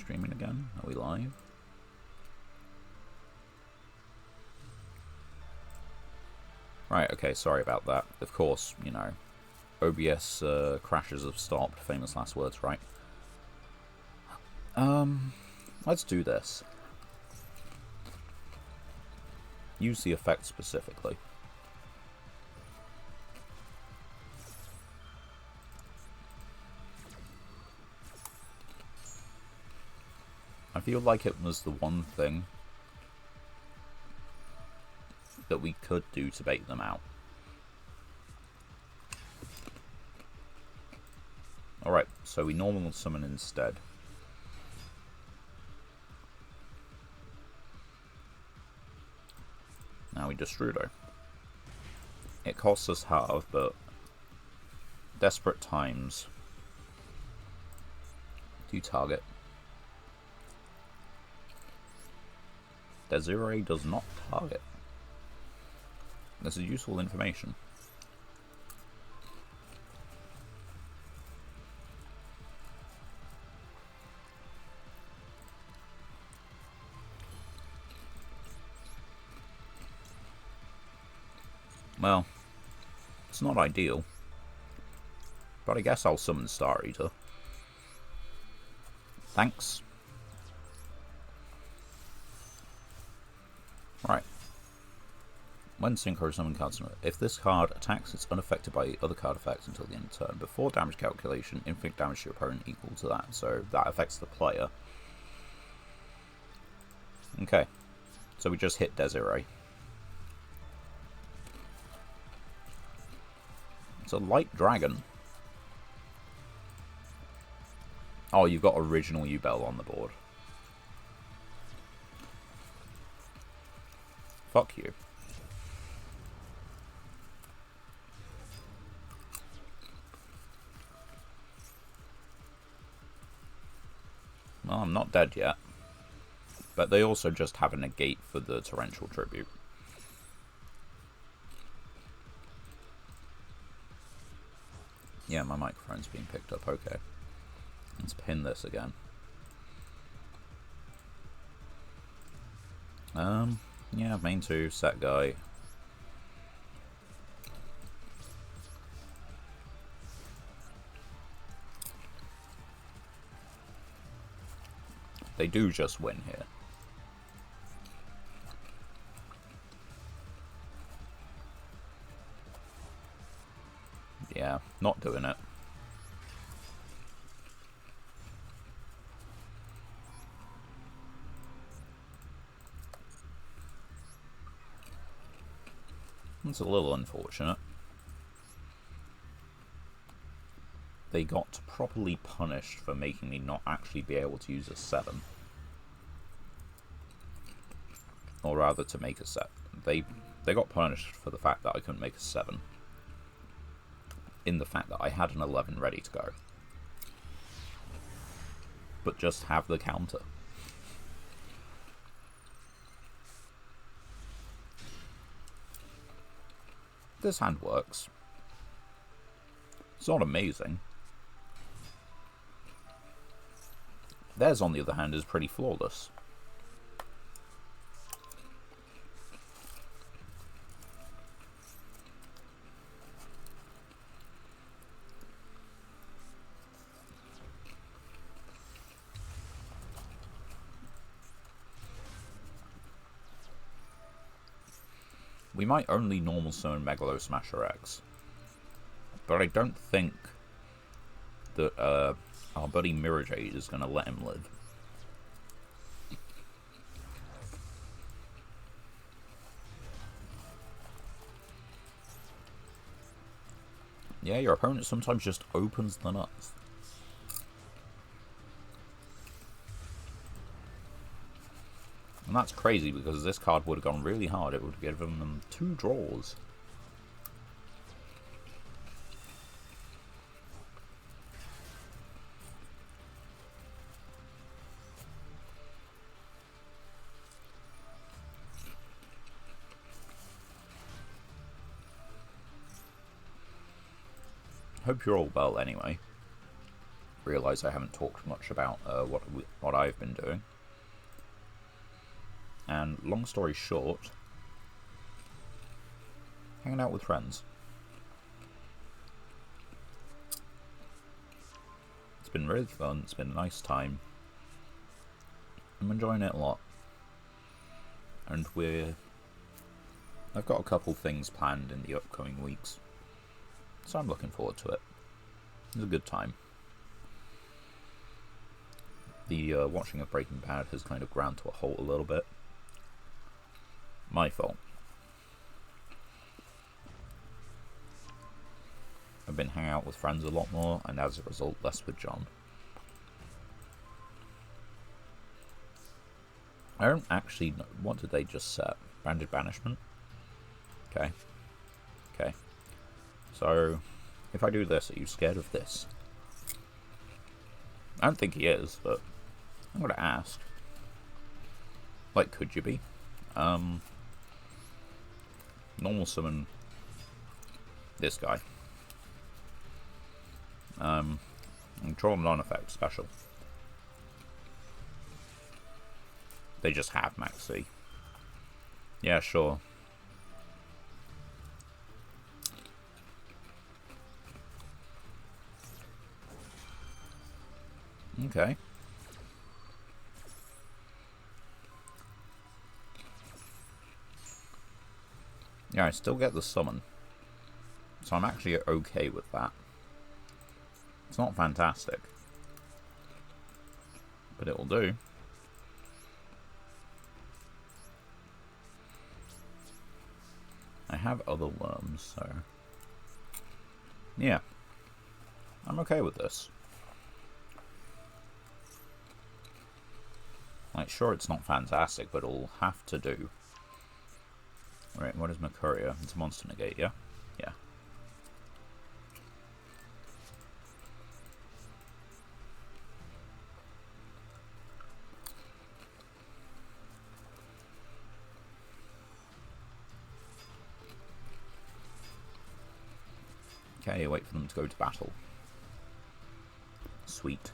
streaming again? Are we live? Right, okay, sorry about that. Of course, you know, OBS crashes have stopped. Famous last words, right? Let's do this. Use the effect specifically. I feel like it was the one thing that we could do to bait them out. Alright, so we normal summon instead. Now we Destrudo. It costs us half, but desperate times. Do target. Desiree does not target. This is useful information. Well, it's not ideal, but I guess I'll summon Star Eater. Thanks. Right. When Synchro summon cards, if this card attacks, it's unaffected by other card effects until the end of the turn. Before damage calculation, inflict damage to your opponent equal to that, so that affects the player. Okay, so we just hit Desiree. It's a light dragon. Oh, you've got original Yugioh on the board. Fuck you. Well, I'm not dead yet. But they also just have a negate for the torrential tribute. Yeah, my microphone's being picked up, okay. Let's pin this again. Yeah, main 2, set guy. They do just win here. Yeah, not doing it. It's a little unfortunate. They got properly punished for making me not actually be able to use a 7. Or rather, to make a set. They got punished for the fact that I couldn't make a 7. In the fact that I had an 11 ready to go. But just have the counter. This hand works. It's not amazing. Theirs, on the other hand, is pretty flawless. We might only normal summon Megalo Smasher X. But I don't think that our buddy Mirror Jade is going to let him live. Yeah, your opponent sometimes just opens the nuts. And that's crazy, because this card would have gone really hard. It would have given them 2 draws. Hope you're all well anyway. realise I haven't talked much about what I've been doing. And long story short, hanging out with friends. It's been really fun, it's been a nice time. I'm enjoying it a lot. And I've got a couple things planned in the upcoming weeks. So I'm looking forward to it. It's a good time. The watching of Breaking Bad has kind of ground to a halt a little bit. My fault. I've been hanging out with friends a lot more, and as a result, less with John. I don't actually know. What did they just set? Branded banishment? Okay. Okay. So, if I do this, are you scared of this? I don't think he is, but I'm going to ask. Like, could you be? Normal summon this guy. Control non-effect special. They just have Max C. Yeah, sure. Okay. Yeah, I still get the summon. So I'm actually okay with that. It's not fantastic. But it will do. I have other worms, so... yeah. I'm okay with this. Like, sure, it's not fantastic, but it'll have to do. Right, what is Mercuria? It's a monster negate, yeah? Yeah. Okay, wait for them to go to battle. Sweet.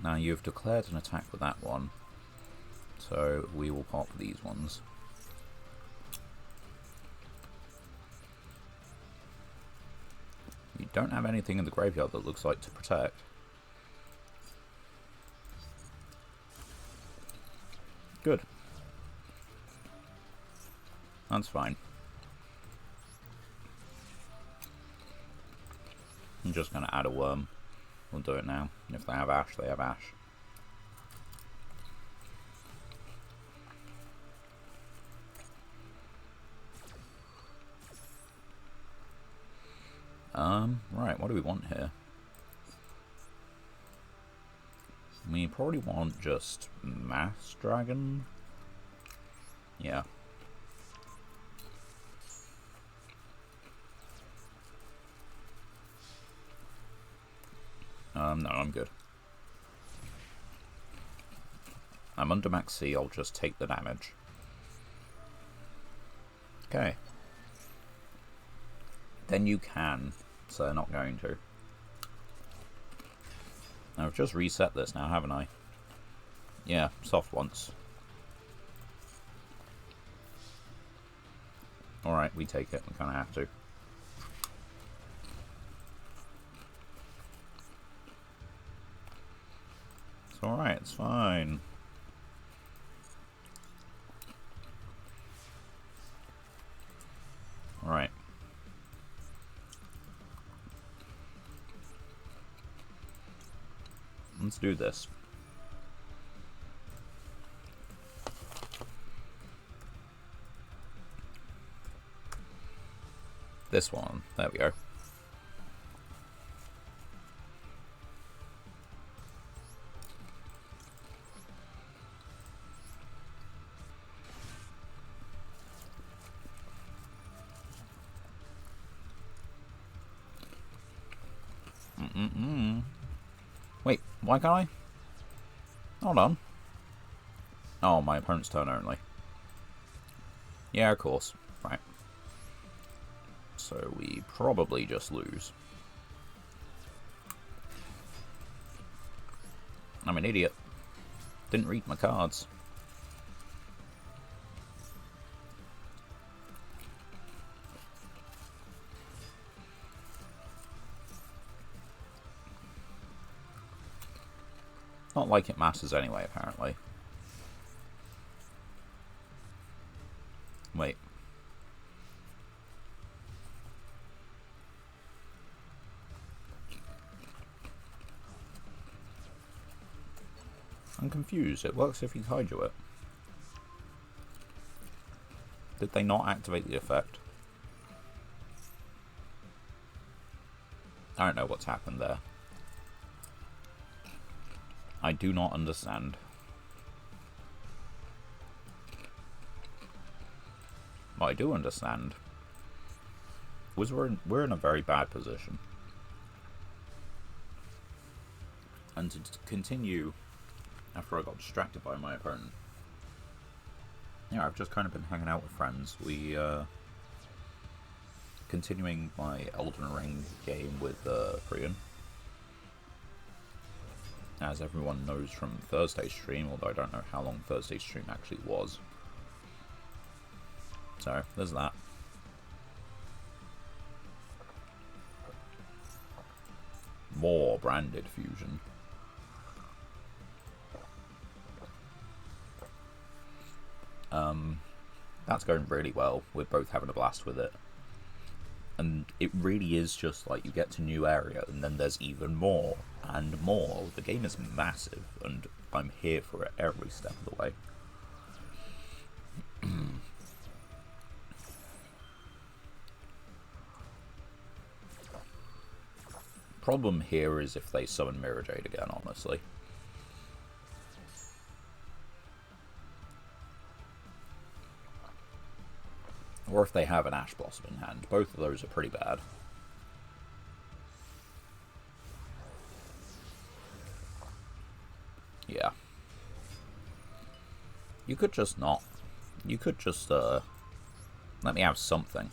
Now you've declared an attack with that one, so we will pop these ones. You don't have anything in the graveyard that looks like to protect. Good. That's fine. I'm just going to add a worm. We'll do it now. If they have Ash, they have Ash. Right, what do we want here? We probably want just Mass Dragon. Yeah. No, I'm good. I'm under Max C, I'll just take the damage. Okay. Then you can, so they're not going to. I've just reset this now, haven't I? Yeah, soft once. Alright, we take it, we kinda have to. It's alright, it's fine. Alright. Let's do this. This one. There we go. Wait, why can't I? Hold on. Oh, my opponent's turn only. Yeah, of course. Right. So we probably just lose. I'm an idiot. Didn't read my cards. Not like it matters anyway, apparently. Wait. I'm confused. It works if you kaiju it. Did they not activate the effect? I don't know what's happened there. I do not understand. What I do understand was we're in a very bad position. And to continue, after I got distracted by my opponent, yeah, I've just kind of been hanging out with friends. We, continuing my Elden Ring game with Priyan. As everyone knows from Thursday's stream, although I don't know how long Thursday's stream actually was. So, there's that. More branded fusion. That's going really well. We're both having a blast with it. And it really is just like you get to a new area and then there's even more and more. The game is massive and I'm here for it every step of the way. Problem here is if they summon Mirror Jade again, honestly. Or if they have an Ash Blossom in hand. Both of those are pretty bad. Yeah. You could just not. You could just, let me have something.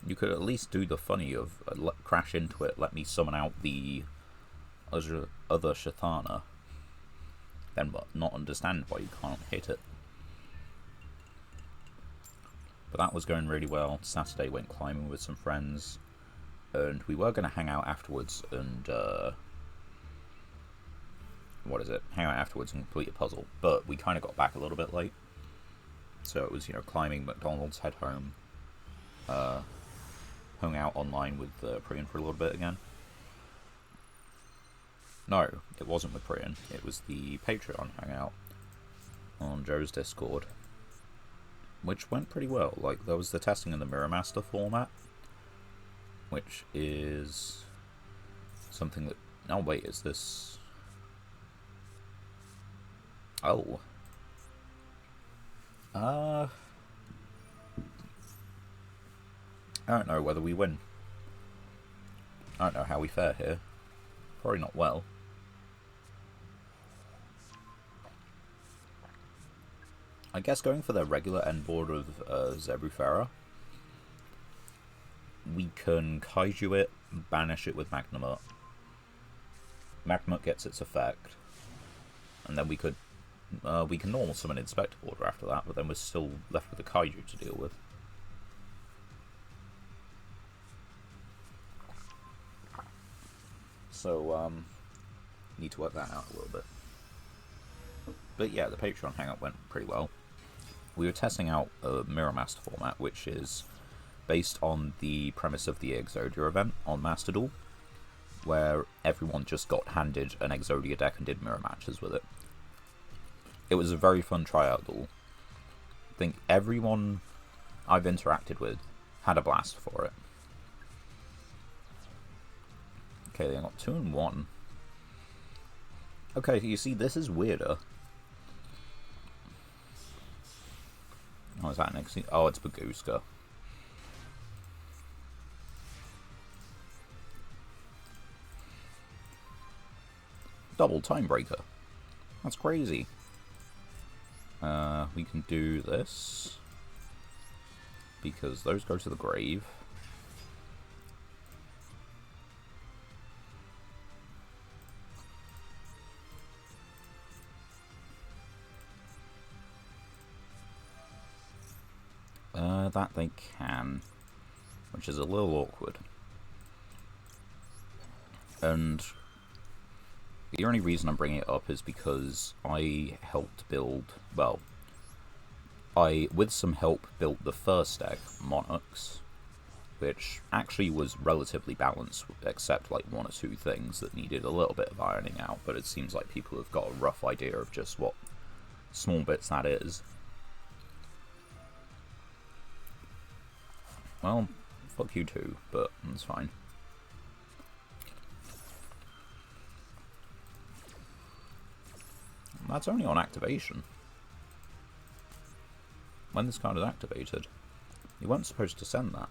You could at least do the funny of crash into it, let me summon out the other Shatana. Then not understand why you can't hit it. But that was going really well. Saturday went climbing with some friends, and we were going to hang out afterwards and hang out afterwards and complete a puzzle, but we kind of got back a little bit late, so it was, you know, climbing, McDonald's, head home, hung out online with Priyan for a little bit again. No, it wasn't with Priyan. It was the Patreon hangout on Joe's Discord, which went pretty well. Like, there was the testing in the Mirror Master format, which is something that... Oh, wait, is this... Oh. I don't know whether we win. I don't know how we fare here. Probably not well. I guess going for the regular end board of Zebrufera, we can kaiju it, banish it with Magnamut. Magnamut gets its effect, and then we can normal summon Inspector Order after that, but then we're still left with the kaiju to deal with. So, need to work that out a little bit. But yeah, the Patreon hangout went pretty well. We were testing out a Mirror Master format, which is based on the premise of the Exodia event on Master Duel, where everyone just got handed an Exodia deck and did mirror matches with it. It was a very fun tryout duel. I think everyone I've interacted with had a blast for it. Okay, they got 2 and 1. Okay, you see, this is weirder. Oh, is that next? Oh, it's Baguska. Double Time Breaker. That's crazy. We can do this, because those go to the grave. That they can, which is a little awkward. And the only reason I'm bringing it up is because I helped build, well, I, with some help, built the first deck, Monarchs, which actually was relatively balanced, except like one or two things that needed a little bit of ironing out, but it seems like people have got a rough idea of just what small bits that is. Well, fuck you too, but that's fine. That's only on activation. When this card is activated, you weren't supposed to send that.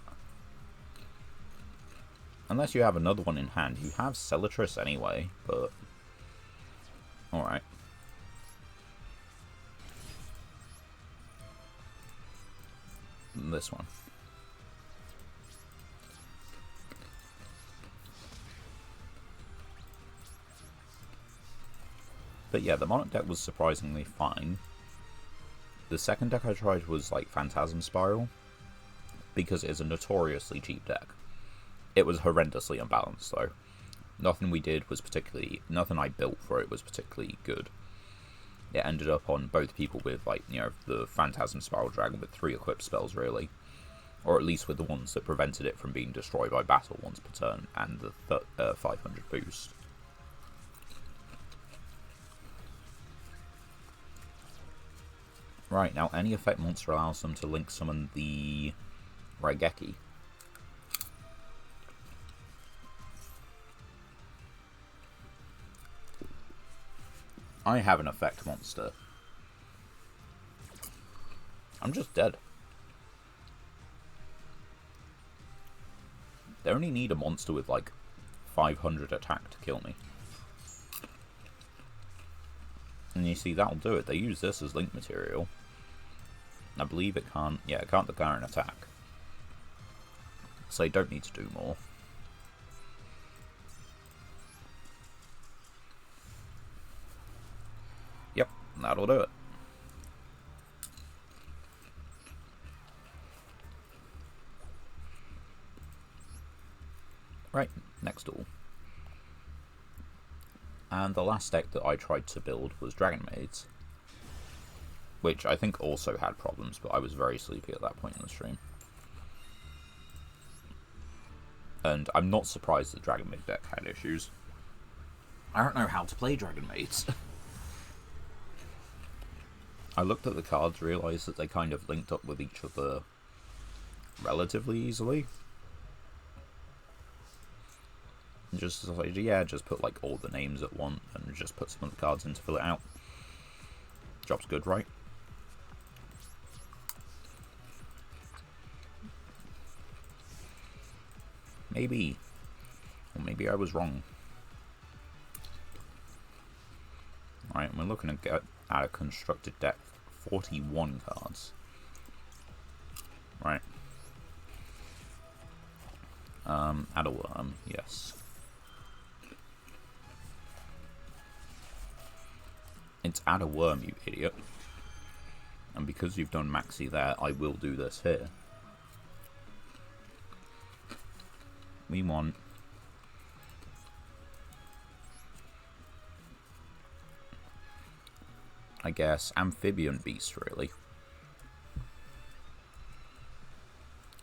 Unless you have another one in hand. You have Celatris anyway, but... Alright. This one. But yeah, the Monarch deck was surprisingly fine. The second deck I tried was like Phantasm Spiral, because it's a notoriously cheap deck. It was horrendously unbalanced though. Nothing we did was particularly, nothing I built for it was particularly good. It ended up on both people with like, you know, the Phantasm Spiral Dragon with 3 equipped spells really. Or at least with the ones that prevented it from being destroyed by battle once per turn, and the 500 boost. Right, now any effect monster allows them to link summon the Raigeki. I have an effect monster. I'm just dead. They only need a monster with like 500 attack to kill me. And you see, that'll do it. They use this as link material. I believe it can't... Yeah, it can't declare an attack. So they don't need to do more. Yep, that'll do it. Right, next duel. And the last deck that I tried to build was Dragon Maids, which I think also had problems, but I was very sleepy at that point in the stream. And I'm not surprised the Dragon Maid deck had issues. I don't know how to play Dragon Maids. I looked at the cards, realised that they kind of linked up with each other relatively easily. Just like, yeah, just put like all the names at once and just put some of the cards in to fill it out. Job's good, right? Maybe. Or maybe I was wrong. Alright, we're looking at a constructed deck. 41 cards. Right. Add a worm, yes. It's add a worm, you idiot. And because you've done Maxi there, I will do this here. We want... I guess, Amphibian Beast, really.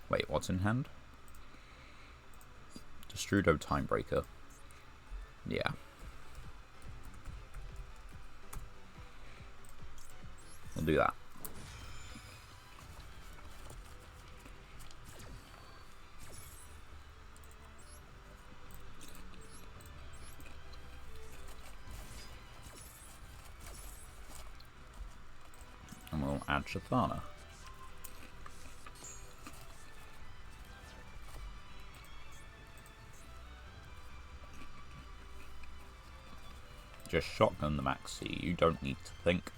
Wait, what's in hand? Destrudo Timebreaker. Yeah. We'll do that. And we'll add Chathana. Just shotgun the Maxi, you don't need to think.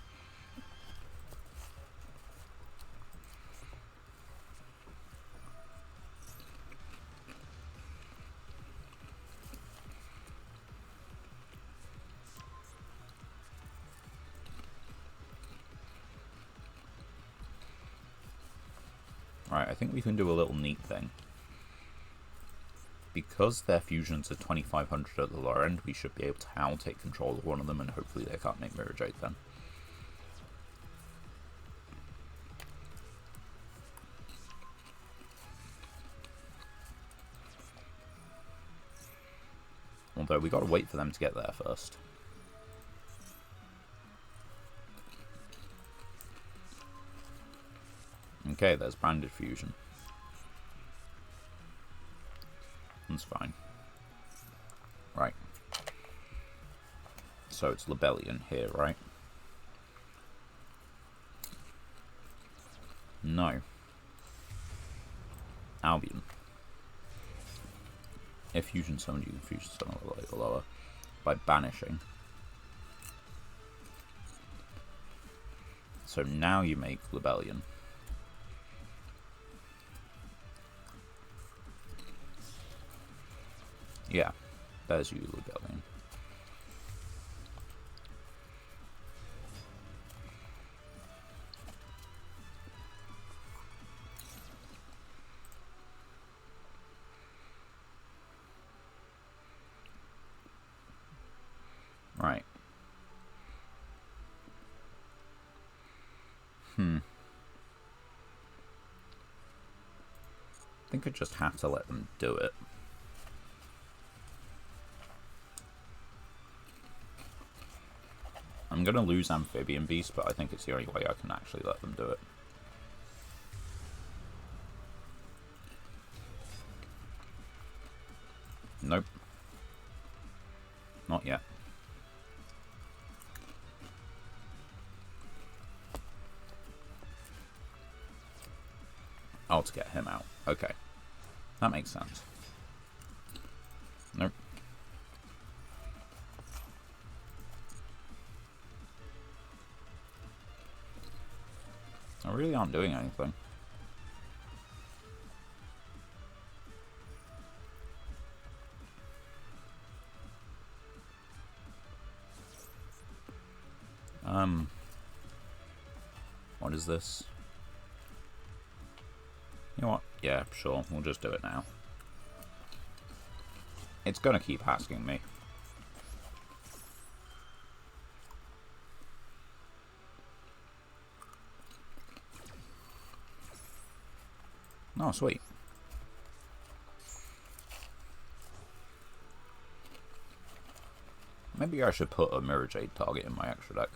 Right, I think we can do a little neat thing. Because their fusions are 2500 at the lower end, we should be able to Howl take control of one of them, and hopefully they can't make Mirror Jade then. Although we gotta wait for them to get there first. Okay, there's Branded Fusion. That's fine. Right. So it's Libellion here, right? No. Albion. If fusion summoned, you can fusion summon a lower by banishing. So now you make Libellion. Yeah, there's you, Libellion. Right. I think I just have to let them do it. I'm going to lose Amphibian Beast, but I think it's the only way I can actually let them do it. Nope. Not yet. Oh, to get him out. Okay. That makes sense. Nope. I really aren't doing anything. What is this? You know what? Yeah, sure. We'll just do it now. It's gonna keep asking me. Oh, sweet. Maybe I should put a Mirror Jade target in my extra deck.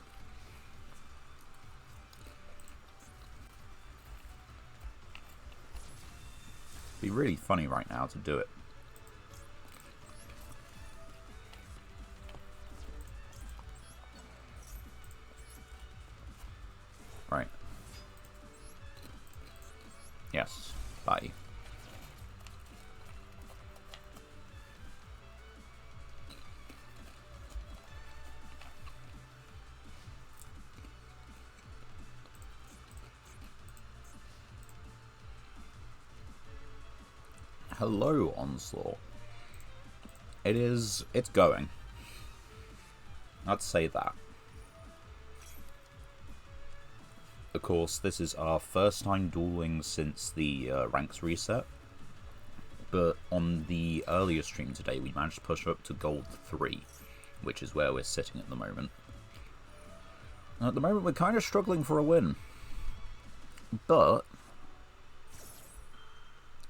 It'd be really funny right now to do it. Right. Yes. Bye. Hello, Onslaught. It's going. I'd say that. Of course, this is our first time dueling since the ranks reset. But on the earlier stream today, we managed to push up to Gold 3, which is where we're sitting at the moment. And at the moment, we're kind of struggling for a win. But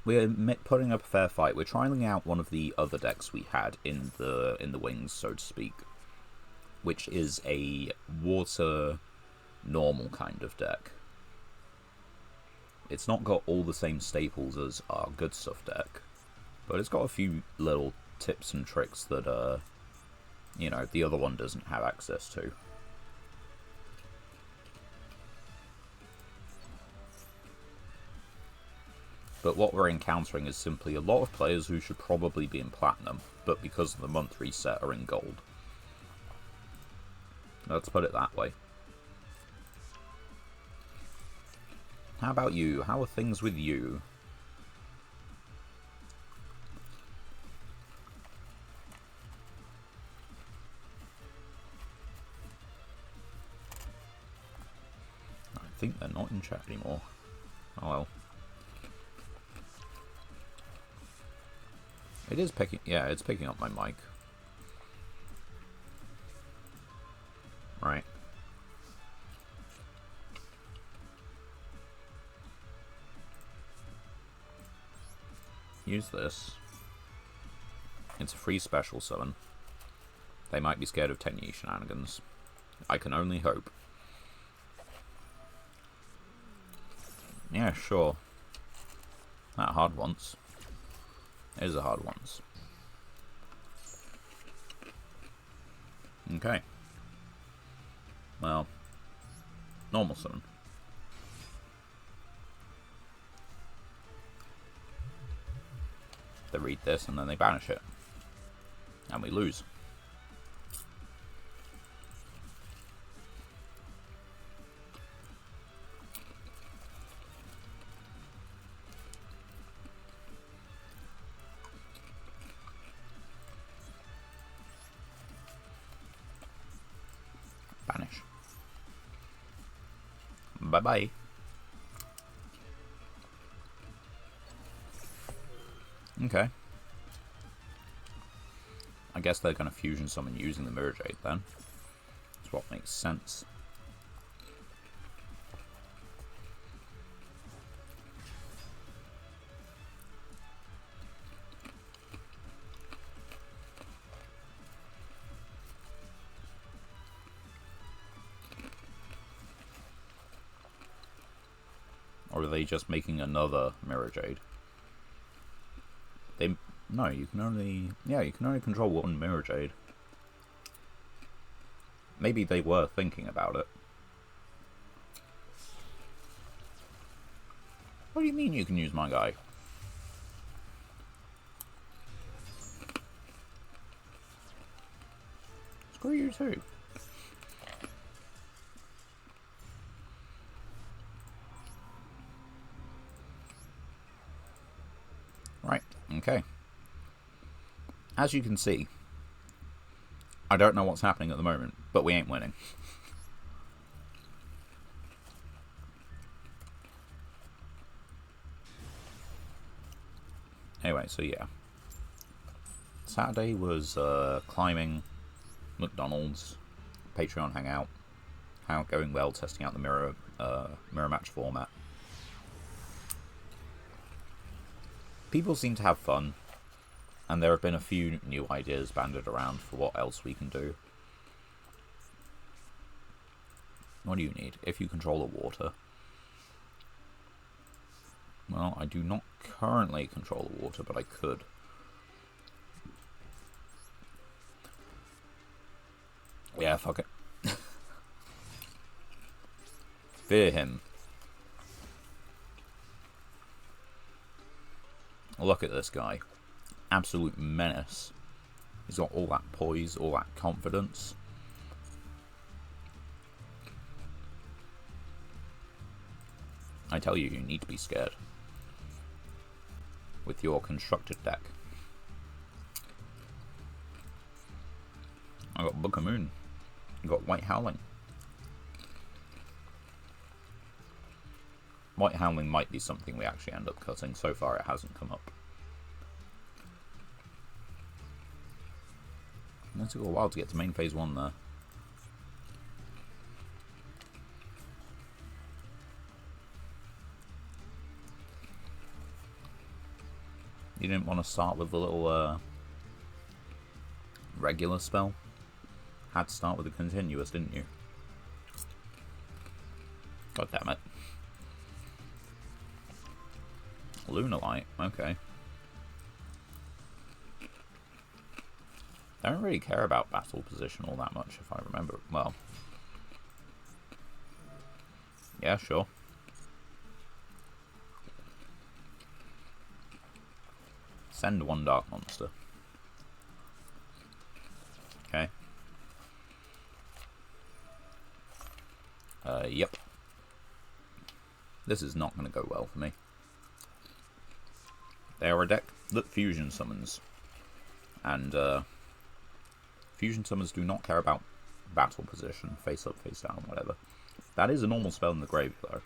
we're putting up a fair fight. We're trying out one of the other decks we had in the wings, so to speak, which is a water normal kind of deck. It's not got all the same staples as our good stuff deck, but it's got a few little tips and tricks that you know, the other one doesn't have access to. But what we're encountering is simply a lot of players who should probably be in Platinum, but because of the month reset are in Gold. Let's put it that way. How about you? How are things with you? I think they're not in chat anymore. Oh well. It is picking... Yeah, it's picking up my mic. Right. Use this. It's a free special summon. They might be scared of Tenyi shenanigans. I can only hope. Yeah, sure. That hard once. It is a hard once. Okay. Well, normal summon. They read this and then they banish it. And we lose. Banish. Bye-bye. Okay. I guess they're going to fusion summon using the Mirror Jade then. That's what makes sense. Or are they just making another Mirror Jade? No, you can only... Yeah, you can only control one Mirror Jade. Maybe they were thinking about it. What do you mean you can use my guy? Screw you too. Right, okay. As you can see, I don't know what's happening at the moment, but we ain't winning. Anyway, so yeah. Saturday was climbing, McDonald's, Patreon hangout, going well, testing out the mirror match format. People seem to have fun. And there have been a few new ideas banded around for what else we can do. What do you need? If you control the water. Well, I do not currently control the water, but I could. Yeah, fuck it. Fear him. Look at this guy. Absolute menace. He's got all that poise, all that confidence. I tell you, you need to be scared. With your constructed deck. I got Book of Moon. I got White Howling. White Howling might be something we actually end up cutting. So far it hasn't come up. It took a while to get to main phase 1 there. You didn't want to start with the little regular spell? Had to start with the continuous, didn't you? God damn it. Lunalight, okay. I don't really care about battle position all that much, if I remember. Well, yeah, sure. Send one dark monster. Okay. Yep. This is not going to go well for me. They are a deck that fusion summons. And, fusion summons do not care about battle position, face up, face down, whatever. That is a normal spell in the grave, though.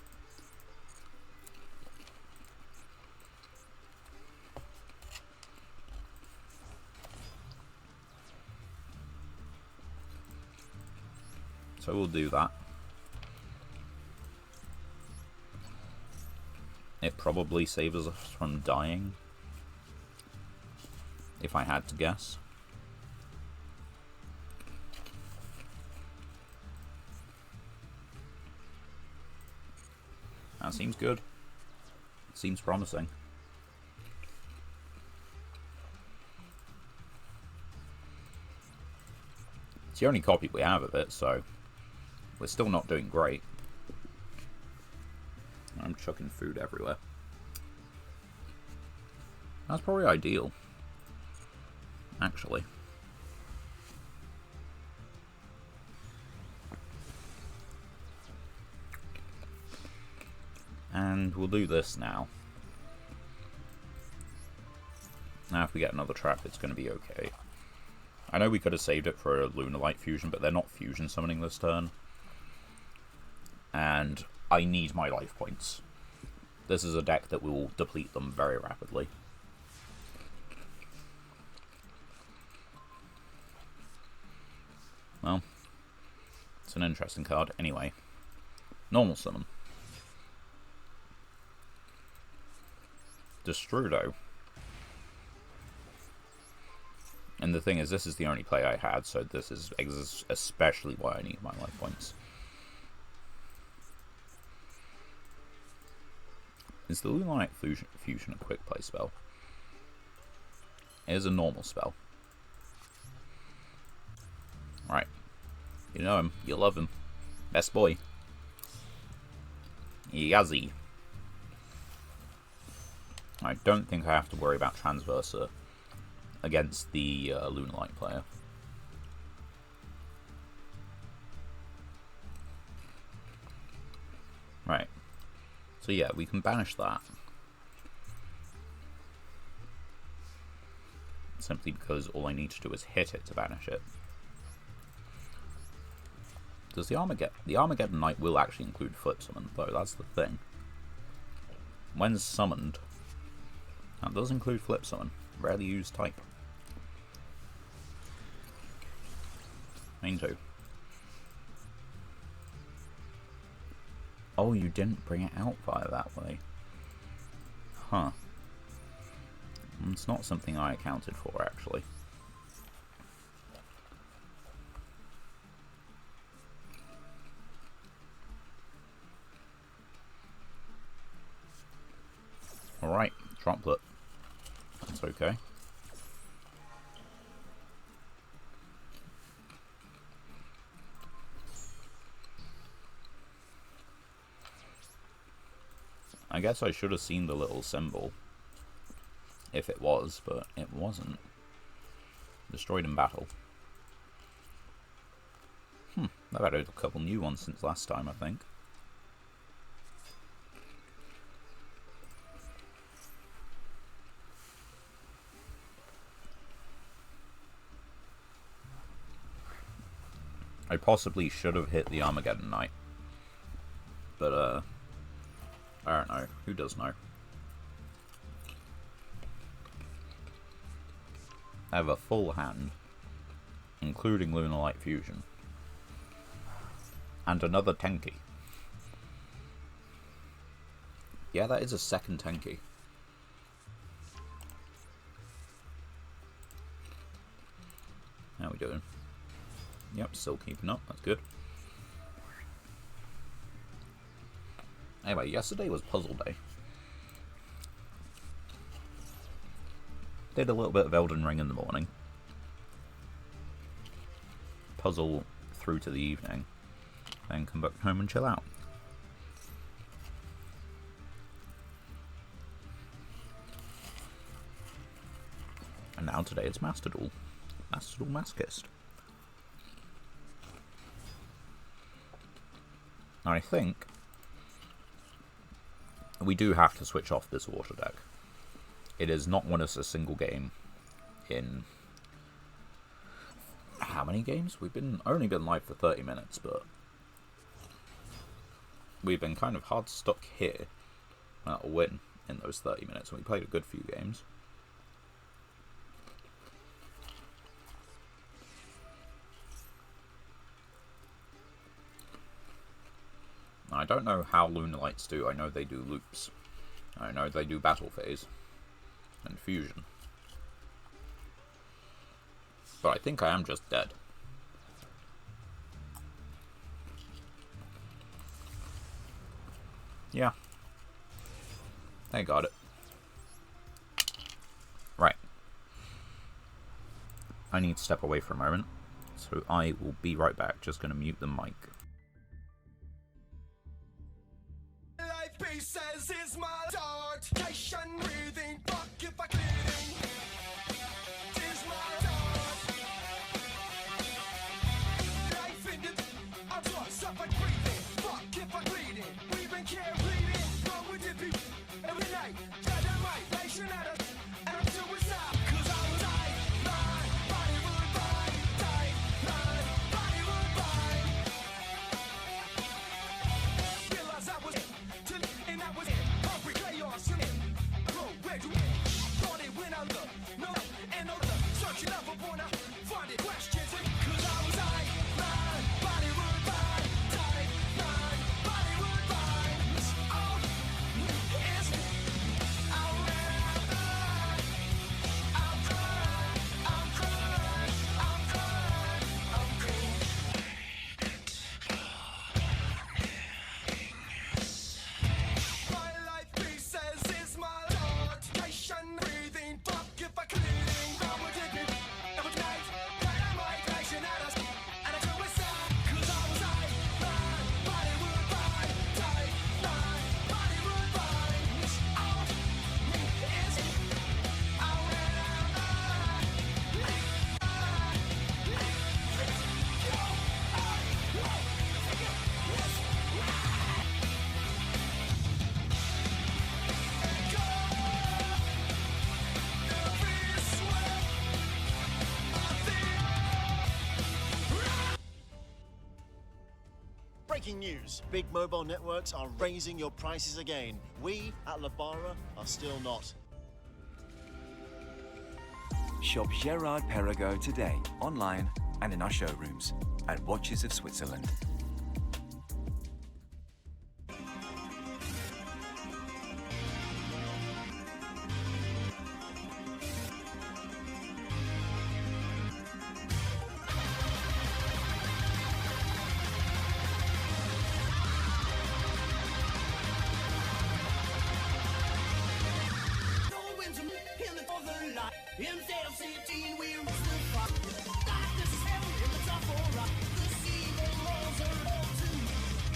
So we'll do that. It probably saves us from dying, if I had to guess. That seems good. It seems promising. It's the only copy we have of it, so we're still not doing great. I'm chucking food everywhere. That's probably ideal, actually. And we'll do this now. Now if we get another trap, it's going to be okay. I know we could have saved it for a Lunar Light fusion, but they're not fusion summoning this turn. And I need my life points. This is a deck that will deplete them very rapidly. Well, it's an interesting card. Anyway, normal summon. Destrudo. And the thing is, this is the only play I had, so this is especially why I need my life points. Is the Lunar Light Fusion a quick play spell? It is a normal spell. Right. You know him. You love him. Best boy. Yazzie. I don't think I have to worry about Transverser against the Lunar Light player. Right. So yeah, we can banish that. Simply because all I need to do is hit it to banish it. Does the Armageddon Knight will actually include Flip Summon, though, that's the thing. When summoned, that does include Flip Summon. Rarely used type. Main 2. Oh, you didn't bring it out via that way. Huh. It's not something I accounted for, actually. Alright, Trumplet. That's okay. I guess I should have seen the little symbol, if it was, but it wasn't. Destroyed in battle. I've added a couple new ones since last time, I think. I possibly should have hit the Armageddon Knight, but I don't know. Who does know? I have a full hand, including Lunar Light Fusion, and another Tenki. Yeah, that is a second Tenki. How we doing? Yep, still keeping up. That's good. Anyway, yesterday was puzzle day. Did a little bit of Elden Ring in the morning. Puzzle through to the evening. Then come back home and chill out. And now today it's Master Duel. Master Duel Masochist. I think we do have to switch off this water deck. It has not won us a single game in how many games? We've only been live for 30 minutes, but we've been kind of hard stuck here a win in those 30 minutes, and we played a good few games. I don't know how Lunalights do. I know they do loops. I know they do battle phase and fusion. But I think I am just dead. Yeah. I got it. Right. I need to step away for a moment, so I will be right back. Just going to mute the mic. Says is my dart. Nation breathing, fuck if I bleeding. Is my dart. Life in it, I'm lost, suffer breathing. Fuck if I bleeding. We've been care bleeding. What would it be? Every night, dynamite, nation at us. And I'm suicide. Cause I was my body would buy. Die, my body would buy. Realize I was and I was hungry chaos in it. Bro, where you thought it when I look? No, and no other. Searching up upon a find it questions. Cause I was my body would buy. Die, my body would buy. Oh, it's I'm crying, I'm crying, I'm crying, I'm crying, I'm crying. My life pieces is my lord. Nation breathing, fuck if I clean. I would take it every night. Dynamite nation at us. And I suicide. Cause I was my body would buy. Die, my body would buy. Oh, it's Breaking news. Big mobile networks are raising your prices again. We at Labara are still not. Shop Gerard Perregaux today, online and in our showrooms at Watches of Switzerland. Instead of 16, we reach the fuck. Darkness is heavy in the top of rock. The sea walls are all to me.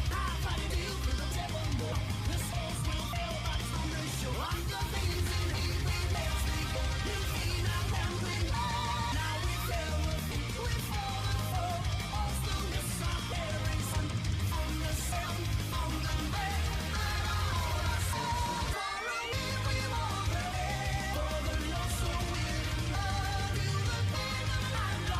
I fight a deal with the devil more. The souls will fail, but it's on the show. I'm the things in here, we never sleep. You see now, and we now we fell asleep. We fall and fall. All stillness are bearing sun. On the sound, on the bed, and all I saw. Far away, we walk away. For the lost soul, we love you, the pain of my life.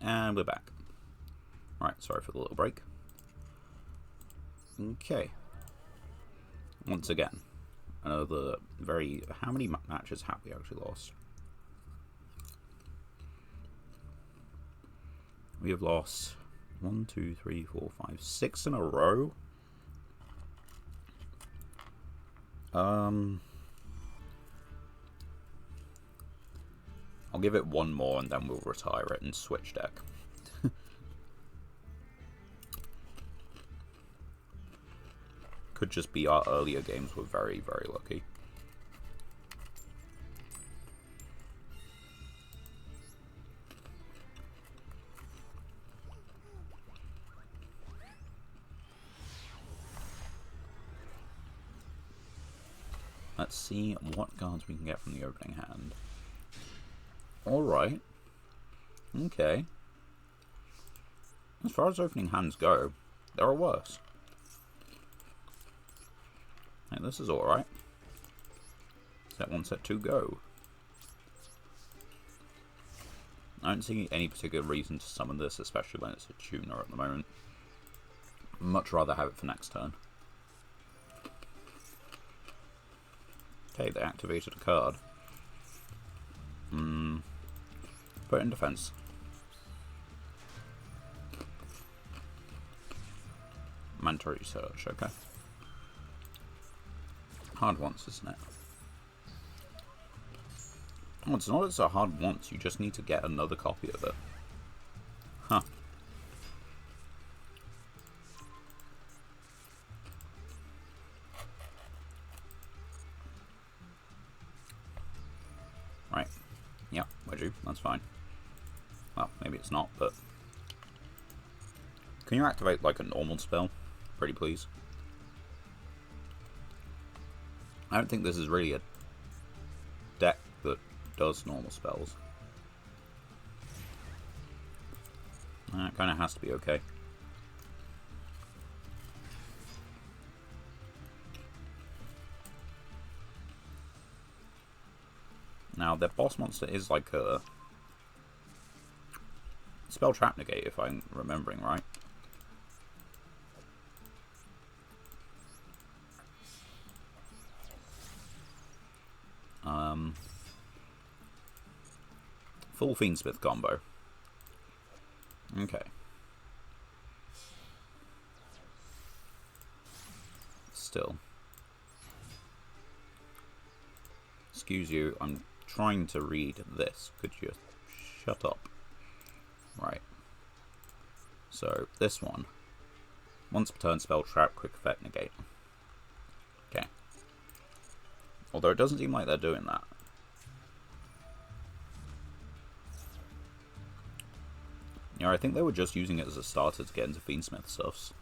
And we're back. Right, sorry for the little break. Okay. Once again, another very... How many matches have we actually lost? We have lost 1, 2, 3, 4, 5, 6 in a row. I'll give it one more and then we'll retire it and switch deck. Could just be our earlier games were very, very lucky. Let's see what cards we can get from the opening hand. Alright. Okay. As far as opening hands go, there are worse. Hey, this is alright. Set 1, set 2, go. I don't see any particular reason to summon this, especially when it's a tuner at the moment. Much rather have it for next turn. Okay, they activated a card. Put it in defense. Mandatory search, okay. Hard once, isn't it? Oh, it's not as a hard once, you just need to get another copy of it. Huh. Right. Yeah, would you? That's fine. Well, maybe it's not, but... Can you activate, like, a normal spell? Pretty please. I don't think this is really a deck that does normal spells. It kind of has to be okay. Now, their boss monster is like a spell trap negate, if I'm remembering right. Full Fiendsmith combo. Okay. Still. Excuse you, I'm trying to read this. Could you shut up? Right. So, this one. Once per turn, spell trap, quick effect, negate. Okay. Although it doesn't seem like they're doing that. Yeah, I think they were just using it as a starter to get into Fiendsmith stuffs.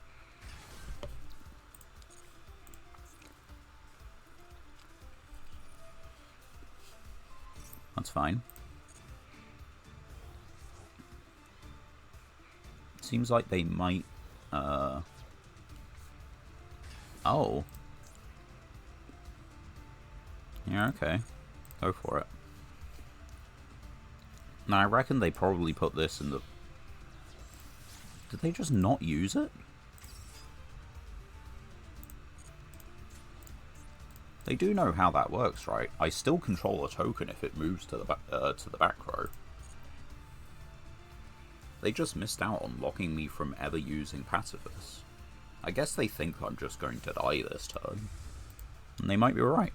That's fine. Seems like they might, Oh. Yeah, okay. Go for it. Now, I reckon they probably put this in the... Did they just not use it? They do know how that works, right? I still control a token if it moves to the back row. They just missed out on blocking me from ever using Pacifist. I guess they think I'm just going to die this turn. And they might be right.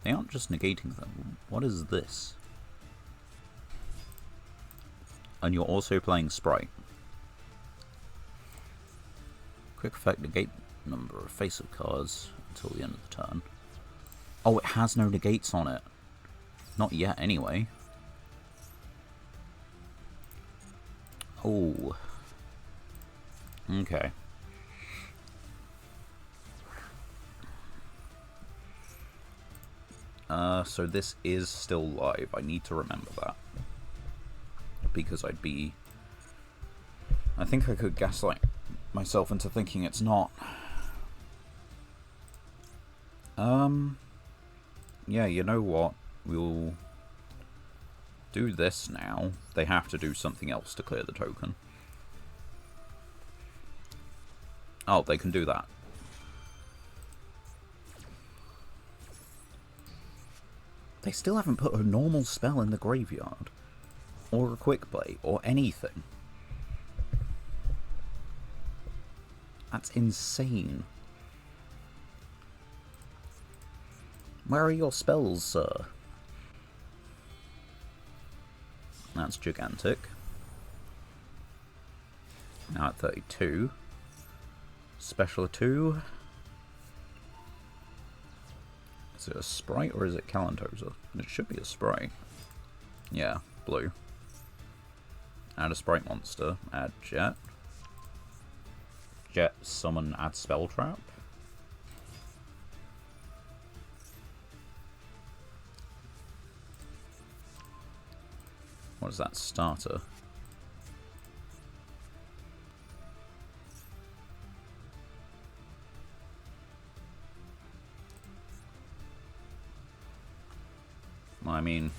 They aren't just negating them. What is this? And you're also playing Sprite. Quick effect, negate number of face-up cards until the end of the turn. Oh, it has no negates on it. Not yet, anyway. Oh. Okay. So this is still live. I need to remember that. Because I'd be... I think I could gaslight myself into thinking it's not. Yeah, you know what? we'll do this now. They have to do something else to clear the token. Oh, they can do that. They still haven't put a normal spell in the graveyard. Or a quick play, or anything. That's insane. Where are your spells, sir? That's gigantic. Now at 32. Special 2. Is it a sprite or is it Calantosa? It should be a sprite. Yeah, blue. Add a sprite monster. Add Jet. Jet summon, add spell trap. What is that? Starter. I mean,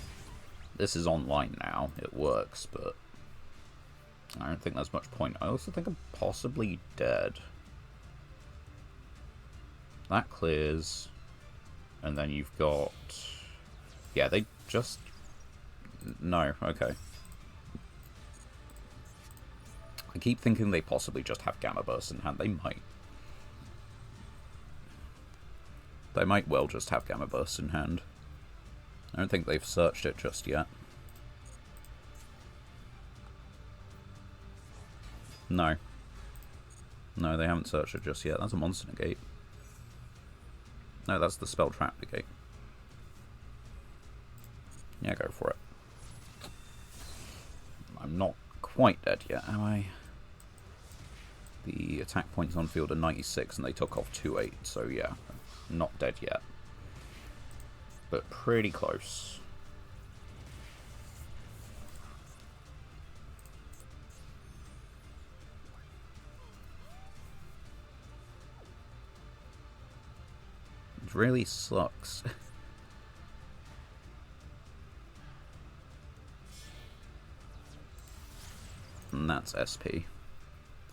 this is online now. It works, but I don't think there's much point. I also think I'm possibly dead. That clears. And then you've got... Yeah, they just... No, okay. I keep thinking they possibly just have Gamma Burst in hand. They might. They might well just have Gamma Burst in hand. I don't think they've searched it just yet. No. No, they haven't searched it just yet. That's a monster negate. No, that's the spell trap negate. Yeah, go for it. I'm not quite dead yet, am I? The attack points on field are 96 and they took off 2-8, so yeah, not dead yet. But pretty close. It really sucks. And that's SP,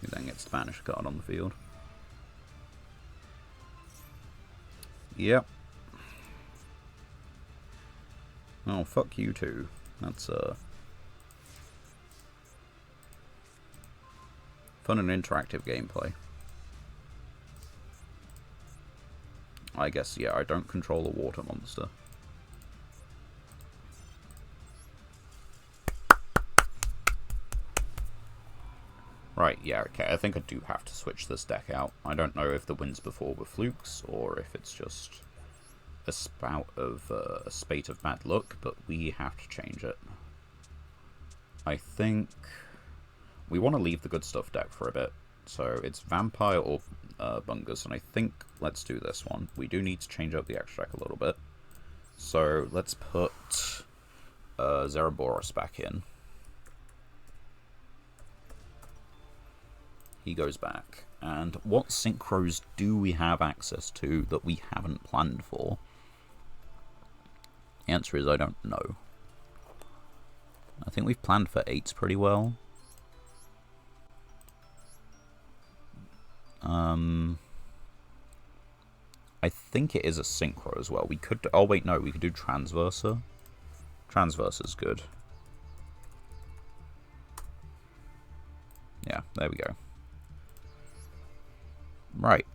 who then gets to banish a card on the field. Yep. Oh, fuck you too. That's, fun and interactive gameplay. I guess, yeah, I don't control a water monster. Right, yeah, okay, I think I do have to switch this deck out. I don't know if the wins before were flukes, or if it's just a spout of, a spate of bad luck, but we have to change it. I think we want to leave the good stuff deck for a bit. So it's Vampire or Bungus, and I think let's do this one. We do need to change up the extract a little bit. So let's put Zeraboros back in. He goes back. And what synchros do we have access to that we haven't planned for? The answer is I don't know. I think we've planned for 8s pretty well. I think it is a synchro as well. We could... Oh, wait, no. We could do Transverser. Transverser's good. Yeah, there we go. Right.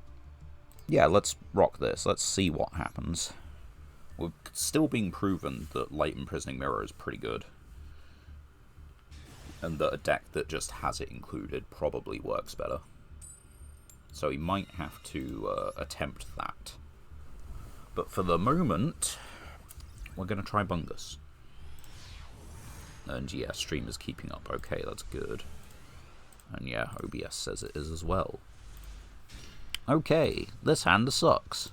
Yeah, let's rock this. Let's see what happens. We're still being proven that Light Imprisoning Mirror is pretty good. And that a deck that just has it included probably works better. So we might have to attempt that. But for the moment, we're going to try Bungus. And yeah, stream is keeping up okay, that's good. And yeah, OBS says it is as well. Okay, this hand sucks.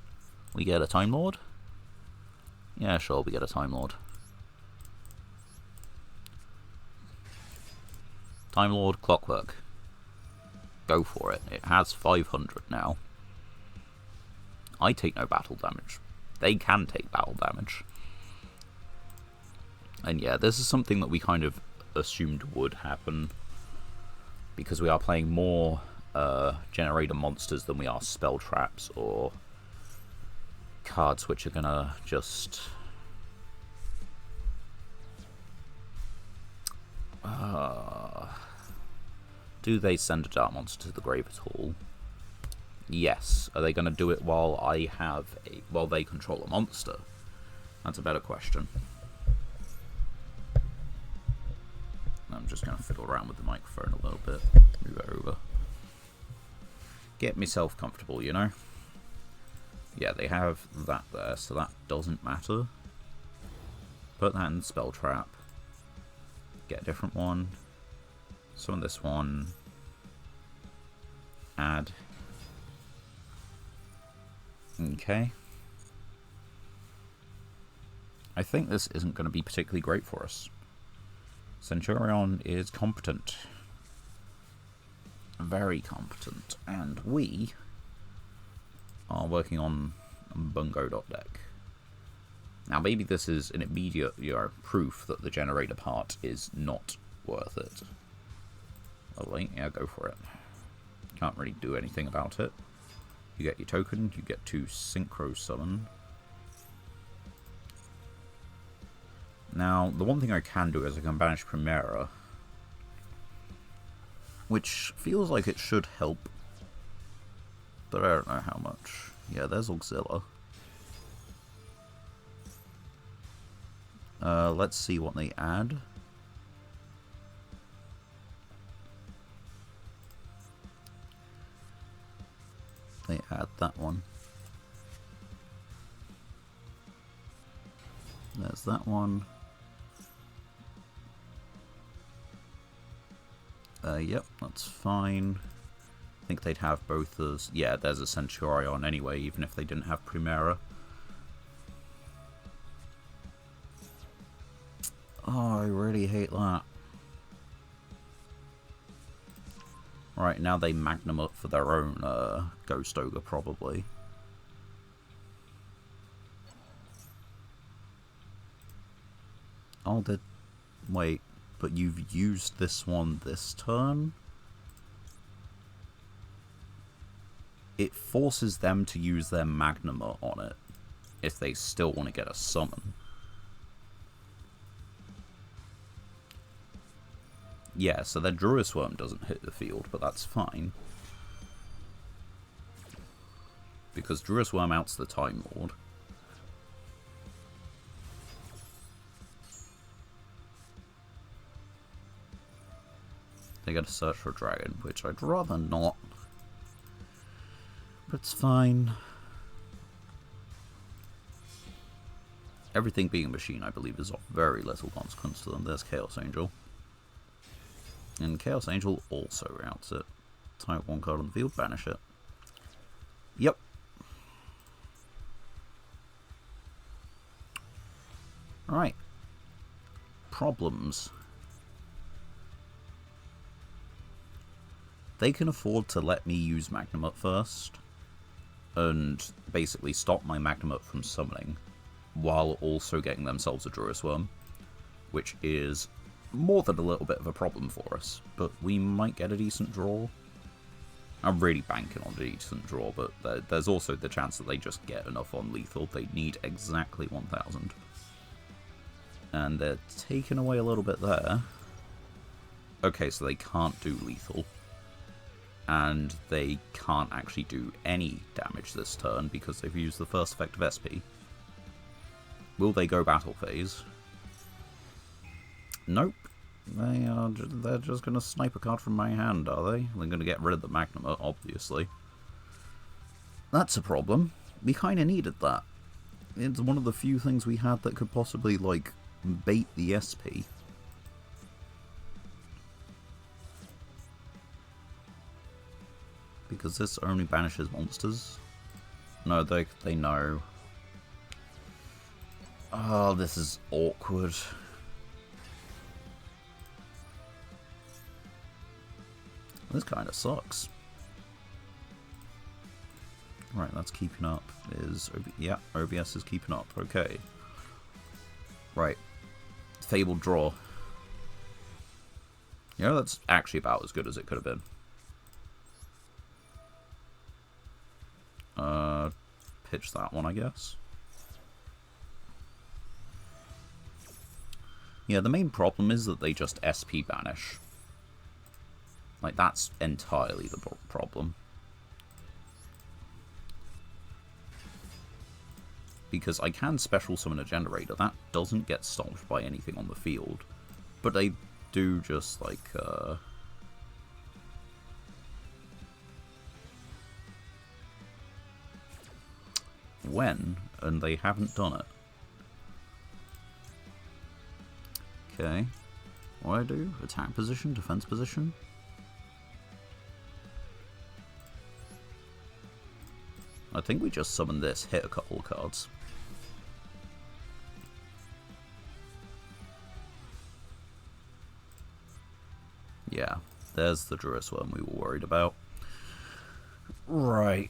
We get a Time Lord? Yeah, sure, we get a Time Lord. Time Lord Clockwork. Go for it. It has 500 now. I take no battle damage. They can take battle damage. And yeah, this is something that we kind of assumed would happen, because we are playing more generator monsters than we are spell traps or cards which are gonna just do they send a dark monster to the grave at all? Yes. Are they gonna do it while while they control a monster? That's a better question. I'm just gonna fiddle around with the microphone a little bit. Move it over. Get myself comfortable, you know? Yeah, they have that there, so that doesn't matter. Put that in spell trap. Get a different one. Summon this one. Add. Okay. I think this isn't going to be particularly great for us. Centurion is competent. Very competent. And we are working on bungo.deck. Now maybe this is an immediate proof that the generator part is not worth it. Lovely, yeah, go for it. Can't really do anything about it. You get your token, you get to synchro summon. Now, the one thing I can do is I can banish Primera, which feels like it should help, but I don't know how much. Yeah, there's Auxilla. Let's see what they add. They add that one. There's that one. Yep, that's fine. I think they'd have both as... Yeah, there's a Centurion anyway, even if they didn't have Primera. Oh, I really hate that. Right, now they magnum up for their own Ghost Ogre, probably. Oh, wait, but you've used this one this turn? It forces them to use their Magnuma on it, if they still want to get a summon. Yeah, so their Druid Worm doesn't hit the field, but that's fine. Because Druid Worm outs the Time Lord. They gotta search for a dragon, which I'd rather not. But it's fine. Everything being a machine, I believe, is of very little consequence to them. There's Chaos Angel. And Chaos Angel also routes it. Type one card on the field, banish it. Yep. Alright. Problems. They can afford to let me use Magnum Up first, and basically stop my Magnum Up from summoning, while also getting themselves a Druid Worm, which is more than a little bit of a problem for us, but we might get a decent draw. I'm really banking on a decent draw, but there's also the chance that they just get enough on lethal. They need exactly 1,000. And they're taking away a little bit there. Okay, so they can't do lethal. And they can't actually do any damage this turn because they've used the first effect of SP. Will they go battle phase? Nope. They're just going to snipe a card from my hand, are they? They're going to get rid of the Magnum, obviously. That's a problem. We kind of needed that. It's one of the few things we had that could possibly, like, bait the SP. Because this only banishes monsters. No, they know. Oh, this is awkward. This kind of sucks. Right, that's keeping up. Yeah, OBS is keeping up. Okay. Right. Fabled draw. You know, that's actually about as good as it could have been. Pitch that one, I guess. Yeah, the main problem is that they just SP banish. Like, that's entirely the problem. Because I can special summon a generator. That doesn't get stopped by anything on the field. But they do just, like, when, and they haven't done it. Okay. What do I do? Attack position, defense position? I think we just summon this, hit a couple of cards. Yeah, there's the Druid one we were worried about. Right.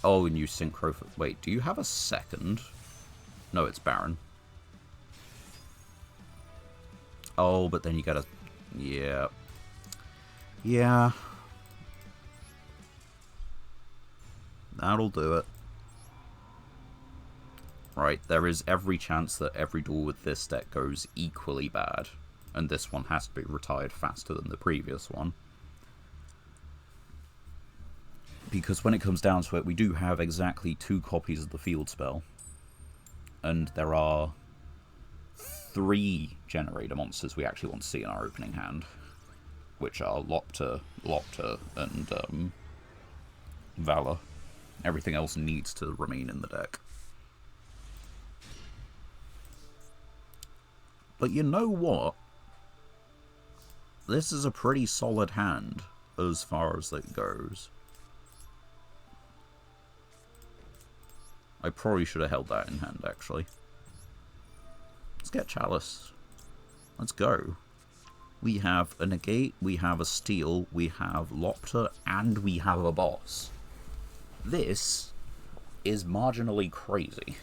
Oh, and you synchro... Wait, do you have a second? No, it's Baron. Oh, but then you gotta... Yeah. Yeah. That'll do it. Right, there is every chance that every duel with this deck goes equally bad. And this one has to be retired faster than the previous one. Because when it comes down to it, we do have exactly 2 copies of the field spell. And there are 3 generator monsters we actually want to see in our opening hand. Which are Lopter, and Valor. Everything else needs to remain in the deck. But you know what? This is a pretty solid hand, as far as it goes. I probably should have held that in hand, actually. Let's get Chalice. Let's go. We have a Negate, we have a Steal, we have Lopter, and we have a boss. This is marginally crazy.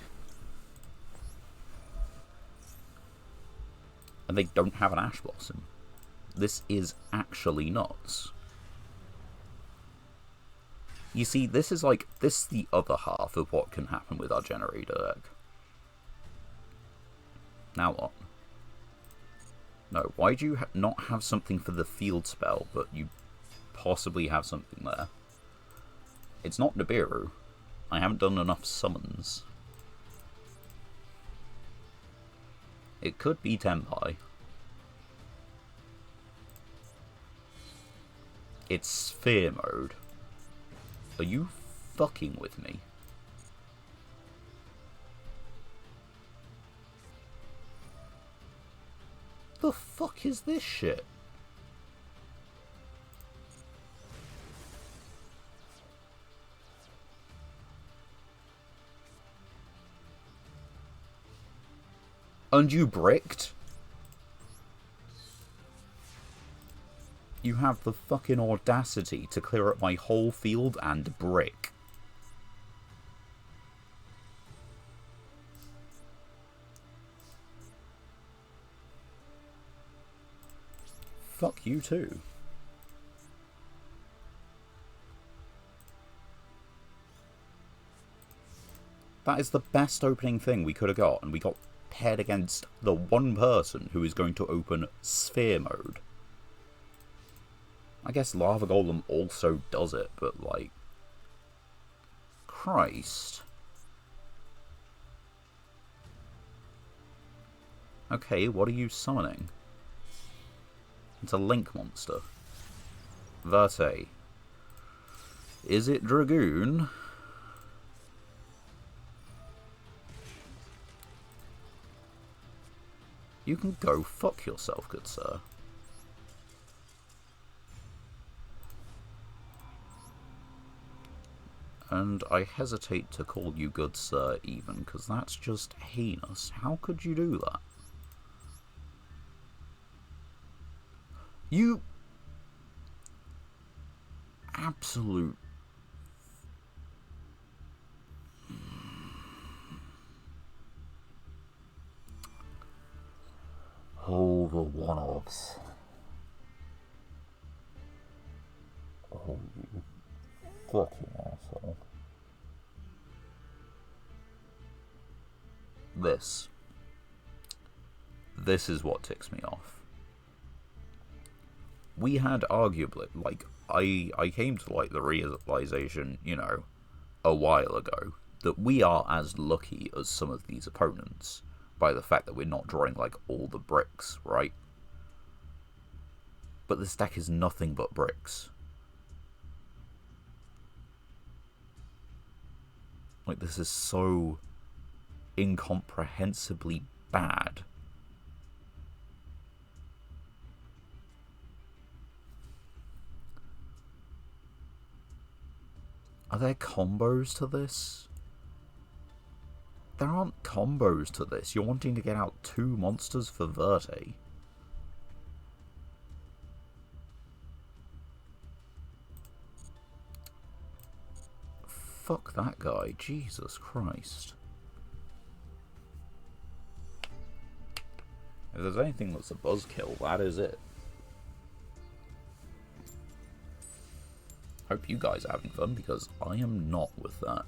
And they don't have an Ash Blossom. This is actually nuts. You see, this is the other half of what can happen with our generator deck. Now what? No, why do you not have something for the field spell, but you possibly have something there? It's not Nibiru. I haven't done enough summons. It could be Tenpai. It's Sphere mode. Are you fucking with me? The fuck is this shit? And you bricked? You have the fucking audacity to clear up my whole field and brick. Fuck you too. That is the best opening thing we could have got, and we got paired against the one person who is going to open Sphere mode. I guess Lava Golem also does it, but like... Christ. Okay, what are you summoning? It's a Link monster. Verte. Is it Dragoon? You can go fuck yourself, good sir. And I hesitate to call you good sir even, because that's just heinous. How could you do that? You... absolute... Oh, the one-offs. Oh, you fucking asshole. This is what ticks me off. We had arguably, like, I came to, like, the realization, you know, a while ago, that we are as lucky as some of these opponents by the fact that we're not drawing, like, all the bricks, right? But this deck is nothing but bricks. Like, this is so incomprehensibly bad. Are there combos to this? There aren't combos to this. You're wanting to get out 2 monsters for Verte. Fuck that guy. Jesus Christ. If there's anything that's a buzzkill, that is it. Hope you guys are having fun, because I am not with that.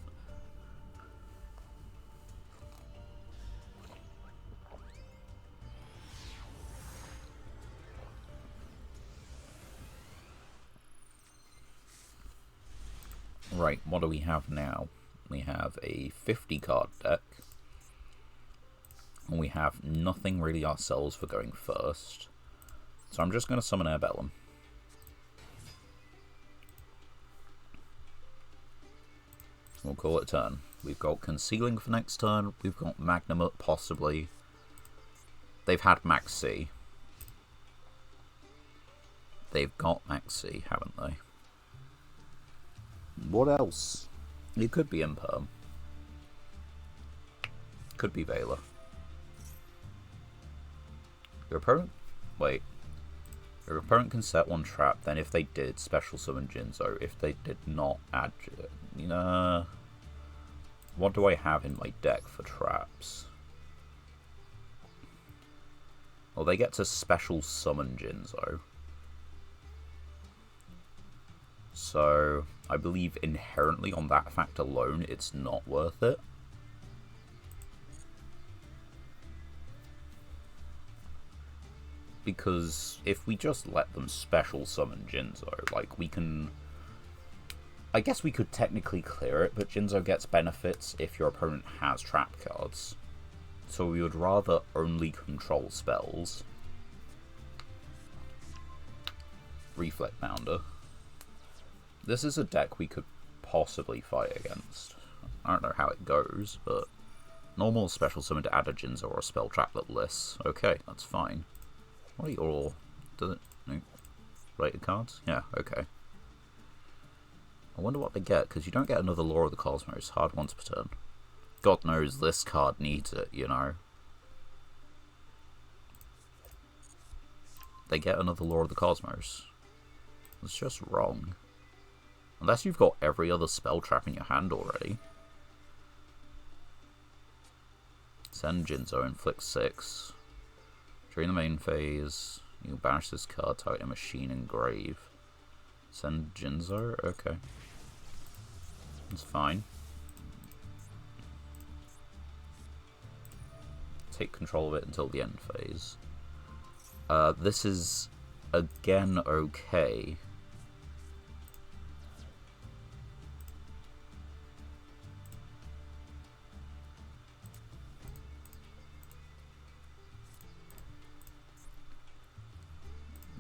Right, what do we have now? We have a 50 card deck. And we have nothing really ourselves for going first. So I'm just going to summon Airbellum. We'll call it a turn. We've got Concealing for next turn. We've got Magnum possibly. They've had Max C. They've got Max C, haven't they? What else? It could be Imperm. Could be Veiler. Your opponent... Wait. Your opponent can set 1 trap, then if they did, special summon Jinzo. If they did not add... what do I have in my deck for traps? Well, they get to special summon Jinzo. So, I believe inherently on that fact alone, it's not worth it. Because if we just let them special summon Jinzo, like, we can... I guess we could technically clear it, but Jinzo gets benefits if your opponent has trap cards. So we would rather only control spells. Reflect Bounder. This is a deck we could possibly fight against. I don't know how it goes, but... Normal special summon to add a Jinzo or a spell traplet list. Okay, that's fine. What are your... Does it... No, rated cards? Yeah, okay. I wonder what they get, because you don't get another Law of the Cosmos. Hard once per turn. God knows this card needs it, you know. They get another Law of the Cosmos. It's just wrong. Unless you've got every other spell trap in your hand already. Send Jinzo, inflict 6. During the main phase, you banish this card, target a machine and grave. Send Jinzo? Okay. That's fine. Take control of it until the end phase. This is, again, okay.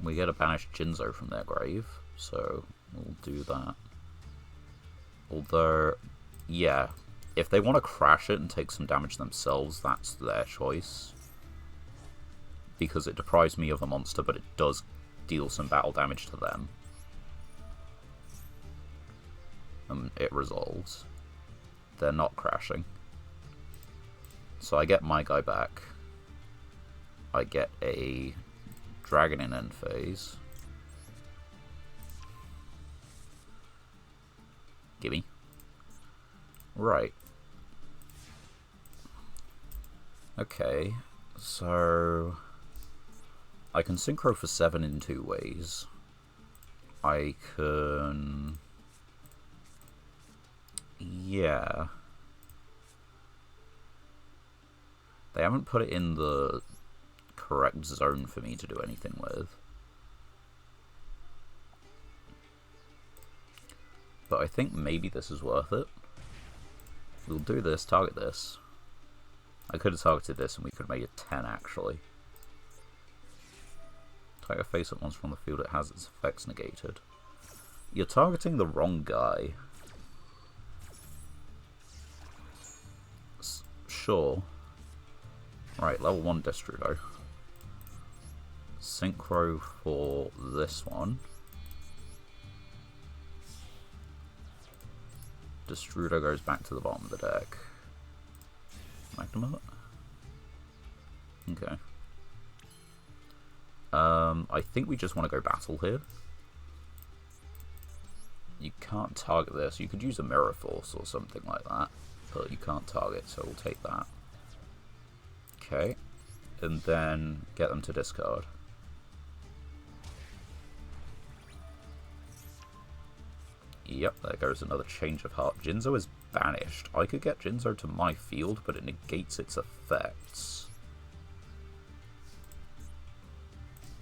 We get a banished Jinzo from their grave, so we'll do that. Although, yeah, if they want to crash it and take some damage themselves, that's their choice. Because it deprives me of a monster, but it does deal some battle damage to them. And it resolves. They're not crashing. So I get my guy back. I get a Dragon in end phase. Gimme. Right. Okay. So... I can synchro for 7 in 2 ways. I can... Yeah. They haven't put it in the correct zone for me to do anything with. But I think maybe this is worth it. We'll do this, target this. I could have targeted this and we could have made it 10 actually. Target a face up once from the field, it has its effects negated. You're targeting the wrong guy. Sure. Right, level 1 Destrudo. Synchro for this one. Destrudo goes back to the bottom of the deck. Magnum. Okay. I think we just want to go battle here. You can't target this. You could use a Mirror Force or something like that, but you can't target, so we'll take that. Okay. And then get them to discard. Yep, there goes another change of heart. Jinzo is banished. I could get Jinzo to my field, but it negates its effects.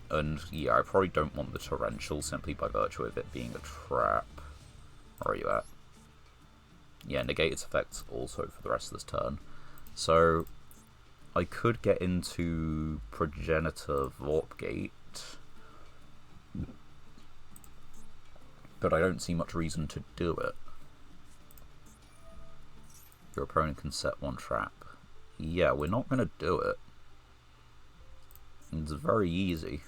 And yeah, I probably don't want the Torrential simply by virtue of it being a trap. Where are you at? Yeah, negate its effects also for the rest of this turn. So I could get into Progenitor Vorpgate, but I don't see much reason to do it. Your opponent can set 1 trap. Yeah, we're not going to do it. It's very easy.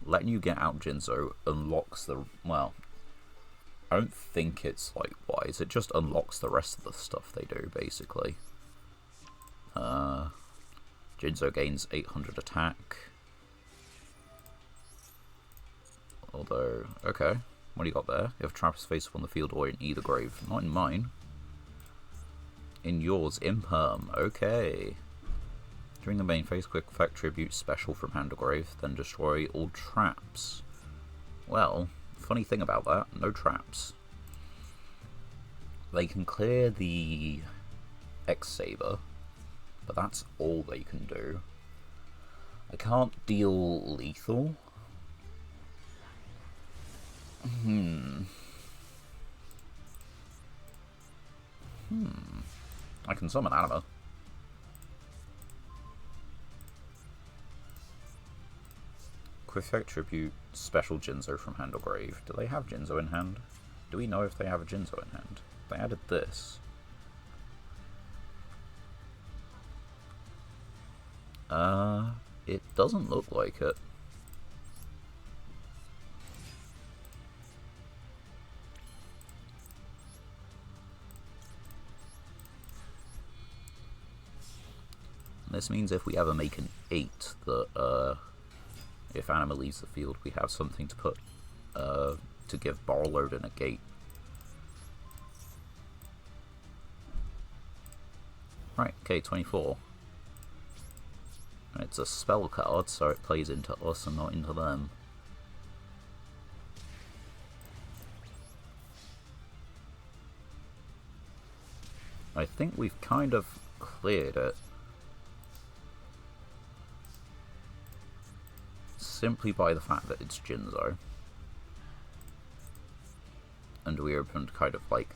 Letting you get out Jinzo unlocks the... Well, I don't think it's like wise. It just unlocks the rest of the stuff they do, basically. Jinzo gains 800 attack. Although, okay. What do you got there? You have traps face up on the field or in either grave. Not in mine. In yours, Imperm. Okay. During the main phase, quick effect tribute special from hand or grave, then destroy all traps. Well, funny thing about that, no traps. They can clear the X-Saber, but that's all they can do. I can't deal lethal. I can summon Anima. Quick effect tribute special Jinzo from hand or grave. Do they have Jinzo in hand? Do we know if they have a Jinzo in hand? They added this. It doesn't look like it. This means if we ever make an 8 that, if Anima leaves the field, we have something to put, to give Borrowload and a gate. Right, okay, 24. It's a spell card, so it plays into us and not into them. I think we've kind of cleared it. Simply by the fact that it's Jinzo. And we opened kind of like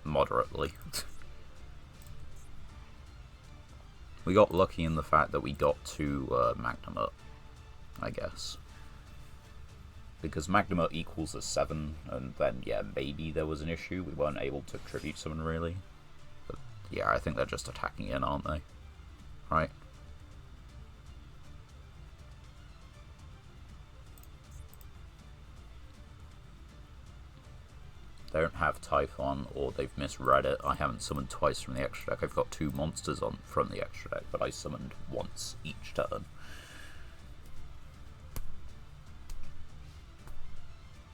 moderately. We got lucky in the fact that we got to Magnum up, I guess. Because Magnum up equals a 7, and then yeah, maybe there was an issue. We weren't able to tribute summon really. But yeah, I think they're just attacking in, aren't they? Right? They don't have Typhon, or they've misread it. I haven't summoned twice from the extra deck. I've got 2 monsters on from the extra deck, but I summoned once each turn.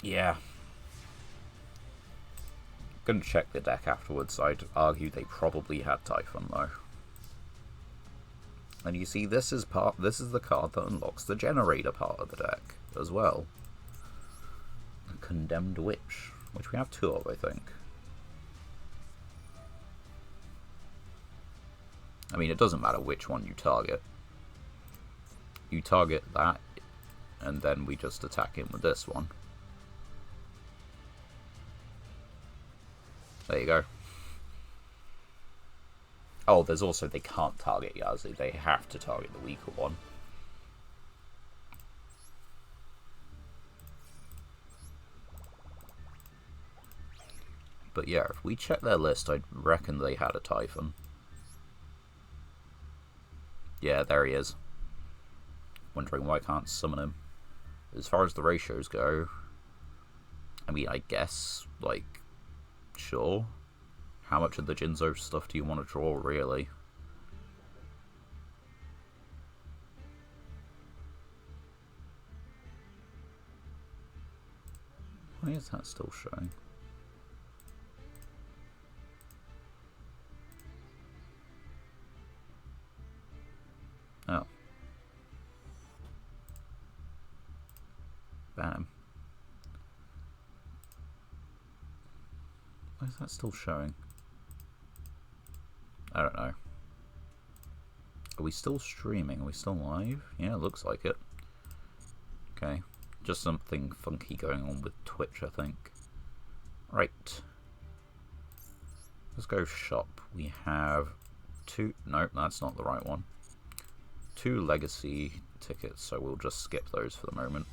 Yeah. Gonna check the deck afterwards. I'd argue they probably had Typhon though. And you see, this is the card that unlocks the generator part of the deck as well. The Condemned Witch, which we have 2 of, I think. I mean, it doesn't matter which one you target. You target that, and then we just attack him with this one. There you go. Oh, there's also, they can't target Yazu. They have to target the weaker one. But yeah, if we check their list, I reckon they had a Typhon. Yeah, there he is. Wondering why I can't summon him. As far as the ratios go, I mean, I guess, like, sure. How much of the Jinzo stuff do you want to draw, really? Why is that still showing? Oh. Bam. Why is that still showing? I don't know. Are we still streaming? Are we still live? Yeah, it looks like it. Okay. Just something funky going on with Twitch, I think. Right. Let's go shop. We have 2... Nope, that's not the right one. 2 legacy tickets, so we'll just skip those for the moment.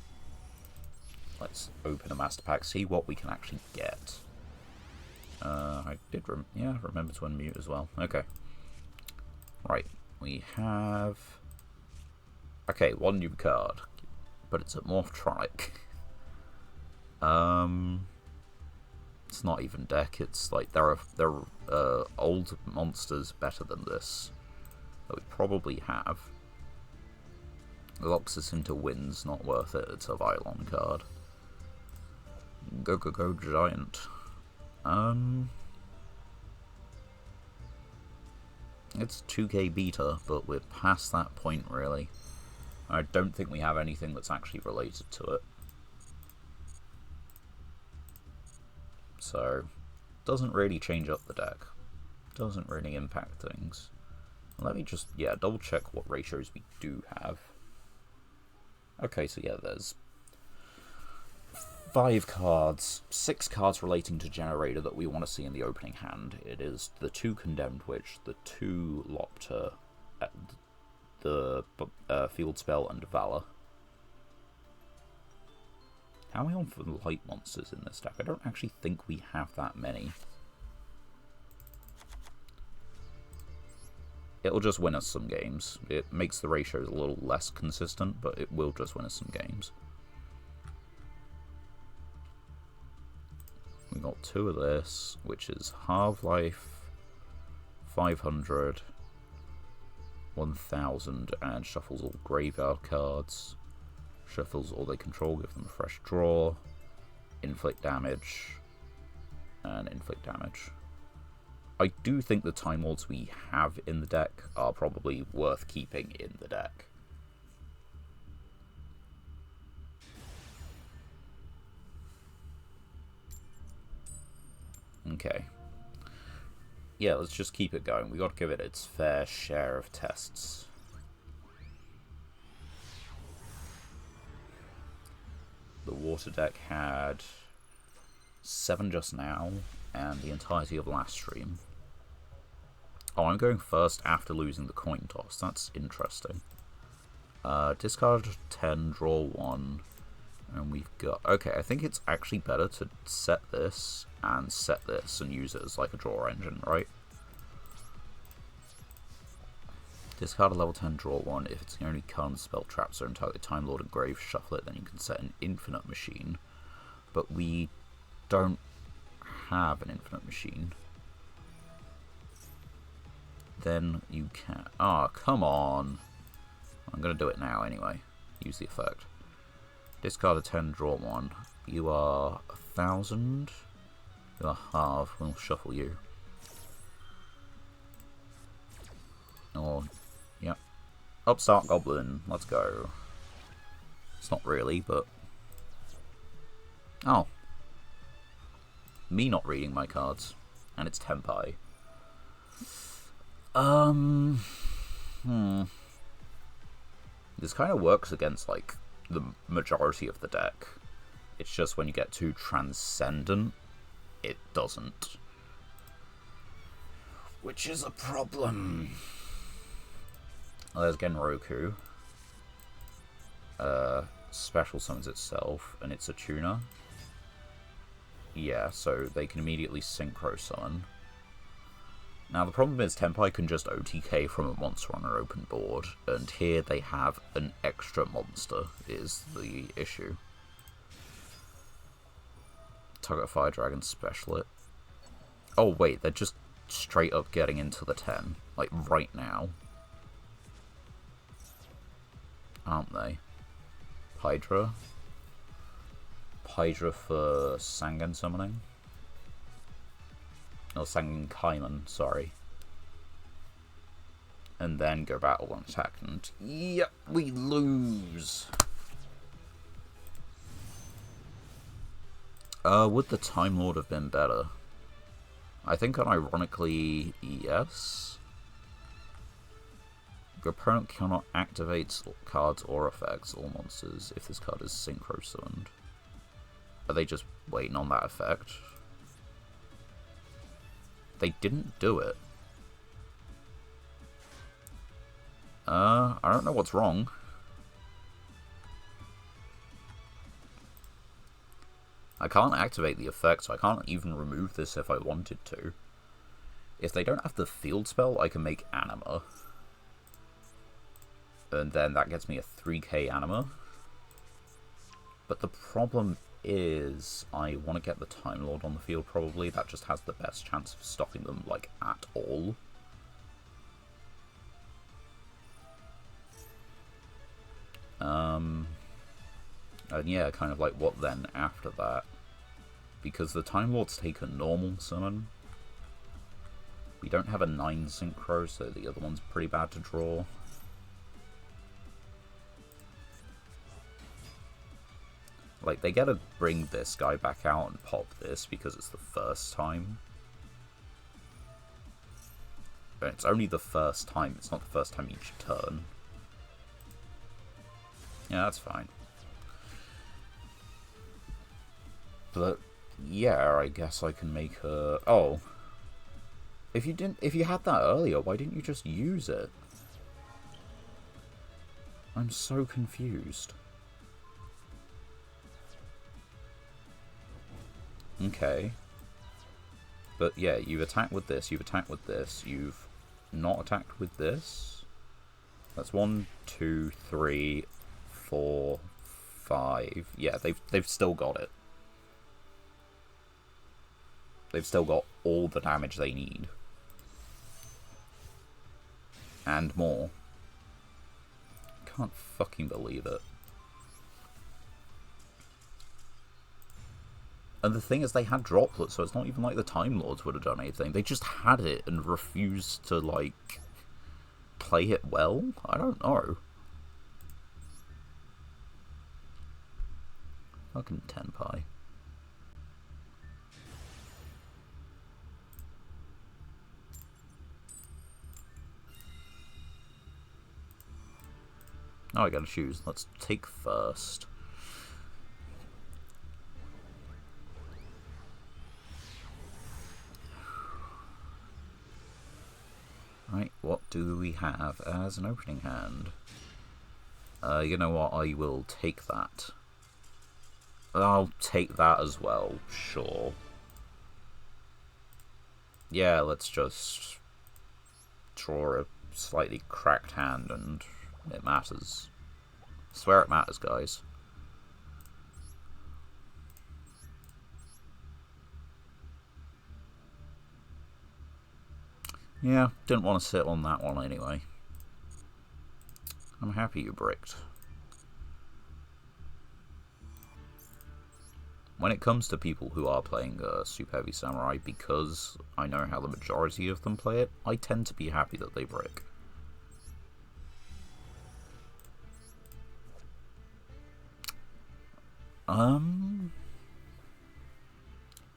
Let's open a master pack, see what we can actually get. I did remember to unmute as well. Okay. Right, we have... Okay, 1 new card, but it's a Morphtronic. It's not even deck, it's like, there are old monsters better than this that we probably have. It locks us into wins, not worth it, it's a Violon card. Go go go giant. It's 2k beta, but we're past that point really. I don't think we have anything that's actually related to it. So, doesn't really change up the deck. Doesn't really impact things. Let me just, yeah, double check what ratios we do have. Okay, so yeah, there's 5 cards, 6 cards relating to Generator that we want to see in the opening hand. It is the 2 Condemned Witch, the 2 Lopter, the Field Spell, and Valor. How are we on for light monsters in this deck? I don't actually think we have that many. It'll just win us some games. It makes the ratios a little less consistent, but it will just win us some games. We got 2 of this, which is Half-Life, 500, 1000, and shuffles all graveyard cards. Shuffles all they control, give them a fresh draw, inflict damage, and inflict damage. I do think the Time Lords we have in the deck are probably worth keeping in the deck. Okay. Yeah, let's just keep it going. We got to give it its fair share of tests. The water deck had 7 just now, and the entirety of last stream. Oh, I'm going first after losing the coin toss. That's interesting. Discard 10, draw 1, and we've got... Okay, I think it's actually better to set this and use it as like a draw engine, right? Discard a level 10, draw 1. If it's the only card in the spell trap zone, target Time Lord and Grave, shuffle it, then you can set an infinite machine. But we don't have an infinite machine. Then you can... Ah, come on. I'm going to do it now anyway. Use the effect. Discard a 10, draw 1. You are 1000. You are half. We'll shuffle you. Or... Yep. Upstart Goblin, let's go. It's not really, but... Oh. Me not reading my cards. And it's Tenpai. This kind of works against, like, the majority of the deck. It's just when you get too transcendent, it doesn't. Which is a problem. Oh, there's Genroku. Special summons itself, and it's a tuner. Yeah, so they can immediately synchro summon. Now the problem is Tenpai can just OTK from a monster on an open board, and here they have an extra monster, is the issue. Target Fire Dragon Special it. Oh wait, they're just straight up getting into the 10, like right now. Aren't they? Hydra. Hydra for Sangan summoning. Or Sangan Kaiman, sorry. And then go battle one attack, and yep, we lose. Would the Time Lord have been better? I think unironically, yes. Your opponent cannot activate cards or effects or monsters if this card is synchro summoned. Are they just waiting on that effect? They didn't do it. I don't know what's wrong. I can't activate the effect, so I can't even remove this if I wanted to. If they don't have the field spell, I can make Anima. And then that gets me a 3k Anima. But the problem is, I want to get the Time Lord on the field probably. That just has the best chance of stopping them, like, at all. And yeah, kind of like, what then after that? Because the Time Lords take a normal summon. We don't have a 9 synchro, so the other one's pretty bad to draw. Like, they gotta bring this guy back out and pop this because it's the first time. But it's only the first time, it's not the first time each turn. Yeah, that's fine. But, yeah, I guess I can make a... Oh. If you had that earlier, why didn't you just use it? I'm so confused. Okay. But yeah, you've attacked with this, you've attacked with this, you've not attacked with this. That's 1, 2, 3, 4, 5. Yeah, they've still got it. They've still got all the damage they need. And more. Can't fucking believe it. And the thing is, they had droplets, so it's not even like the Time Lords would have done anything. They just had it and refused to, like, play it well? I don't know. Fucking Tenpai. Oh, I gotta choose. Let's take first. Right, what do we have as an opening hand? You know what, I will take that. I'll take that as well, sure. Yeah, let's just draw a slightly cracked hand and it matters. I swear it matters, guys. Yeah, didn't want to sit on that one anyway. I'm happy you bricked. When it comes to people who are playing Super Heavy Samurai, because I know how the majority of them play it, I tend to be happy that they brick.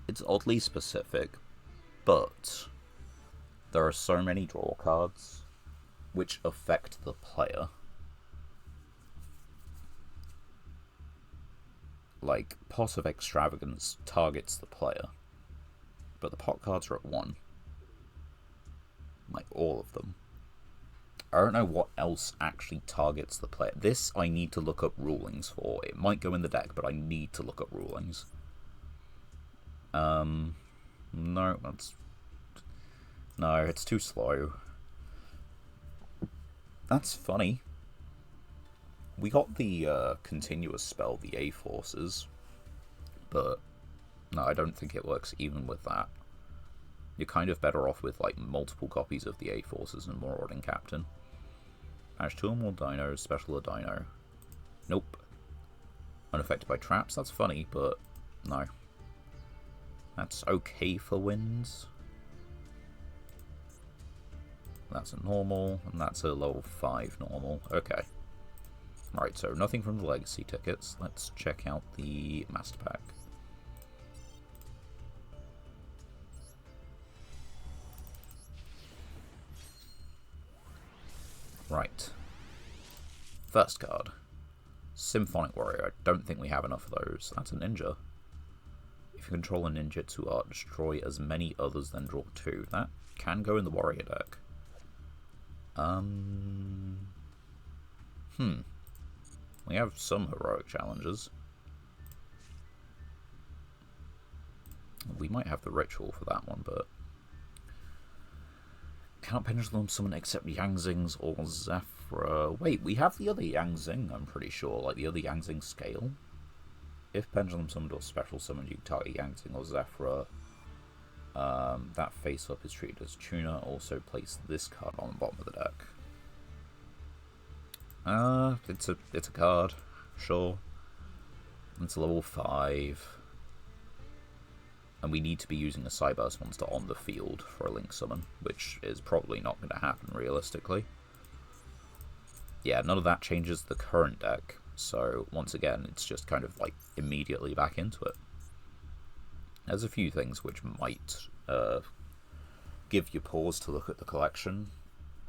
It's oddly specific, but there are so many draw cards which affect the player. Like, Pot of Extravagance targets the player, but the pot cards are at 1. Like, all of them. I don't know what else actually targets the player. This I need to look up rulings for. It might go in the deck, but I need to look up rulings. No, that's... No, it's too slow. That's funny. We got the continuous spell, the A-Forces, but no, I don't think it works even with that. You're kind of better off with like multiple copies of the A-Forces and Marauding Captain. Ash 2 or more dinos, special a dino. Nope. Unaffected by traps, that's funny, but no. That's okay for wins. That's a normal, and that's a level 5 normal. Okay. Right, so nothing from the legacy tickets. Let's check out the Master Pack. Right. First card. Symphonic Warrior. I don't think we have enough of those. That's a ninja. If you control a ninjutsu art, destroy as many others, then draw 2. That can go in the warrior deck. We have some heroic challenges. We might have the ritual for that one, but... Cannot Pendulum summon except Yangzings or Zephyra. Wait, we have the other Yangzing, I'm pretty sure. Like the other Yangzing scale. If Pendulum summoned or special summoned, you target Yangzing or Zephyra. That face-up is treated as tuner. Also place this card on the bottom of the deck. It's a card, sure. It's a level 5. And we need to be using a Cyburst monster on the field for a Link summon, which is probably not going to happen realistically. Yeah, none of that changes the current deck, so once again, it's just kind of like immediately back into it. There's a few things which might give you pause to look at the collection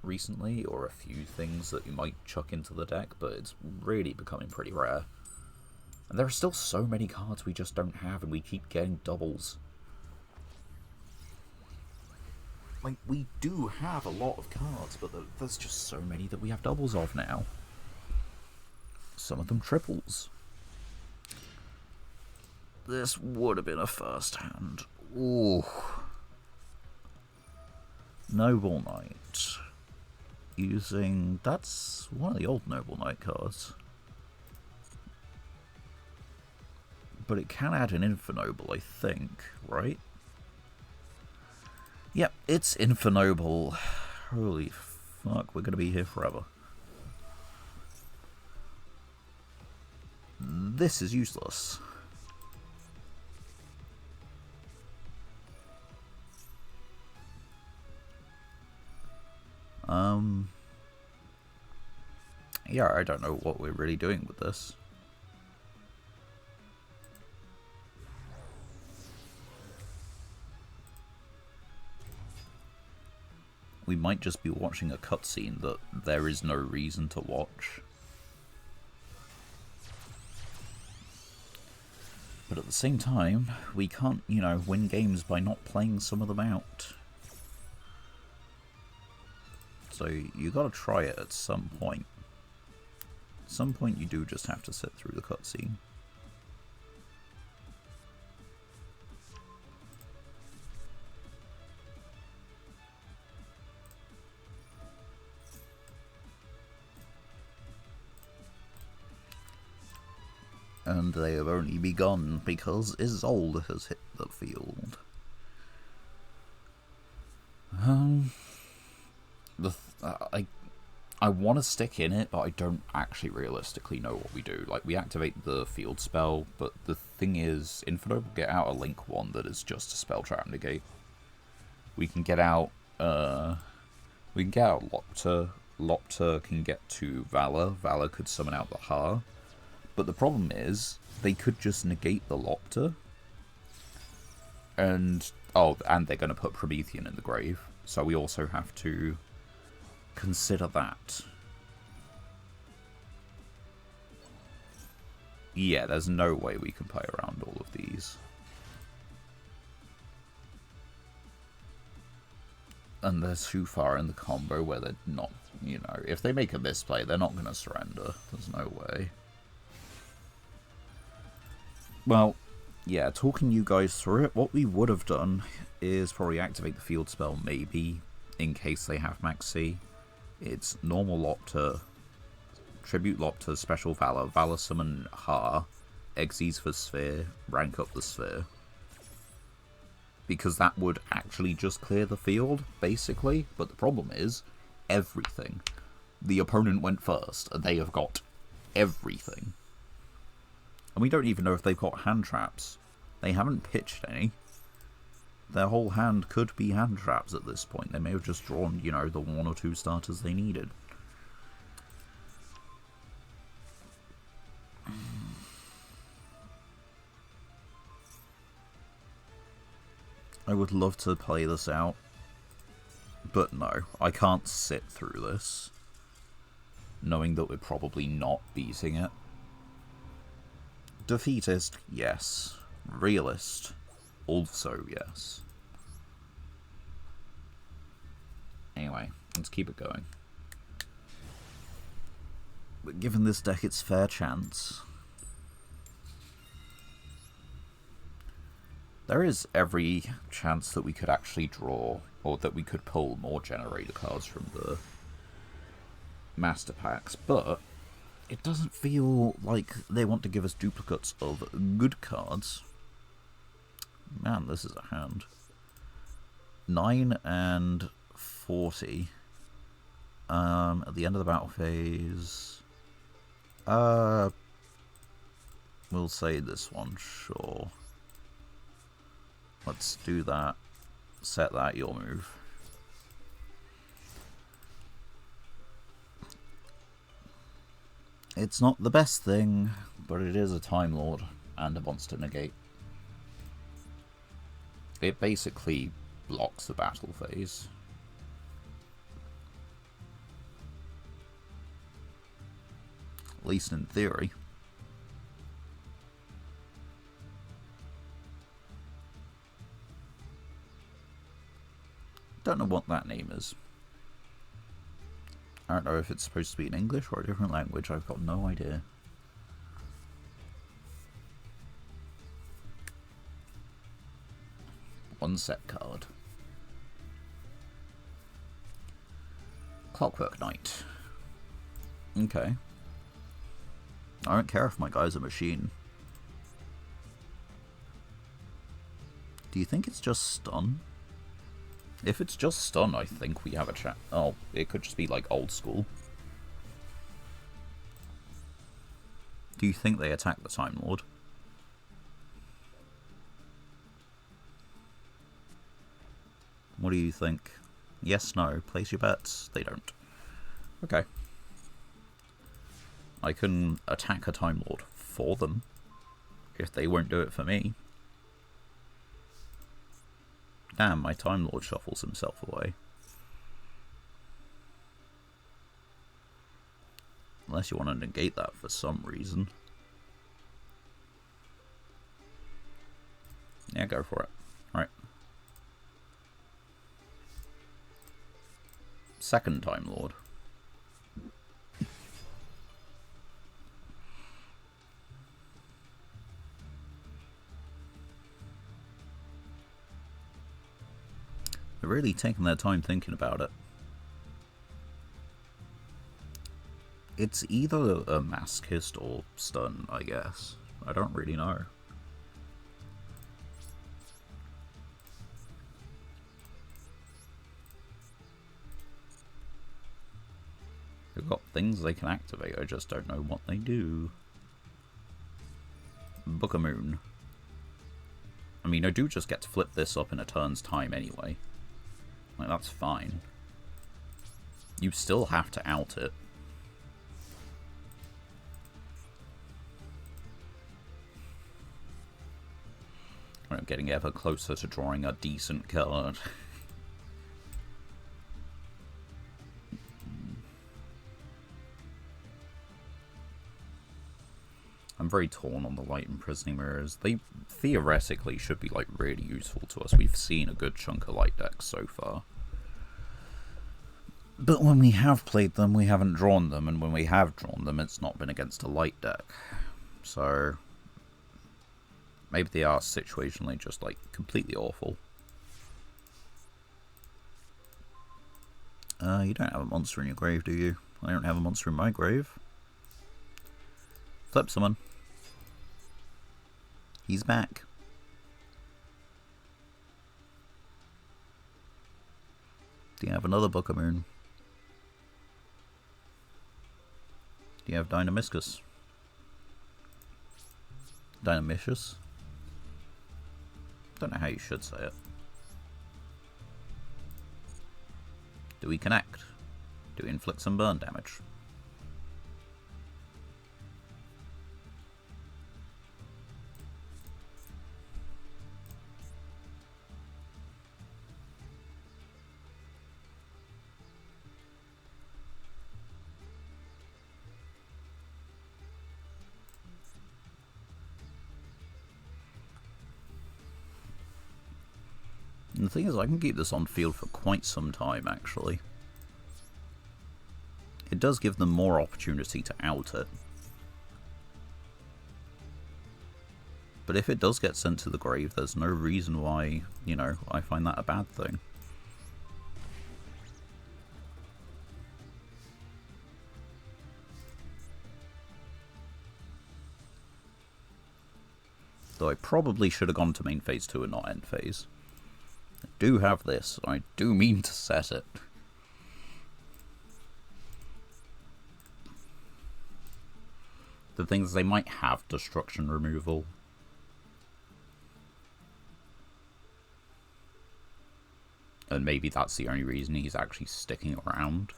recently, or a few things that you might chuck into the deck, but it's really becoming pretty rare. And there are still so many cards we just don't have, and we keep getting doubles. Like, we do have a lot of cards, but there's just so many that we have doubles of now. Some of them triples. This would have been a first hand. Ooh. Noble Knight. Using... That's one of the old Noble Knight cards. But it can add an Infernoble, I think, right? Yep, it's Infernoble. Holy fuck, we're gonna be here forever. This is useless. Yeah, I don't know what we're really doing with this. We might just be watching a cutscene that there is no reason to watch. But at the same time, we can't, you know, win games by not playing some of them out. So you gotta try it at some point. At some point you do just have to sit through the cutscene. And they have only begun because Isolde has hit the field. I want to stick in it, but I don't actually realistically know what we do. Like, we activate the field spell, but the thing is, Inferno will get out a Link one that is just a spell trap negate. We can get out, Lopter. Lopter can get to Valor. Valor could summon out the Ha. But the problem is, they could just negate the Lopter. And, oh, and they're going to put Promethean in the grave. So we also have to consider that. Yeah, there's no way we can play around all of these. And they're too far in the combo where they're not, you know, if they make a misplay, they're not going to surrender. There's no way. Well, yeah, talking you guys through it, what we would have done is probably activate the field spell, maybe, in case they have Max C. It's normal Lopter, Tribute Lopter, Special Valor, Valor Summon Ha, Exes for Sphere, rank up the Sphere. Because that would actually just clear the field, basically. But the problem is, everything. The opponent went first, and they have got everything. And we don't even know if they've got hand traps. They haven't pitched any. Their whole hand could be hand traps at this point. They may have just drawn, you know, the 1 or 2 starters they needed. I would love to play this out. But no, I can't sit through this, knowing that we're probably not beating it. Defeatist, yes. Realist, also yes. Anyway, let's keep it going. But given this deck its fair chance, there is every chance that we could actually draw, or that we could pull more generator cards from the master packs, but it doesn't feel like they want to give us duplicates of good cards. Man, this is a hand. 9 and 40. At the end of the battle phase, we'll say this one, sure. Let's do that. Set that your move. It's not the best thing, but it is a Time Lord and a Monster Negate. It basically blocks the battle phase. At least in theory. Don't know what that name is. I don't know if it's supposed to be in English or a different language, I've got no idea. One set card. Clockwork Knight. Okay. I don't care if my guy's a machine. Do you think it's just stun? If it's just stun, I think we have a chat. Oh, it could just be like old school. Do you think they attack the Time Lord? What do you think? Yes, no. Place your bets. They don't. Okay. I can attack a Time Lord for them, if they won't do it for me. Damn, my Time Lord shuffles himself away. Unless you want to negate that for some reason. Yeah, go for it. Alright. Second Time Lord. They're really taking their time thinking about it. It's either a Masochist or stun, I guess. I don't really know. They've got things they can activate, I just don't know what they do. Book of Moon. I mean, I do just get to flip this up in a turn's time anyway. Like, that's fine. You still have to out it. We're getting ever closer to drawing a decent card. I'm very torn on the light imprisoning mirrors. They theoretically should be like really useful to us. We've seen a good chunk of light decks so far. But when we have played them, we haven't drawn them, and when we have drawn them, it's not been against a light deck. So maybe they are situationally just like completely awful. You don't have a monster in your grave, do you? I don't have a monster in my grave. Flip summon. He's back. Do you have another Book of Moon? Do you have Dynamiscus? Dynamicious? Don't know how you should say it. Do we connect? Do we inflict some burn damage? And the thing is, I can keep this on field for quite some time, actually. It does give them more opportunity to out it. But if it does get sent to the grave, there's no reason why, you know, I find that a bad thing. Though I probably should have gone to main phase 2 and not end phase. I do have this, I do mean to set it. The thing is, they might have destruction removal. And maybe that's the only reason he's actually sticking around.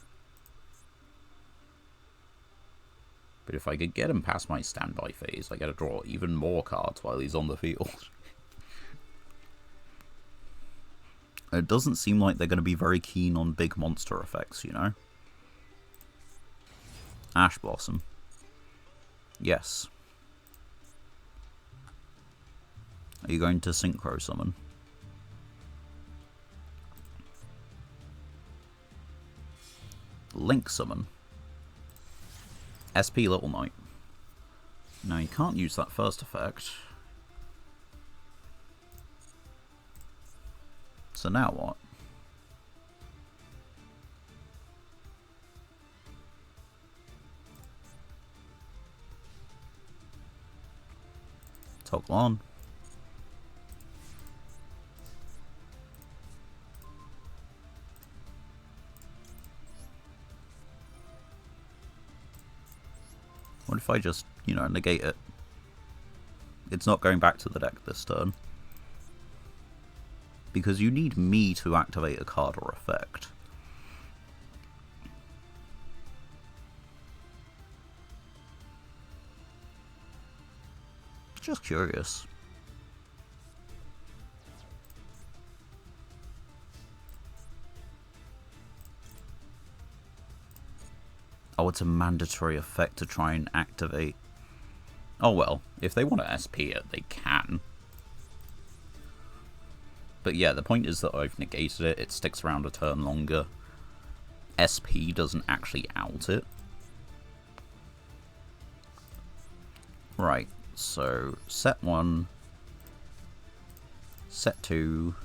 But if I could get him past my standby phase, I get to draw even more cards while he's on the field. It doesn't seem like they're going to be very keen on big monster effects, you know? Ash Blossom. Yes. Are you going to Synchro Summon? Link Summon. SP Little Knight. Now you can't use that first effect. So now what? Toggle on. What if I just, you know, negate it? It's not going back to the deck this turn. Because you need me to activate a card or effect. Just curious. Oh, it's a mandatory effect to try and activate. Oh well, if they want to SP it, they can. But yeah, the point is that I've negated it, it sticks around a turn longer. SP doesn't actually out it. Right, so set 1, set 2,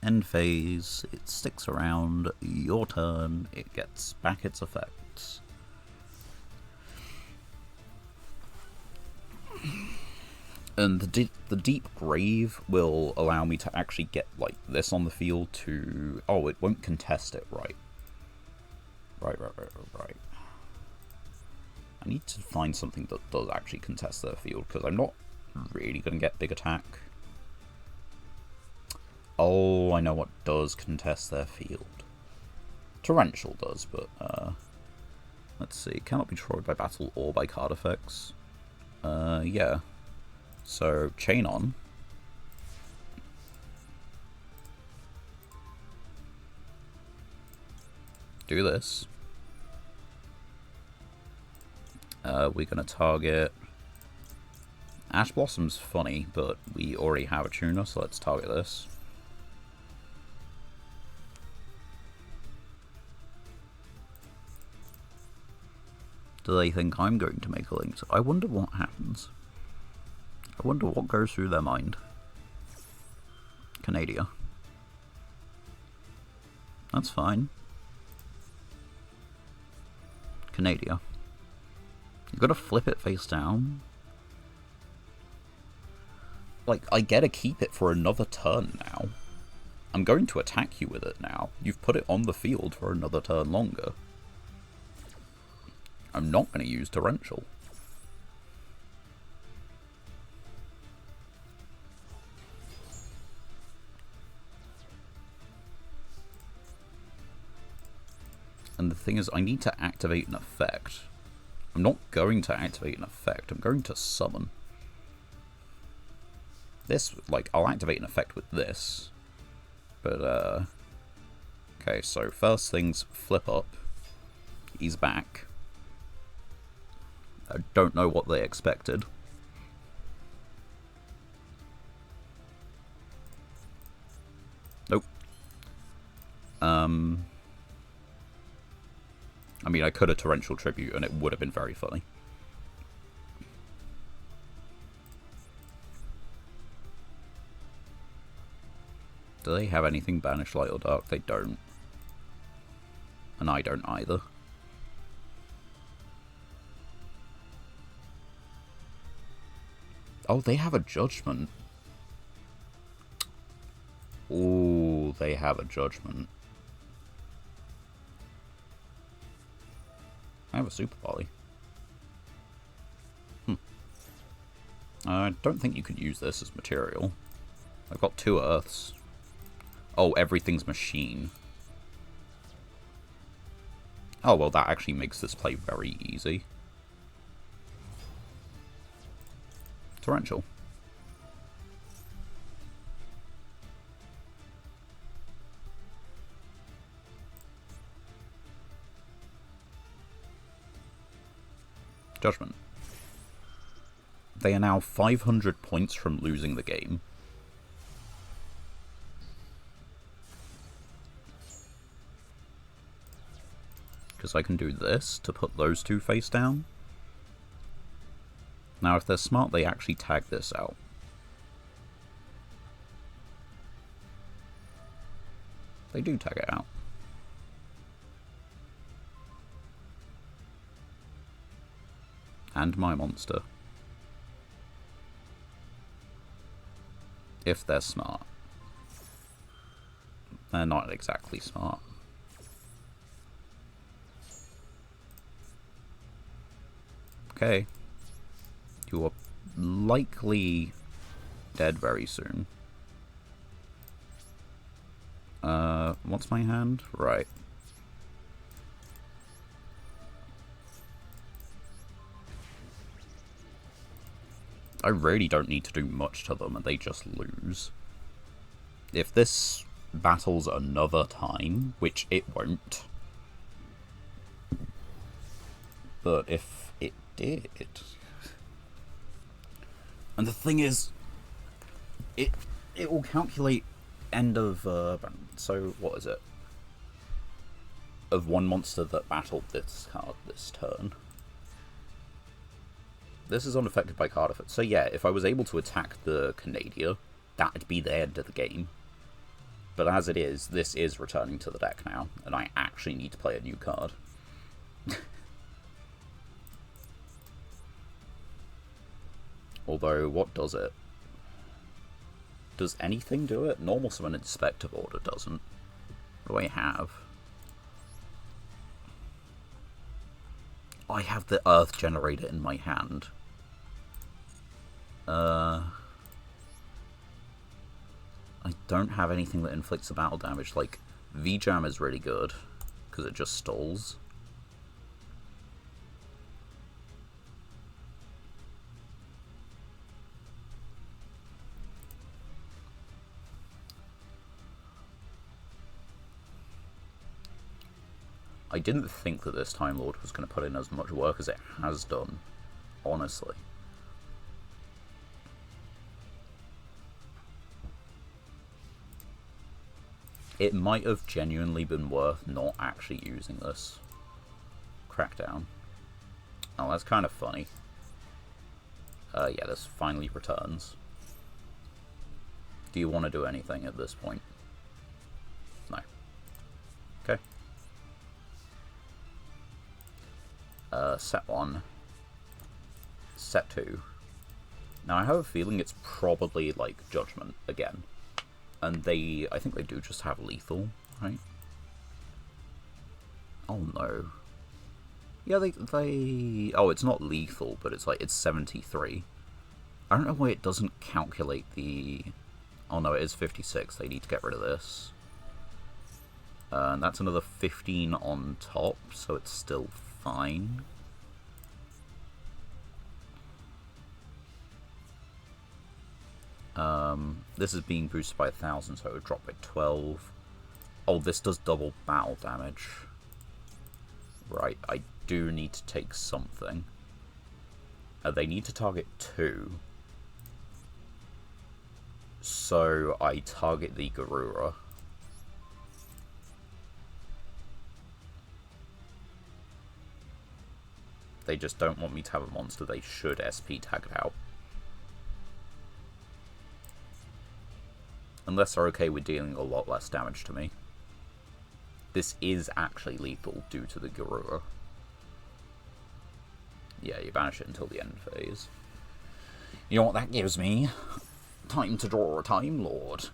end phase, it sticks around, your turn, it gets back its effects. And the deep grave will allow me to actually get like this on the field to... Oh, it won't contest it, right. Right. I need to find something that does actually contest their field, because I'm not really going to get big attack. Oh, I know what does contest their field. Torrential does, but let's see. Cannot be destroyed by battle or by card effects. Yeah. So, chain on. Do this. We're going to target... Ash Blossom's funny, but we already have a tuner, so let's target this. Do they think I'm going to make a link? I wonder what happens. I wonder what goes through their mind. Canadia. That's fine. Canadia. You gotta flip it face down. Like, I get to keep it for another turn now. I'm going to attack you with it now. You've put it on the field for another turn longer. I'm not going to use Torrential. And the thing is, I need to activate an effect. I'm not going to activate an effect, I'm going to summon. This, like, I'll activate an effect with this. But, okay, so first things, flip up. He's back. I don't know what they expected. Nope. I mean, I could have Torrential Tribute and it would have been very funny. Do they have anything Banish Light or Dark? They don't. And I don't either. Oh, they have a Judgment. Ooh, they have a Judgment. I have a Super Volley. I don't think you could use this as material. I've got 2 Earths. Oh, everything's machine. Oh, well, that actually makes this play very easy. Torrential. Judgment. They are now 500 points from losing the game. Because I can do this to put those 2 face down. Now, if they're smart, they actually tag this out. They do tag it out. And my monster. If they're smart. They're not exactly smart. Okay. You are likely dead very soon. What's my hand? Right. I really don't need to do much to them and they just lose. If this battles another time, which it won't, but if it did... And the thing is, it will calculate end of, so what is it? Of one monster that battled this card this turn. This is unaffected by card effect. So yeah, if I was able to attack the Canadia, that'd be the end of the game. But as it is, this is returning to the deck now, and I actually need to play a new card. Although, what does it? Does anything do it? Normal Summon Inspective Order doesn't. What do I have? I have the Earth Generator in my hand. I don't have anything that inflicts a battle damage. Like, V-Jam is really good, because it just stalls. I didn't think that this Time Lord was going to put in as much work as it has done, honestly. It might have genuinely been worth not actually using this Crackdown. Oh, that's kind of funny. Yeah, this finally returns. Do you want to do anything at this point? No. Okay. Set 1. Set 2. Now, I have a feeling it's probably, like, Judgment again. And I think they do just have lethal, right? Oh, no. Yeah, oh, it's not lethal, but it's, like, it's 73. I don't know why it doesn't calculate the... Oh, no, it is 56. They need to get rid of this. And that's another 15 on top, so it's still fine. This is being boosted by 1,000, so it would drop by 12. Oh, this does double battle damage. Right, I do need to take something. They need to target 2. So I target the Garura. They just don't want me to have a monster. They should SP tag it out. Unless they're okay with dealing a lot less damage to me. This is actually lethal due to the Garura. Yeah, you banish it until the end phase. You know what that gives me? Time to draw a Time Lord.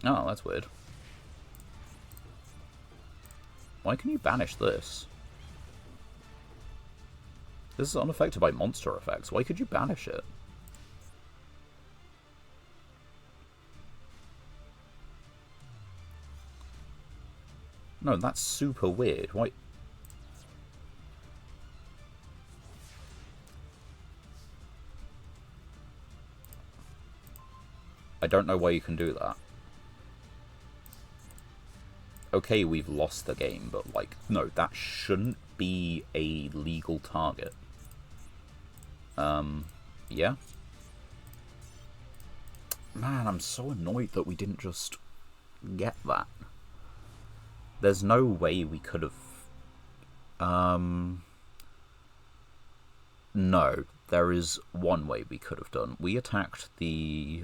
Oh, that's weird. Why can you banish this? This is unaffected by monster effects. Why could you banish it? No, that's super weird. Why? I don't know why you can do that. Okay, we've lost the game, but, like, no, that shouldn't be a legal target. Yeah? Man, I'm so annoyed that we didn't just get that. There's no way we could have... No, there is one way we could have done. We attacked the,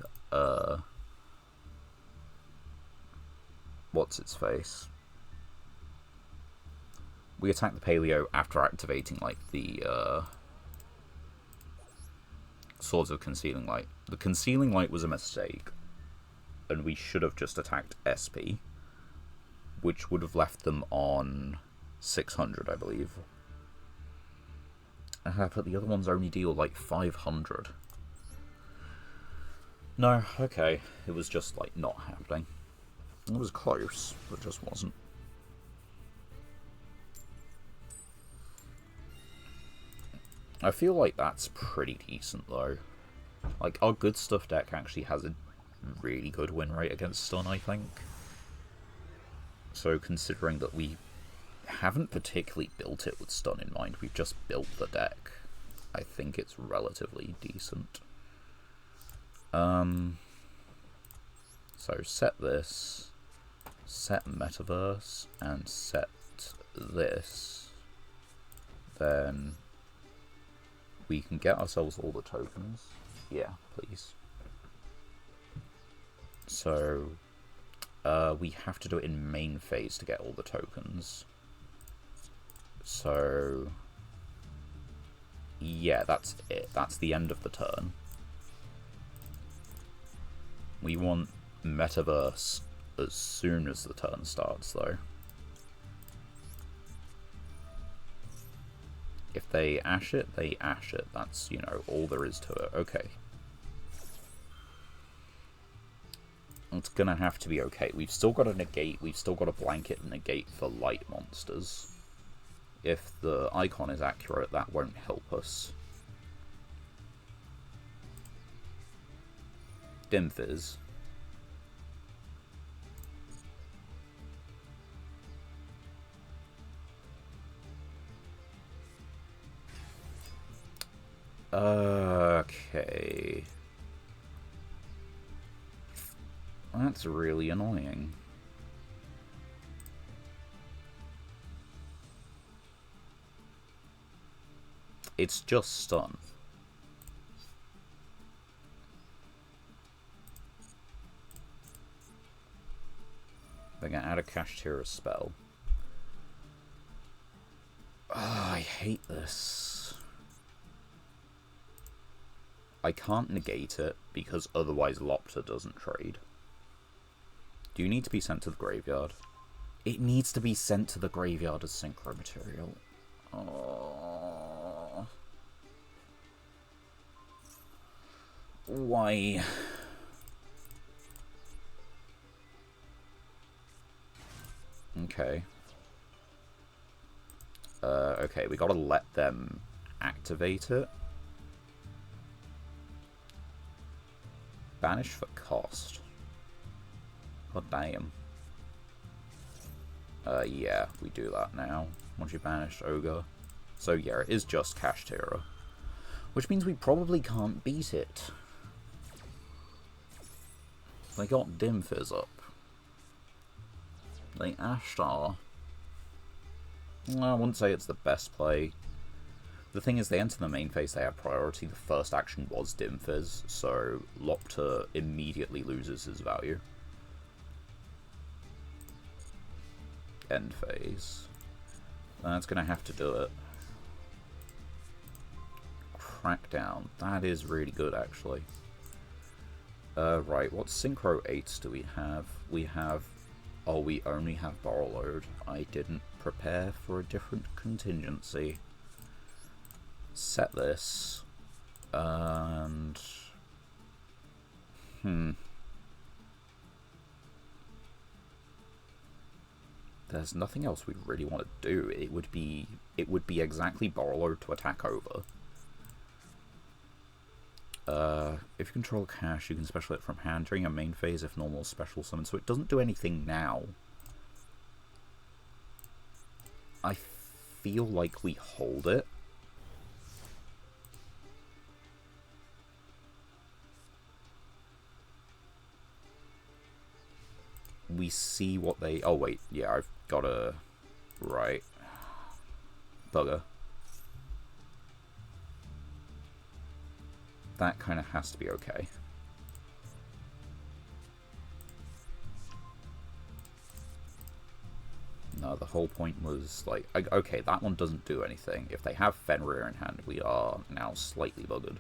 what's its face? We attacked the Paleo after activating, like, the, Swords of Concealing Light. The Concealing Light was a mistake, and we should have just attacked SP, which would have left them on 600, I believe. But the other ones only deal, like, 500. No, okay. It was just, like, not happening. It was close, but just wasn't. I feel like that's pretty decent, though. Like, our good stuff deck actually has a really good win rate against stun, I think. So, considering that we haven't particularly built it with stun in mind, we've just built the deck, I think it's relatively decent. So, set this, set Metaverse, and set this. Then we can get ourselves all the tokens. Yeah, please. So, we have to do it in main phase to get all the tokens. So, yeah, that's it. That's the end of the turn. We want Metaverse as soon as the turn starts, though. If they ash it, they ash it. That's, you know, all there is to it. Okay. It's gonna have to be okay. We've still got a negate, we've still got a blanket and negate for light monsters. If the icon is accurate, that won't help us. Dim Fizz. Okay. That's really annoying. It's just stun. They're gonna add a Kashtira spell. Oh, I hate this. I can't negate it because otherwise Lopter doesn't trade. Do you need to be sent to the graveyard? It needs to be sent to the graveyard as synchro material. Oh. Why? Okay. Okay, we gotta let them activate it. Banish for cost. God damn. Yeah, we do that now. Once you banish Ogre. So yeah, it is just Kashtira. Which means we probably can't beat it. They got Dim Fizz up. They Ashtar. I wouldn't say it's the best play. The thing is, they enter the main phase, they have priority. The first action was Dim Fizz, so Lopter immediately loses his value. End phase. That's going to have to do it. Crackdown. That is really good, actually. Right, what Synchro 8s do we have? We have... Oh, we only have Borrowload. I didn't prepare for a different contingency. Set this. And... There's nothing else we really want to do. It would be exactly Borrowload to attack over. If you control cash, you can special it from hand during a main phase if normal special summon, so it doesn't do anything now. I feel like we hold it. We see what they... Oh wait, yeah, I've got a... Right. Bugger. That kind of has to be okay. No, the whole point was, like... Okay, that one doesn't do anything. If they have Fenrir in hand, we are now slightly buggered.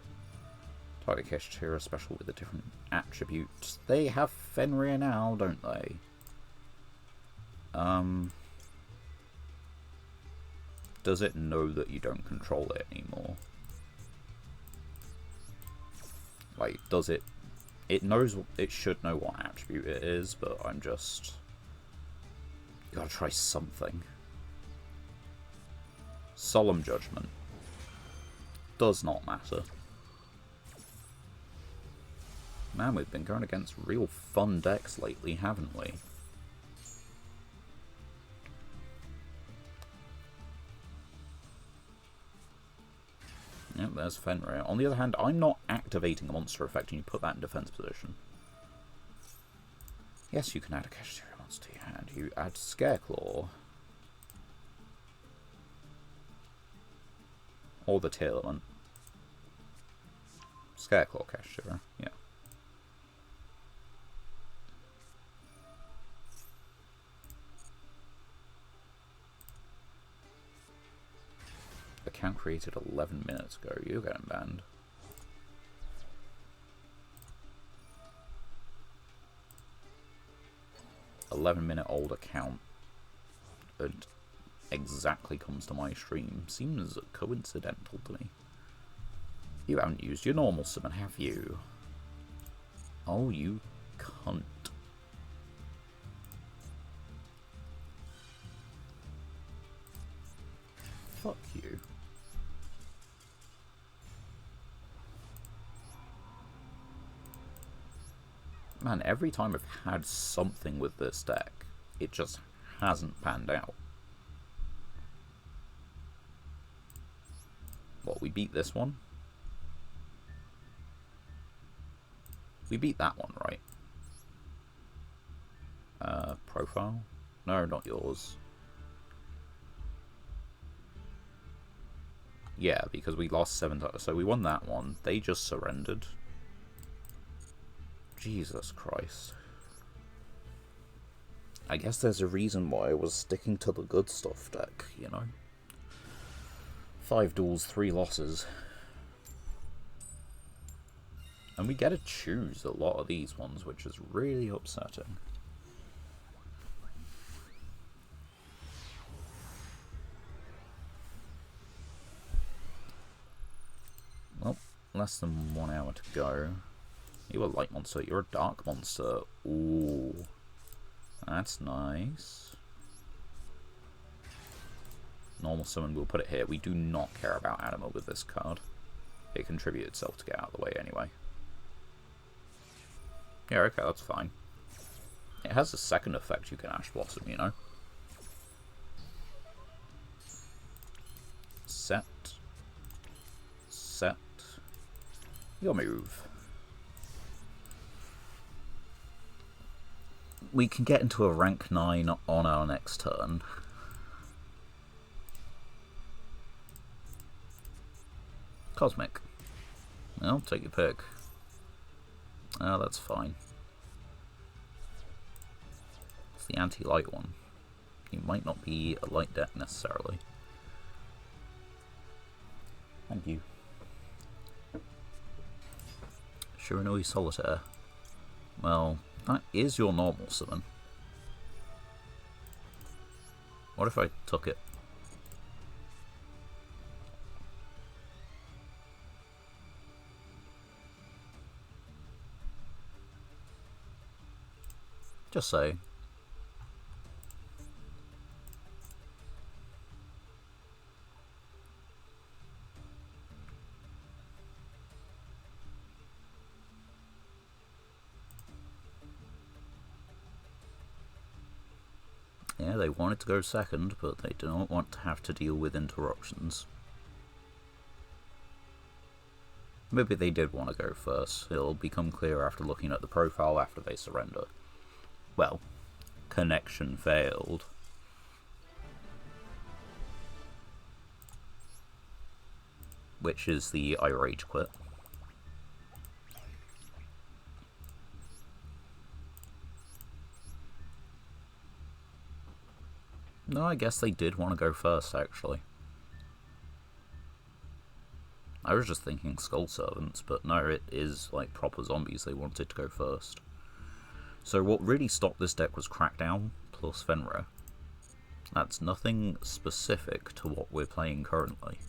Target Kashtira special with a different attribute. They have Fenrir now, don't they? Does it know that you don't control it anymore? Like, does it... It knows... It should know what attribute it is, but I'm just... You gotta try something. Solemn Judgment. Does not matter. Man, we've been going against real fun decks lately, haven't we? Yep, there's Fenrir. On the other hand, I'm not activating a monster effect and you put that in defense position. Yes, you can add a Kashtira monster to your hand. You add Scareclaw. Or the Tailment. Scareclaw Kashtira, yeah. Account created 11 minutes ago. You're getting banned. $11-minute-old account. It exactly comes to my stream. Seems coincidental to me. You haven't used your normal summon, have you? Oh, you cunt. Fuck you. Man, every time I've had something with this deck, it just hasn't panned out. What, we beat this one? We beat that one, right? Profile? No, not yours. Yeah, because we lost 7 times. So we won that one. They just surrendered. Jesus Christ. I guess there's a reason why I was sticking to the good stuff deck, you know? 5 duels, 3 losses. And we get to choose a lot of these ones, which is really upsetting. Well, less than 1 hour to go. You're a light monster, you're a dark monster. Ooh. That's nice. Normal summon, we'll put it here. We do not care about Anima with this card. It contributed itself to get out of the way anyway. Yeah, okay, that's fine. It has a second effect you can Ash Blossom, you know? Set. Set. Your move. We can get into a rank 9 on our next turn. Cosmic. Well, take your pick. Oh, that's fine. It's the anti-light one. You might not be a light deck necessarily. Thank you. Shiranui Solitaire. Well, that is your normal summon. What if I took it? Just say. Yeah, they wanted to go second, but they do not want to have to deal with interruptions. Maybe they did want to go first. It'll become clear after looking at the profile after they surrender. Well, connection failed. Which is the I rage quit. No, I guess they did want to go first, actually. I was just thinking Skull Servants, but no, it is like proper zombies they wanted to go first. So what really stopped this deck was Crackdown plus Fenrir. That's nothing specific to what we're playing currently.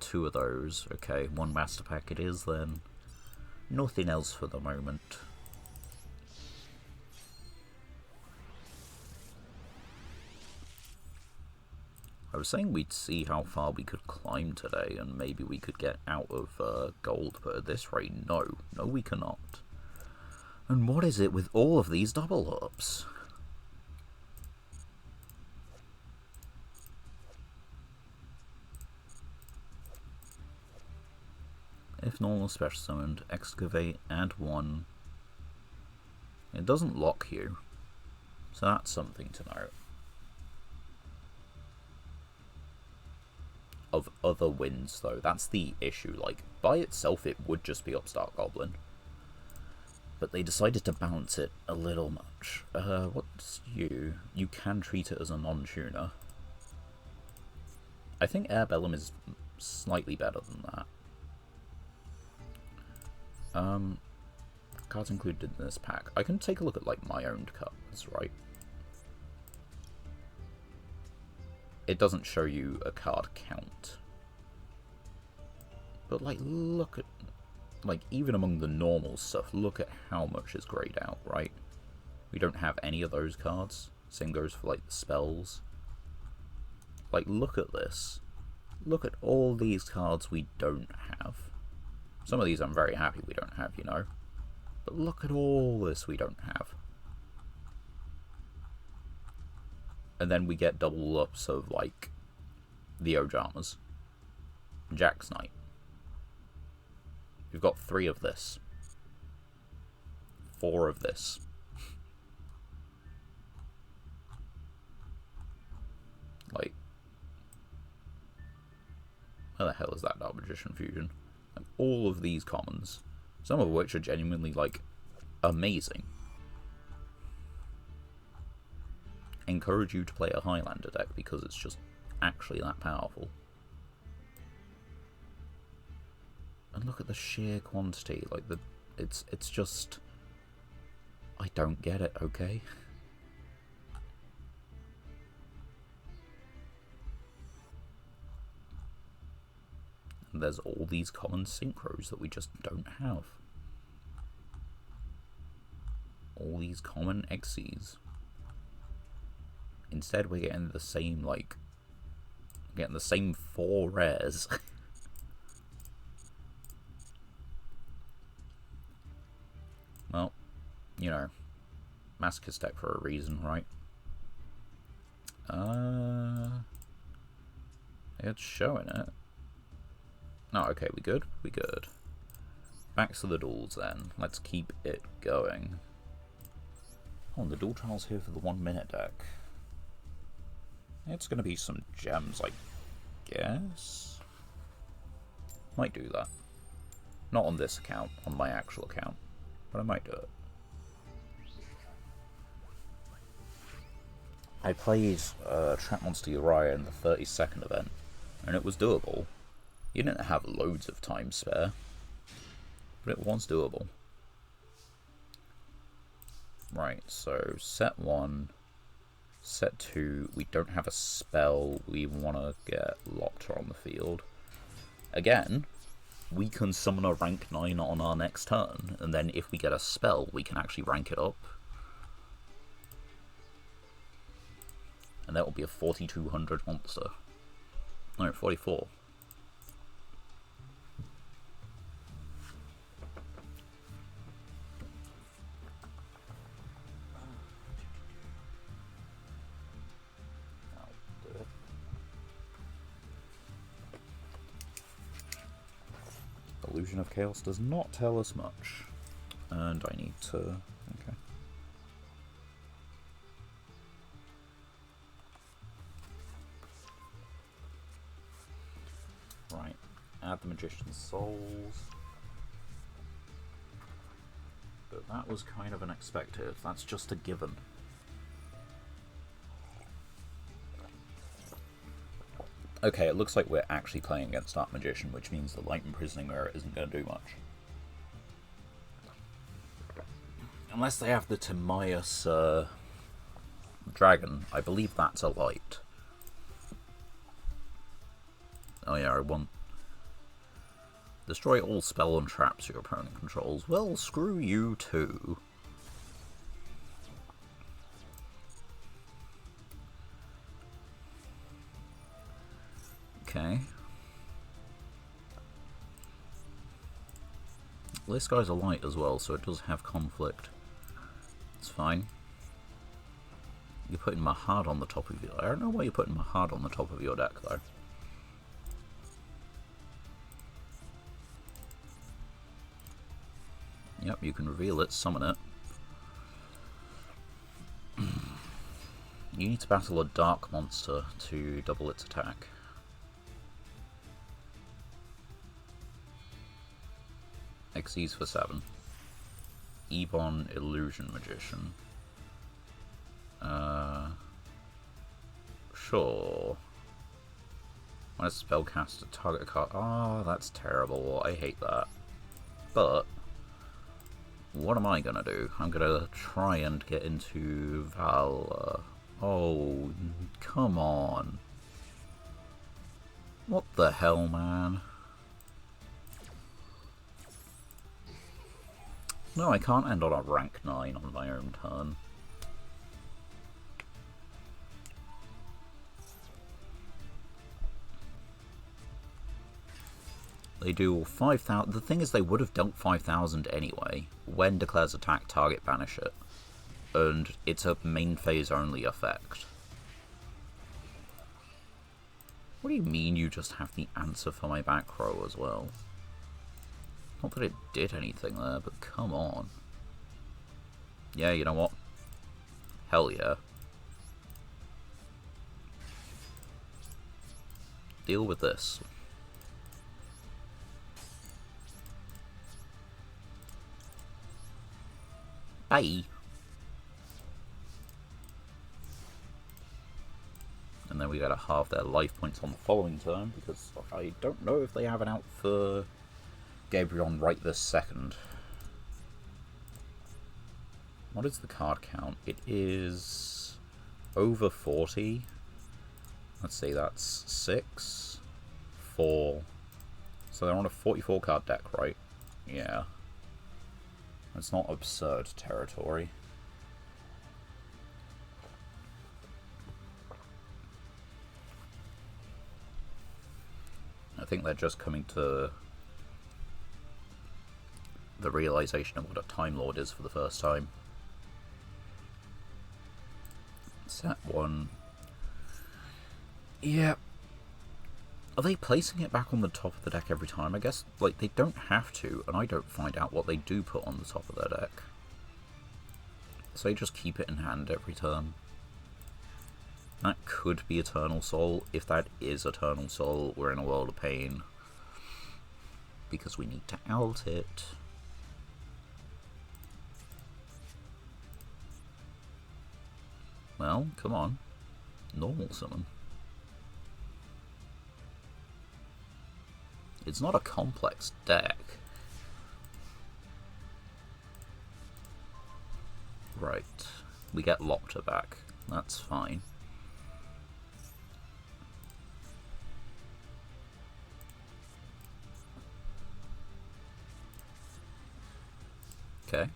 2 of those. Okay, 1 Master Pack it is then. Nothing else for the moment. I was saying we'd see how far we could climb today, and maybe we could get out of gold, but at this rate, no. No, we cannot. And what is it with all of these double ups? If normal special summoned, excavate, add 1. It doesn't lock you, so that's something to note. Of other wins, though, that's the issue. Like, by itself, it would just be Upstart Goblin. But they decided to balance it a little much. What's you? You can treat it as a non-tuner. I think Air Bellum is slightly better than that. Cards included in this pack. I can take a look at, like, my owned cards, right? It doesn't show you a card count. But, like, look at... Like, even among the normal stuff, look at how much is grayed out, right? We don't have any of those cards. Same goes for, like, the spells. Like, look at this. Look at all these cards we don't have. Some of these I'm very happy we don't have, you know. But look at all this we don't have. And then we get double ups of, like, the Ojamas. Jack's Knight. You've got 3 of this. 4 of this. Like, where the hell is that Dark Magician fusion? Like, all of these commons, some of which are genuinely, like, amazing. Encourage you to play a Highlander deck because it's just actually that powerful. And look at the sheer quantity, like it's just, I don't get it, okay? And there's all these common synchros that we just don't have. All these common Xyzs. Instead we're getting the same, like, getting the same 4 rares. Well, you know, Masochist deck for a reason, right? It's showing it. Oh, okay, we good? We good. Back to the duels then. Let's keep it going. Oh, and the duel trial's here for the 1 minute deck. It's gonna be some gems, I guess? Might do that. Not on this account, on my actual account. But I might do it. I played Trap Monster Uriah in the 30-second event, and it was doable. You didn't have loads of time spare, but it was doable. Right, so set 1, set 2, we don't have a spell, we want to get Lopter on the field. Again, we can summon a rank 9 on our next turn, and then if we get a spell, we can actually rank it up. And that will be a 4200 monster. No, 44. Illusion of Chaos does not tell us much. And I need to... okay. Right. Add the Magician's Souls. But that was kind of unexpected. That's just a given. Okay, it looks like we're actually playing against Dark Magician, which means the Light Imprisoning Mirror isn't going to do much. Unless they have the Timaeus Dragon. I believe that's a light. Oh yeah, I want... Destroy all spell and traps your opponent controls. Well, screw you too. Okay. This guy's a light as well, so it does have conflict. It's fine. You're putting Mahad on the top of your... I don't know why you're putting Mahad on the top of your deck, though. Yep, you can reveal it, summon it. You need to battle a dark monster to double its attack. Xyz for 7. Ebon Illusion Magician. Sure. When a spellcaster target a card... oh, that's terrible. I hate that. But what am I gonna do? I'm gonna try and get into Val. Oh, come on. What the hell, man? No, I can't end on a rank 9 on my own turn. They do 5,000. The thing is, they would have dealt 5,000 anyway. When declares attack, target banish it. And it's a main phase only effect. What do you mean you just have the answer for my back row as well? Not that it did anything there, but come on. Yeah, you know what? Hell yeah. Deal with this. Bye. And then we gotta halve their life points on the following turn, because I don't know if they have an out for Gabrion right this second. What is the card count? It is over 40. Let's see, that's 6, 4. So they're on a 44 card deck, right? Yeah. It's not absurd territory. I think they're just coming to the realization of what a Time Lord is for the first time. Set 1. Yeah. Are they placing it back on the top of the deck every time? I guess, like, they don't have to, and I don't find out what they do put on the top of their deck. So they just keep it in hand every turn. That could be Eternal Soul. If that is Eternal Soul, we're in a world of pain. Because we need to out it. Well, come on. Normal summon. It's not a complex deck. Right. We get Lopter back. That's fine. Okay.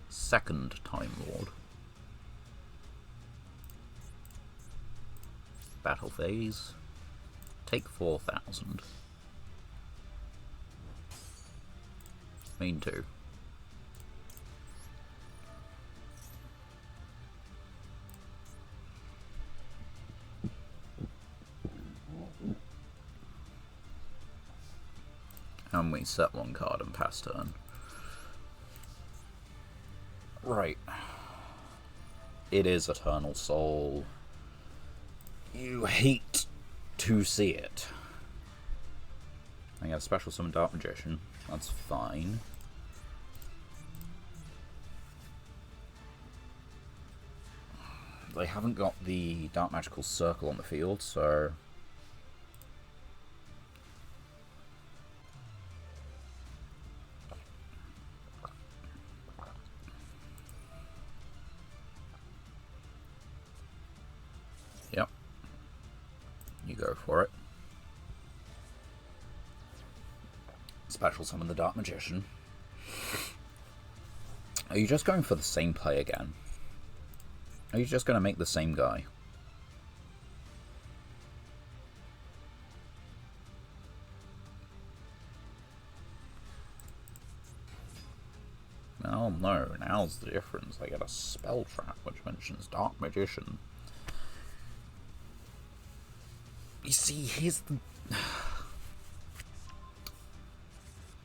Second Time Lord. Battle phase. Take 4,000. Main 2. And we set 1 card and pass turn. Right. It is Eternal Soul. You hate to see it. I got a special summon Dark Magician. That's fine. They haven't got the Dark Magical Circle on the field, so... Yep. You go for it. Special summon the Dark Magician. Are you just going for the same play again? Are you just going to make the same guy? Oh no, now's the difference. I get a spell trap which mentions Dark Magician. You see, here's the...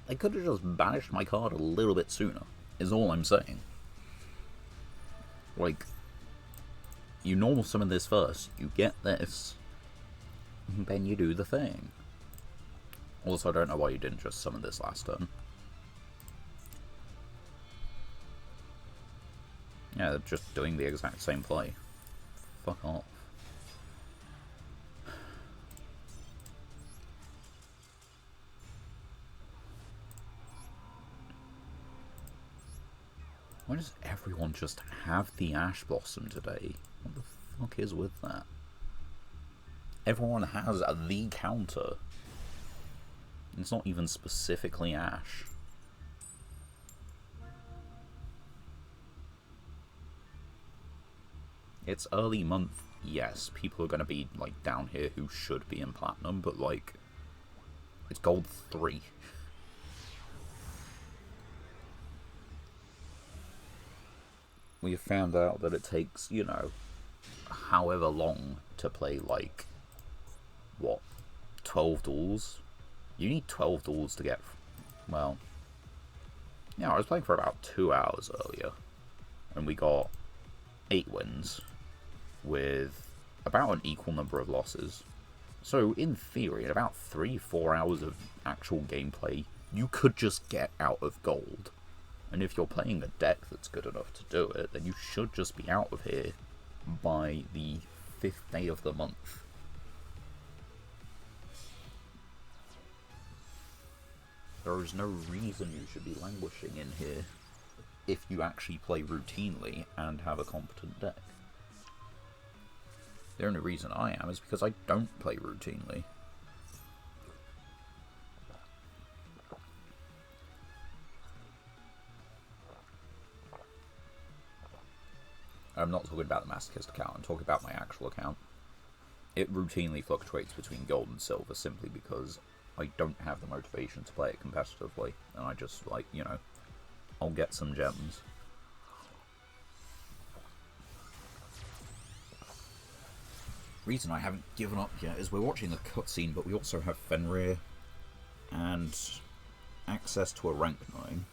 They could have just banished my card a little bit sooner, is all I'm saying. Like, you normal summon this first, you get this, then you do the thing. Also, I don't know why you didn't just summon this last turn. Yeah, they're just doing the exact same play. Fuck off. Why does everyone just have the Ash Blossom today? What the fuck is with that? Everyone has the counter. It's not even specifically Ash. It's early month, yes, people are going to be like down here who should be in Platinum, but like, it's Gold 3. We have found out that it takes, you know, however long to play, like, what, 12 duels. You need 12 duels to get... Well... Yeah, I was playing for about 2 hours earlier. And we got 8 wins. With about an equal number of losses. So, in theory, in about 3-4 hours of actual gameplay, you could just get out of gold. And if you're playing a deck that's good enough to do it, then you should just be out of here by the 5th day of the month. There is no reason you should be languishing in here if you actually play routinely and have a competent deck. The only reason I am is because I don't play routinely. I'm not talking about the Masochist account, I'm talking about my actual account. It routinely fluctuates between gold and silver simply because I don't have the motivation to play it competitively. And I just, like, you know, I'll get some gems. Reason I haven't given up yet is we're watching the cutscene, but we also have Fenrir and access to a rank 9.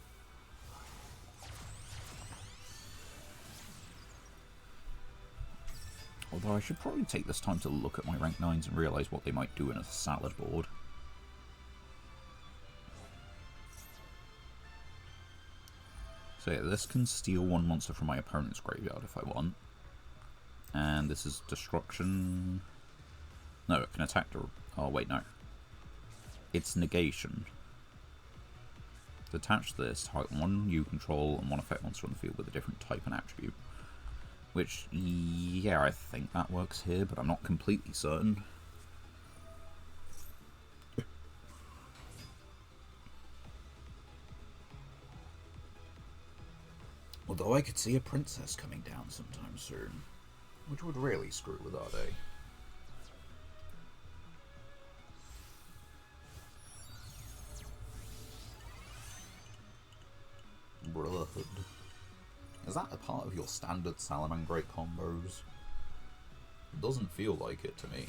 Although I should probably take this time to look at my rank 9s and realise what they might do in a salad board. So yeah, this can steal one monster from my opponent's graveyard if I want. And this is destruction... No, it can attack the... Oh, wait, no. It's negation. Attach this, target one you control and one effect monster on the field with a different type and attribute. Which, yeah, I think that works here, but I'm not completely certain. Although I could see a princess coming down sometime soon. Which would really screw with our day. Brotherhood. Is that a part of your standard Salamangreat combos? It doesn't feel like it to me.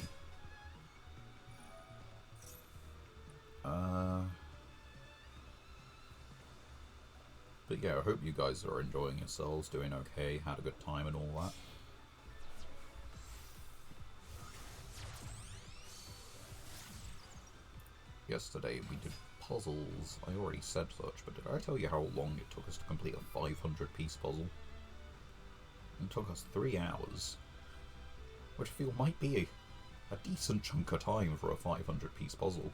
But yeah, I hope you guys are enjoying yourselves, doing okay, had a good time and all that. Yesterday we did puzzles. I already said such, but did I tell you how long it took us to complete a 500-piece puzzle? It took us 3 hours, which I feel might be a decent chunk of time for a 500-piece puzzle.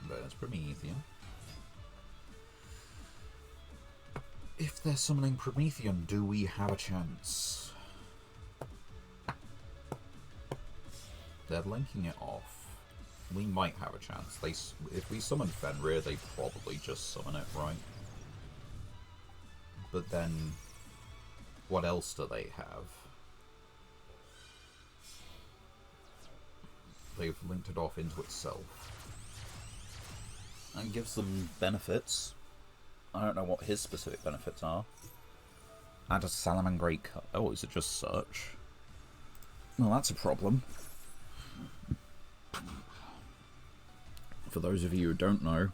There's Promethean. If they're summoning Promethean, do we have a chance? They're linking it off. We might have a chance. If we summon Fenrir, they probably just summon it, right? But then, what else do they have? They've linked it off into itself. And gives them benefits. I don't know what his specific benefits are. Add a Salamangreat... Oh, is it just search? Well, that's a problem. For those of you who don't know,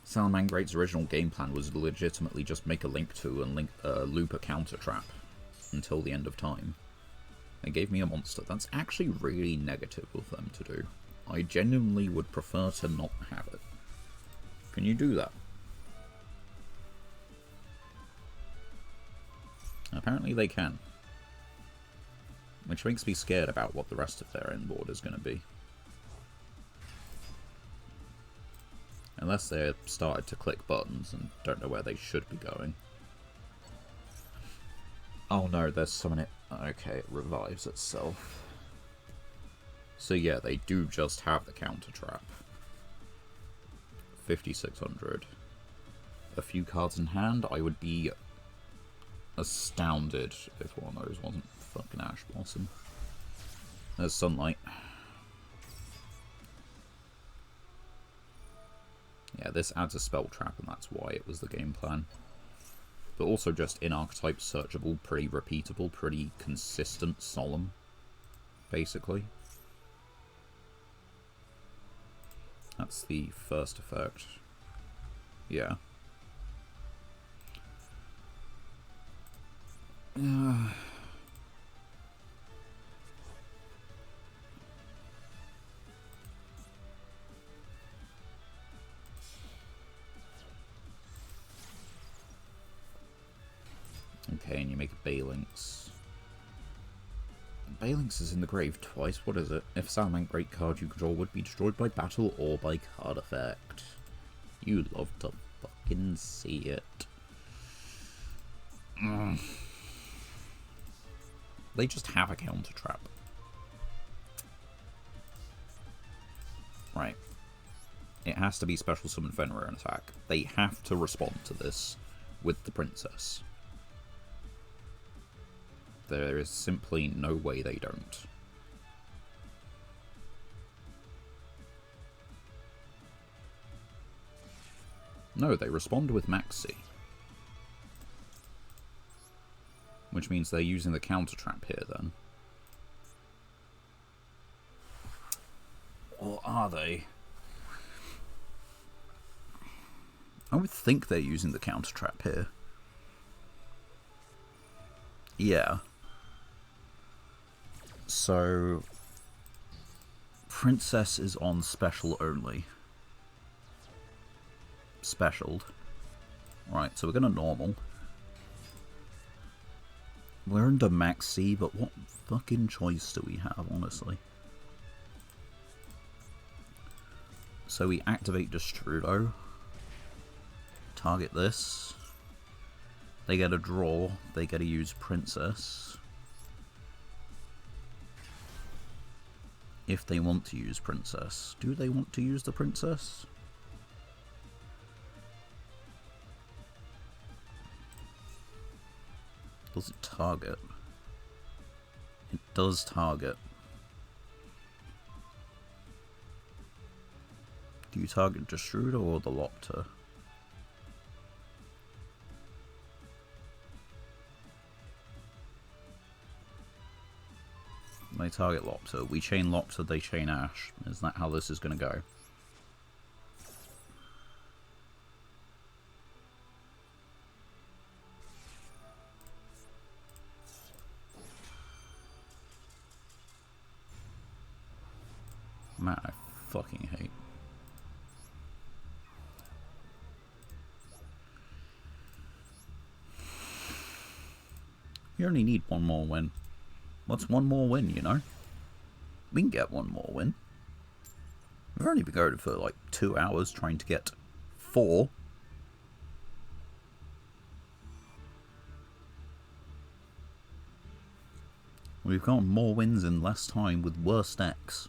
Salamangreat's original game plan was legitimately just make a link to and loop a counter trap until the end of time. They gave me a monster. That's actually really negative of them to do. I genuinely would prefer to not have it. Can you do that? Apparently they can. Which makes me scared about what the rest of their end board is going to be. Unless they're started to click buttons and don't know where they should be going. Oh no, there's summoning it. Okay, it revives itself. So yeah, they do just have the counter trap. 5600. a few cards in hand, I would be astounded if one of those wasn't fucking Ash Blossom. There's Sunlight. Yeah, this adds a spell trap, and that's why it was the game plan. But also just in-archetype searchable, pretty repeatable, pretty consistent, solemn, basically. That's the first effect. Yeah. Okay, and you make a Balinx. Balinx is in the grave twice. What is it? If Salamangreat card you control would be destroyed by battle or by card effect. You love to fucking see it. They just have a counter trap. Right. It has to be Special Summon Fenrir and attack. They have to respond to this with the Princess. There is simply no way they don't. No, they respond with Maxi. Which means they're using the counter trap here then. Or are they? I would think they're using the counter trap here. Yeah. So, Princess is on special only. Specialed. Right, so we're going to normal. We're under Max C, but what fucking choice do we have, honestly? So we activate Destrudo. Target this. They get a draw. They get to use Princess. If they want to use Princess. Do they want to use the Princess? Does it target? It does target. Do you target Destrudo or the Lopter? They target Lopter. We chain Lopter, they chain Ash. Is that how this is going to go? Man, I fucking hate. You only need one more win. What's one more win, you know? We can get one more win. We've only been going for like 2 hours trying to get 4. We've got more wins in less time with worse decks.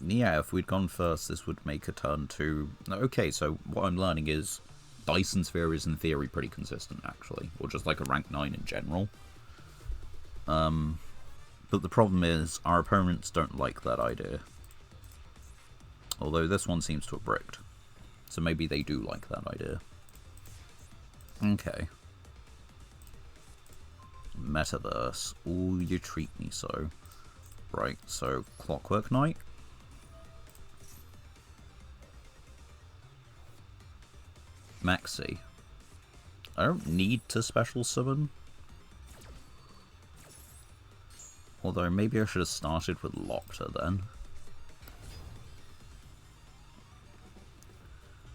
Yeah, if we'd gone first, this would make a turn 2. Okay, so what I'm learning is Dyson Sphere is in theory pretty consistent, actually. Or just like a rank 9 in general. But the problem is, our opponents don't like that idea. Although this one seems to have bricked. So maybe they do like that idea. Okay. Metaverse. Ooh, you treat me so. Right, so Clockwork Knight. Maxi. I don't need to special summon. Although maybe I should have started with Lopter then.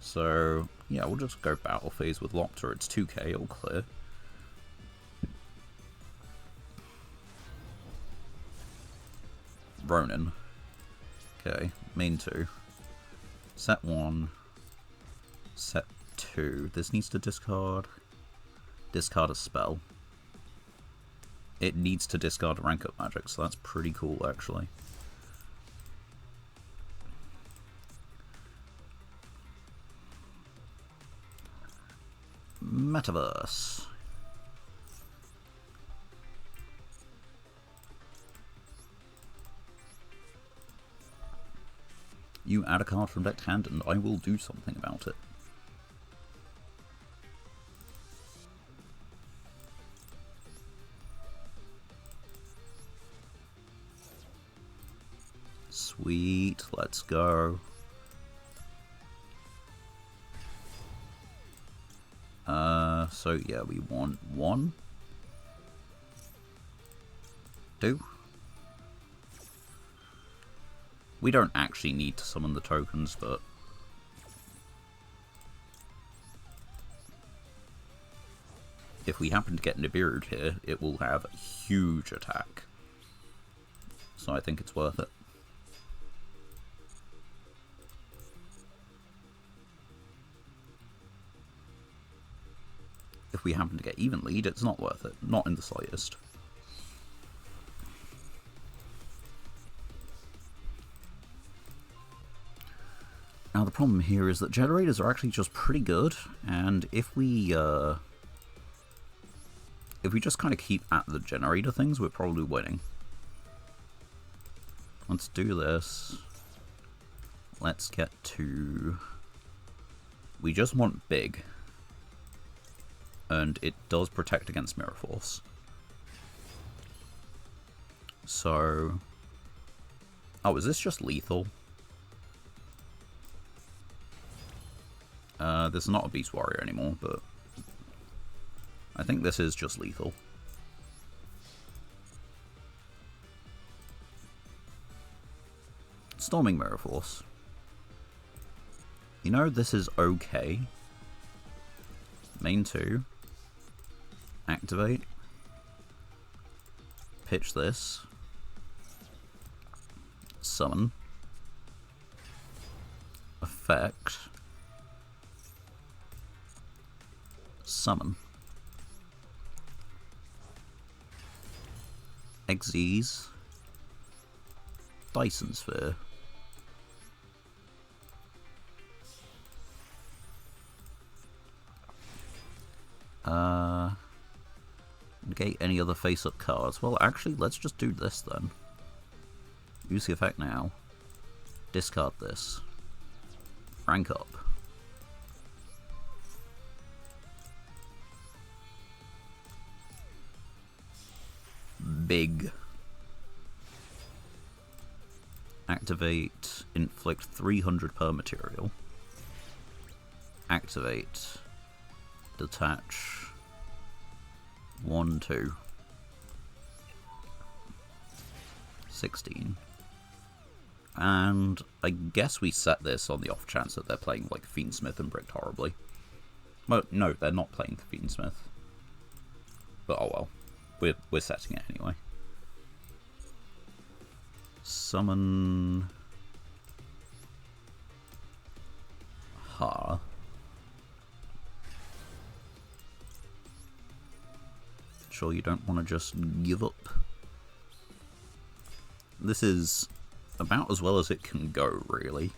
So, yeah, we'll just go battle phase with Lopter. It's 2k, all clear. Ronin. Okay, main 2. Set 1. Set 2. This needs to discard a spell. It needs to discard a rank up magic, so that's pretty cool actually. Metaverse. You add a card from deck to hand and I will do something about it. Sweet, let's go. So yeah, we want 1, 2. We don't actually need to summon the tokens, but if we happen to get Nibiru here, it will have a huge attack. So I think it's worth it. If we happen to get even lead, it's not worth it. Not in the slightest. Now the problem here is that generators are actually just pretty good, and if we just kind of keep at the generator things, we're probably winning. Let's do this. Let's get to... We just want big. And it does protect against Mirror Force. So... Oh, is this just lethal? This is not a Beast Warrior anymore, but... I think this is just lethal. Storming Mirror Force. You know, this is okay. Main 2. Activate. Pitch this. Summon. Effect. Summon. Xyz. Dyson Sphere. Negate any other face-up cards. Well, actually, let's just do this then. Use the effect now. Discard this. Rank up. Big. Activate. Inflict 300 per material. Activate. Detach. 1, 2. 16. And I guess we set this on the off chance that they're playing like Fiendsmith and Bricked horribly. Well, no, they're not playing Fiendsmith. But oh well. We're setting it anyway. Summon... Ha. Sure you don't want to just give up. This is about as well as it can go, really.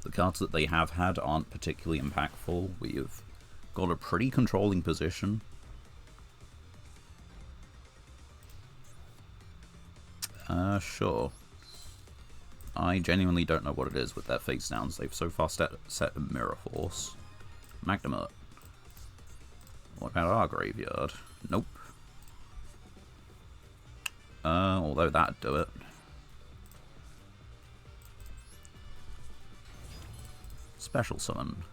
The cards that they have had aren't particularly impactful. We have got a pretty controlling position. Sure. I genuinely don't know what it is with their face downs. They've so far set a Mirror Force. Magnamut. What about our graveyard? Nope. Although that'd do it. Special summon.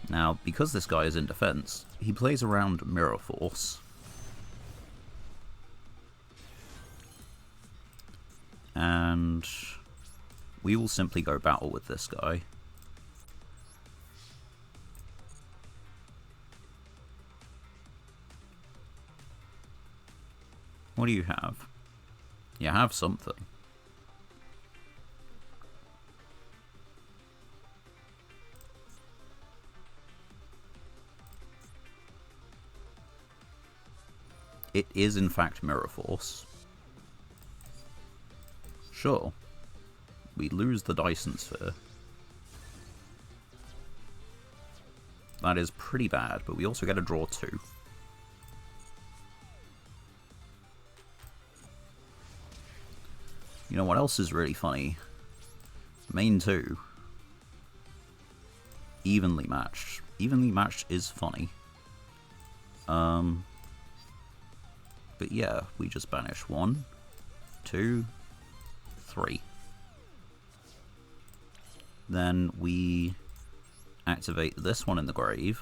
Now, because this guy is in defense, he plays around Mirror Force. And we will simply go battle with this guy. What do you have? You have something. it is in fact Mirror Force. Sure. We lose the Dyson Sphere. That is pretty bad, but we also get a draw 2. You know what else is really funny? Main 2. Evenly matched. Evenly matched is funny. But yeah, we just banish 1, 2, 3. Then we activate this one in the grave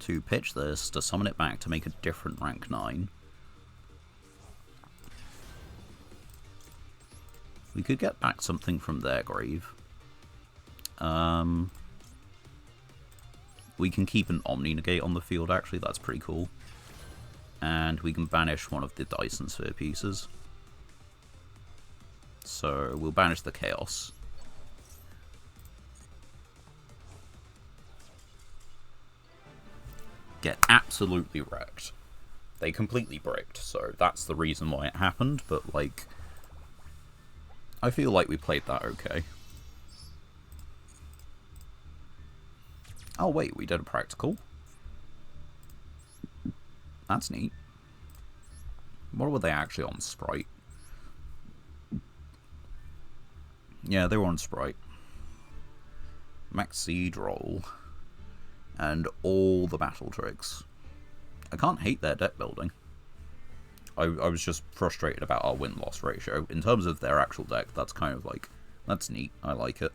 to pitch this, to summon it back to make a different rank 9. We could get back something from their grave. We can keep an Omni Negate on the field, actually, that's pretty cool. And we can banish one of the Dyson Sphere pieces. So we'll banish the Chaos. Get absolutely wrecked. They completely bricked, so that's the reason why it happened, but, like, I feel like we played that okay. Oh wait, we did a practical. That's neat. What were they actually on? Sprite? Yeah, they were on Sprite. Max Siege roll. And all the battle tricks. I can't hate their deck building. I was just frustrated about our win-loss ratio. In terms of their actual deck, that's kind of like, that's neat. I like it.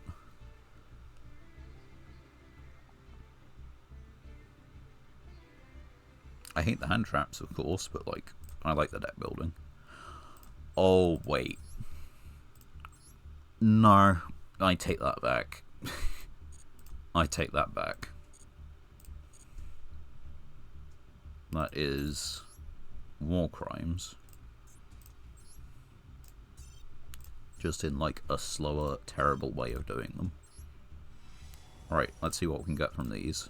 I hate the hand traps, of course, but, like, I like the deck building. Oh, wait. No, I take that back. I take that back. That is war crimes. Just in, like, a slower, terrible way of doing them. Alright, let's see what we can get from these.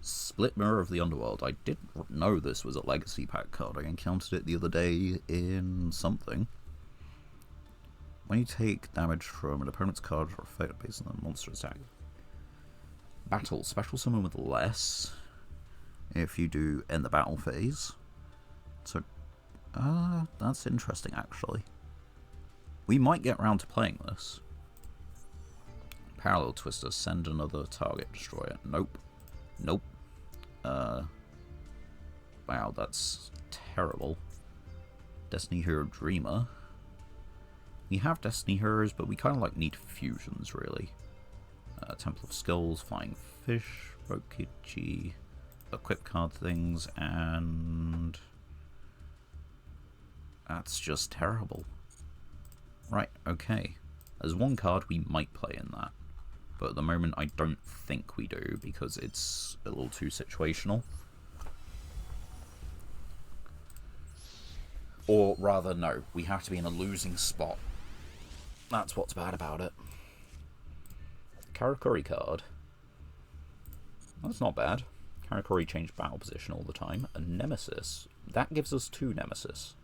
Split Mirror of the Underworld. I didn't know this was a Legacy Pack card. I encountered it the other day in something. When you take damage from an opponent's card or effect based on a monster attack. Battle. Special summon with less. If you do end the battle phase. So, that's interesting actually. We might get round to playing this. Parallel Twister. Send another target destroyer. Nope. Nope. Wow, that's terrible. Destiny Hero Dreamer. We have Destiny Heroes, but we kind of like need fusions, really. Temple of Skulls, Flying Fish, Rokichi, equip card things, and that's just terrible. Right, okay. There's one card we might play in that. But at the moment, I don't think we do, because it's a little too situational. Or rather, no, we have to be in a losing spot. That's what's bad about it. Karakuri card. That's not bad. Karakuri change battle position all the time. A Nemesis. That gives us 2 Nemesis.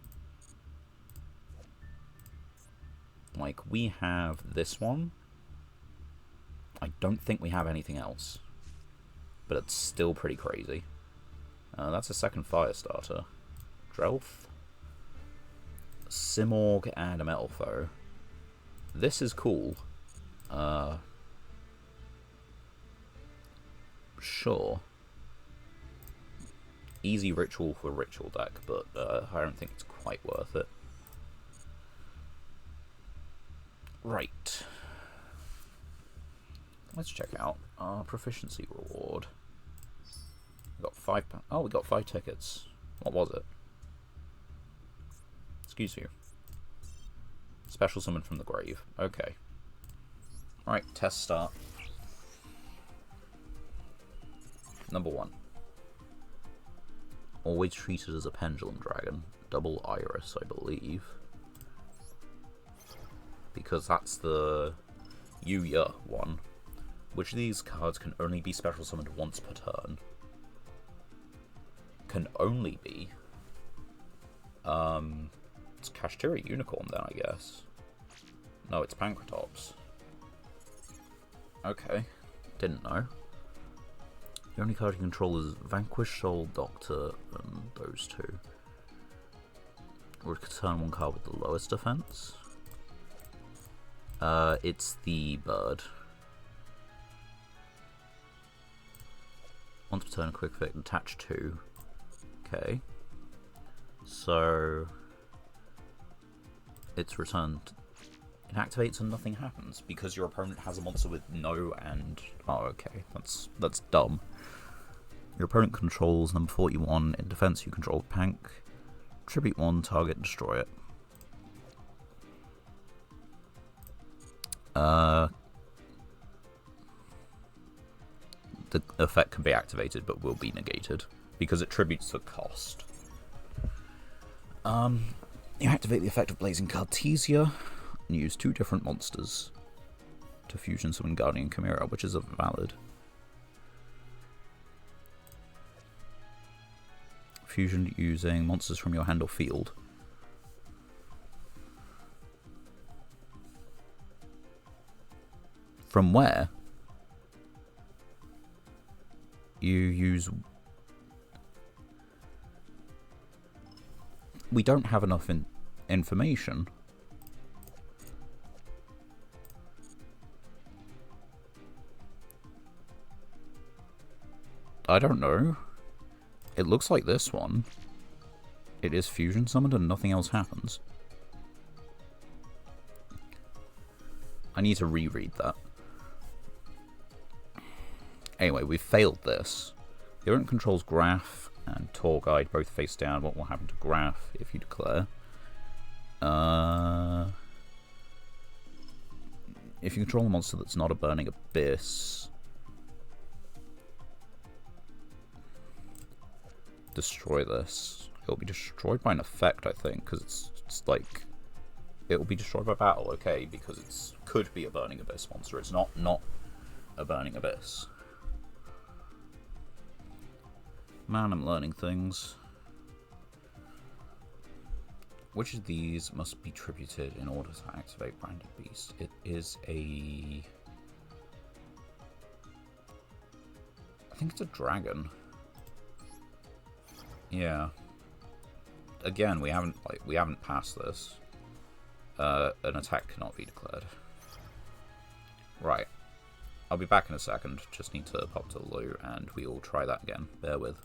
Like, we have this one. I don't think we have anything else. But it's still pretty crazy. That's a second fire starter. Drelf. Simorg and a Metal Foe. This is cool. Sure. Easy ritual for ritual deck, but I don't think it's quite worth it. Right. Let's check out our proficiency reward. We got 5. Oh, we got 5 tickets. What was it? Excuse you. Special summon from the grave. Okay. Right, test start. Number 1. Always treated as a pendulum dragon. Double iris, I believe. Because that's the Yugioh one. Which of these cards can only be special summoned once per turn? can only be... it's Kashtira Unicorn then, I guess. No, it's Pankratops. Okay. Didn't know. The only card you control is Vanquish, Soul, Doctor, and those two. Or it could turn one card with the lowest defense. It's the bird. Once per turn, a quick effect, attach 2. Okay. So it's returned. It activates and nothing happens because your opponent has a monster with no and... Oh, okay. That's dumb. Your opponent controls number 41. In defense, you control Pank. Tribute 1, target, destroy it. The effect can be activated but will be negated because it tributes the cost. You activate the effect of Blazing Cartesia and use 2 different monsters to fusion summon Guardian Chimera, which is valid. Fusion using monsters from your hand or field. From where? You use... We don't have enough information. I don't know. It looks like this one. It is fusion summoned and nothing else happens. I need to reread that. Anyway, we've failed this. The opponent controls Graph and Tour Guide both face down. What will happen to Graph if you declare? If you control a monster that's not a Burning Abyss, destroy this. It'll be destroyed by an effect, I think, because it's like... It'll be destroyed by battle, okay, because it could be a Burning Abyss monster. It's not a Burning Abyss. Man, I'm learning things. Which of these must be tributed in order to activate Branded Beast? It is a... I think it's a dragon. Yeah. Again, we haven't passed this. An attack cannot be declared. Right. I'll be back in a second. Just need to pop to the loo and we will try that again. Bear with.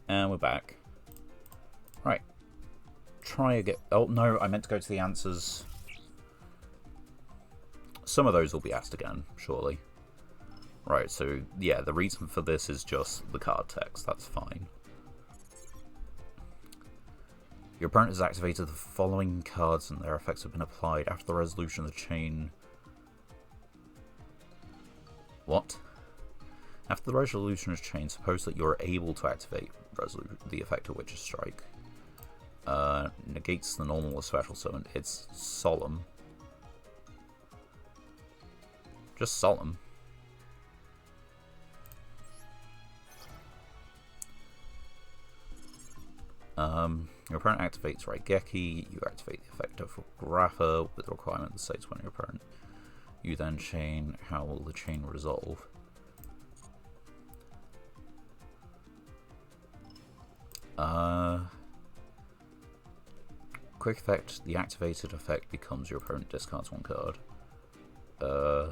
And we're back. Right. Try again. Oh, no, I meant to go to the answers. Some of those will be asked again, surely. Right, so, yeah, the reason for this is just the card text. That's fine. Your opponent has activated the following cards and their effects have been applied after the resolution of the chain. What? After the resolution is changed, suppose that you're able to activate the effect of Witch's Strike. Negates the normal or special summon. It's solemn. Just solemn. Your opponent activates Raigeki, you activate the effect of Grapha with the requirement that states when your opponent. You then chain. How will the chain resolve? Quick effect, the activated effect becomes your opponent discards one card. I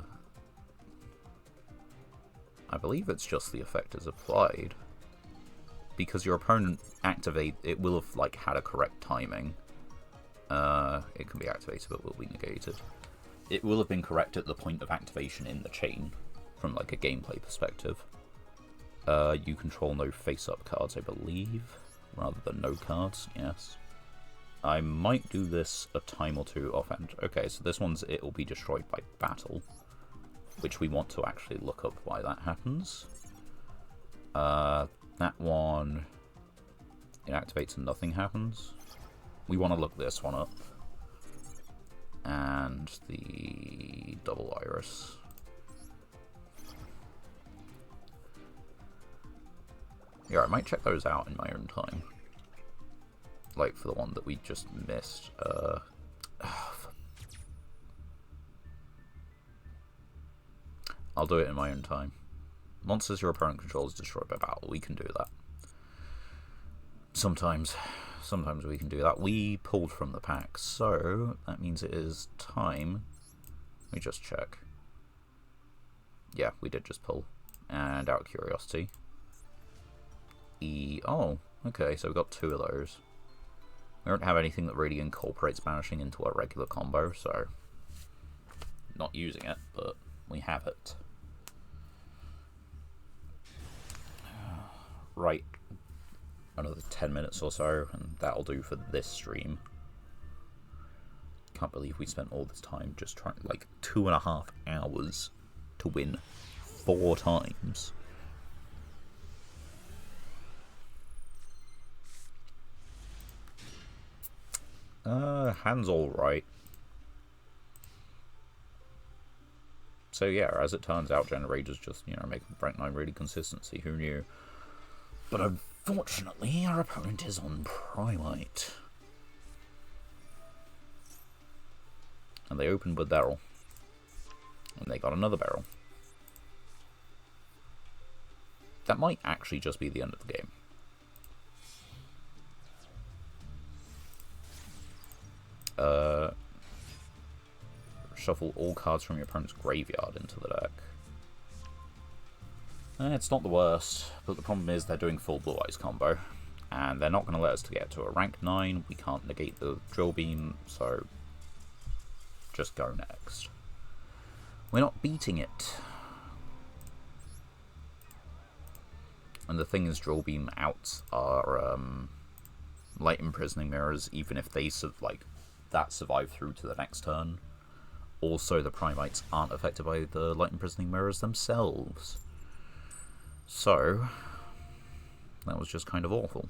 believe it's just the effect is applied. Because your opponent it will have like had a correct timing. It can be activated but will be negated. It will have been correct at the point of activation in the chain, from like a gameplay perspective. You control no face-up cards, I believe, rather than no cards, yes. I might do this a time or two offhand. Okay, so this one's it will be destroyed by battle, which we want to actually look up why that happens. That one, it activates and nothing happens. We want to look this one up. And the double iris. Yeah, I might check those out in my own time. Like for the one that we just missed. I'll do it in my own time. Monsters your opponent controls destroyed by battle. We can do that. Sometimes we can do that. We pulled from the pack, so that means it is time. Let me just check. Yeah, we did just pull. And out of curiosity. Oh, okay, so we got 2 of those. We don't have anything that really incorporates banishing into a regular combo, so not using it, but we have it. Right, another 10 minutes or so, and that'll do for this stream. Can't believe we spent all this time just trying, like 2.5 hours to win 4 times. Hand's alright. So yeah, as it turns out, generators just, you know, make rank 9 really consistency. Who knew? But unfortunately, our opponent is on Primite. And they opened with barrel. And they got another barrel. That might actually just be the end of the game. Shuffle all cards from your opponent's graveyard into the deck. It's not the worst, but the problem is they're doing full Blue Eyes combo. And they're not going to let us to get to a rank 9. We can't negate the Drill Beam, so just go next. We're not beating it. And the thing is, Drill Beam outs are Light Imprisoning Mirrors, even if they that survive through to the next turn. Also, the Primites aren't affected by the Light Imprisoning Mirrors themselves. So, that was just kind of awful.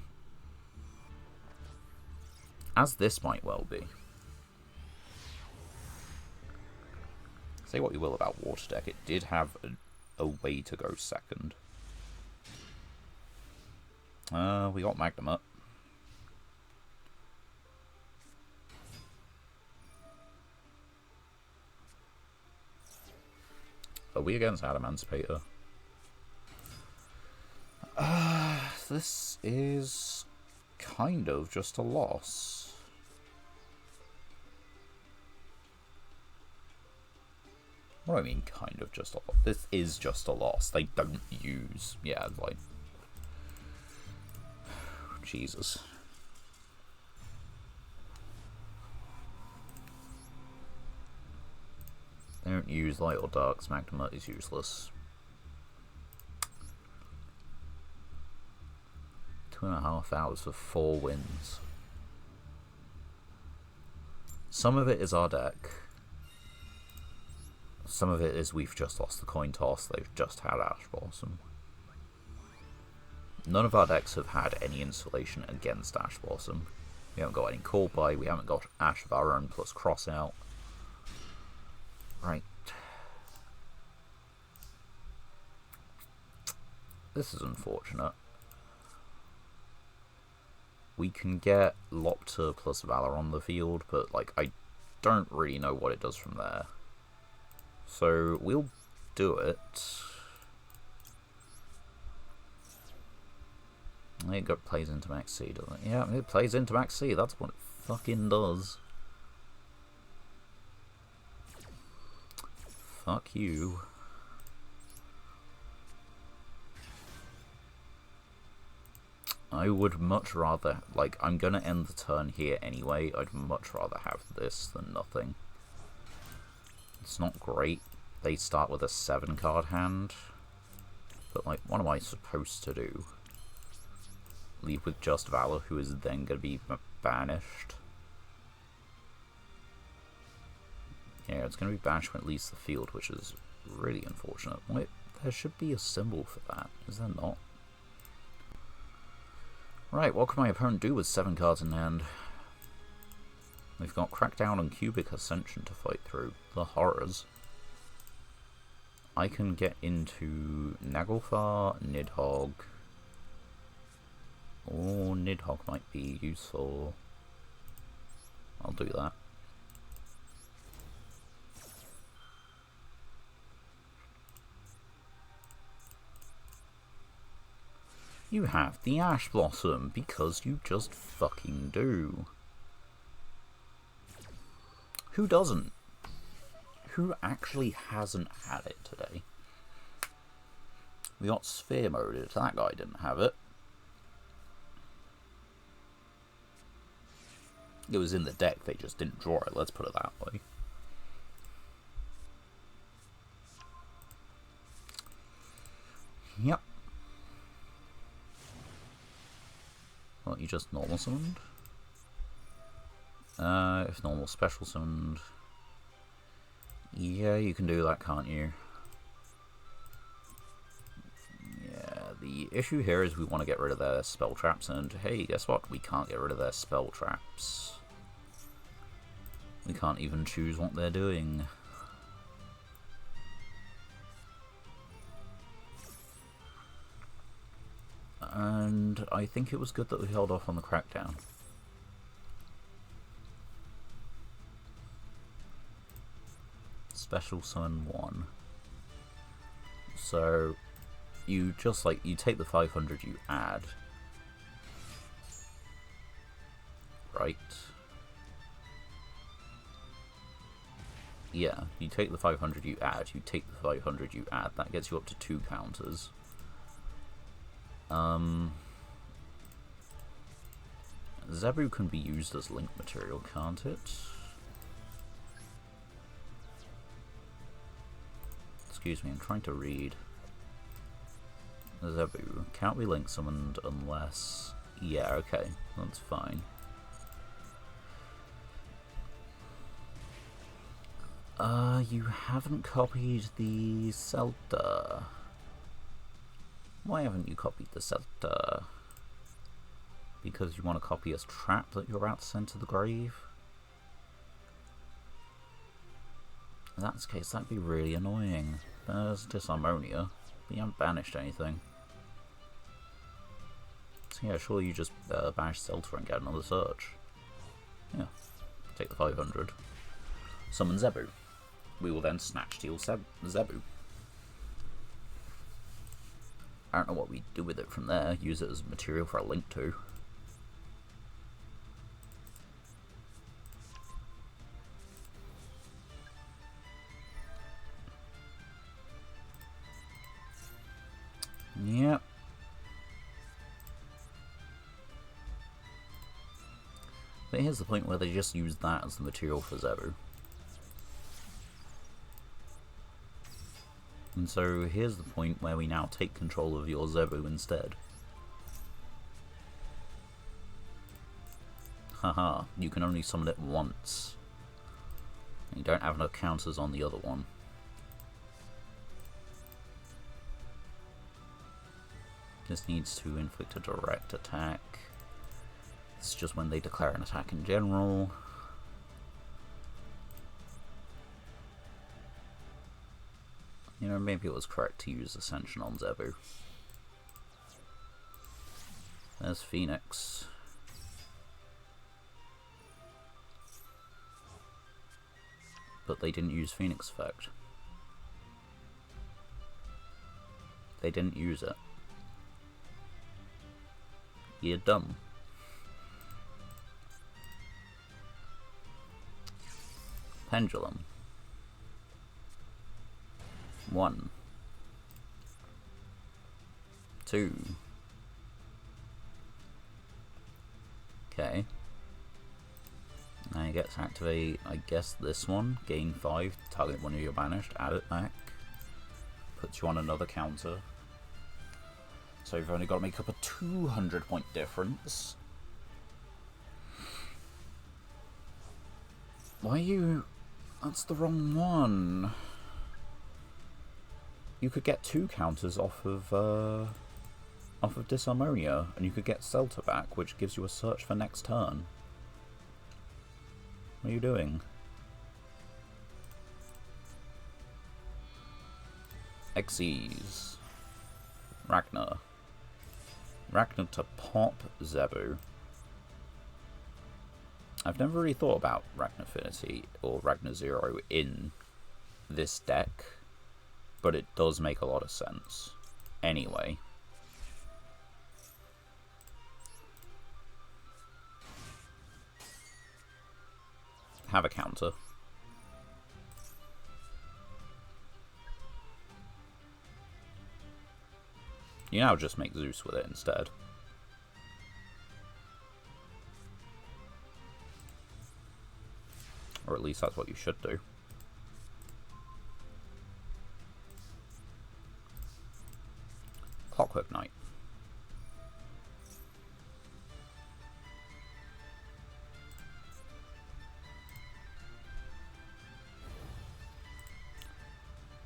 As this might well be. Say what you will about Water Deck, it did have a way to go second. We got Magnum up. Are we against Adamancipator? This is kind of just a loss. What do I mean, kind of just a loss? This is just a loss. They don't use... Yeah, like... Jesus. They don't use light or darks. Magma is useless. 2.5 hours for 4 wins. Some of it is our deck. Some of it is we've just lost the coin toss, they've just had Ash Blossom. None of our decks have had any insulation against Ash Blossom. We haven't got any Call By, we haven't got Ash of our own plus Crossout. Right. This is unfortunate. We can get Lopter plus Valor on the field, but like I don't really know what it does from there. So we'll do it. It plays into Max C, doesn't it? Yeah, it plays into Max C, that's what it fucking does. Fuck you. I would much rather, like, I'm gonna end the turn here anyway, I'd much rather have this than nothing. It's not great. They start with a 7-card hand, but like, what am I supposed to do? Leave with just Valor, who is then going to be banished. Yeah, it's going to be banished when it leaves the field, which is really unfortunate. Wait, there should be a symbol for that, is there not? Right, what can my opponent do with 7 cards in hand? We've got Crackdown and Cubic Ascension to fight through. The horrors. I can get into Naglfar, Nidhogg. Oh, Nidhogg might be useful. I'll do that. You have the Ash Blossom, because you just fucking do. Who doesn't? Who actually hasn't had it today? We got Sphere Moded, that guy didn't have it. It was in the deck, they just didn't draw it, let's put it that way. Yep. Well, you just normal summoned? If normal special summoned... Yeah, you can do that, can't you? Yeah, the issue here is we want to get rid of their spell traps, and hey, guess what? We can't get rid of their spell traps. We can't even choose what they're doing. And I think it was good that we held off on the Crackdown. Special Summon 1. So, you just like, you take the 500 you add. Right. Yeah, you take the 500 you add, you take the 500 you add, that gets you up to 2 counters. Zebu can be used as link material, can't it? Excuse me, I'm trying to read. Zebu can't be link summoned unless... Yeah, okay, that's fine. You haven't copied the Celta. Why haven't you copied the Celta? Because you want to copy a trap that you're about to send to the grave? In that case, that'd be really annoying. There's Disharmonia, but you haven't banished anything. So yeah, surely you just banish Celta and get another search. Yeah, take the 500. Summon Zebu. We will then snatch steal Zebu. I don't know what we do with it from there. Use it as material for a link to. Yep. But here's the point where they just use that as the material for Zebu. And so here's the point where we now take control of your Zebu instead. Haha, you can only summon it once. You don't have enough counters on the other one. This needs to inflict a direct attack. It's just when they declare an attack in general. You know, maybe it was correct to use Ascension on Zebu. There's Phoenix. But they didn't use Phoenix effect. They didn't use it. You're dumb. Pendulum. 1. 2. Okay. Now you get to activate, I guess, this one. Gain 5, target one of your banished, add it back. Puts you on another counter. So you've only got to make up a 200 point difference. Why are you... That's the wrong one. You could get 2 counters off of Disharmonia, and you could get Celta back, which gives you a search for next turn. What are you doing? Xyz. Ragnar. Ragnar to pop Zebu. I've never really thought about Ragnar Affinity or Ragnar Zero in this deck, but it does make a lot of sense. Anyway. Have a counter. You now just make Zeus with it instead. Or at least that's what you should do. Clockwork Knight.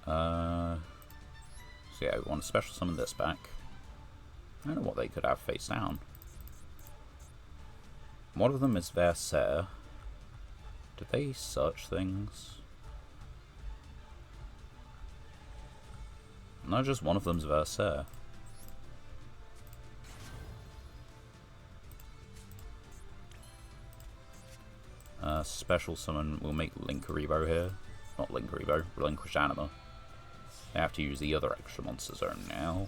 So yeah, we want to special summon this back. I don't know what they could have face down. One of them is Versailles. Did they search things? No, just one of them's Versailles. Special summon will make Linkuribo here. Not Linkuribo, Relinquish Anima. They have to use the other extra monster zone now.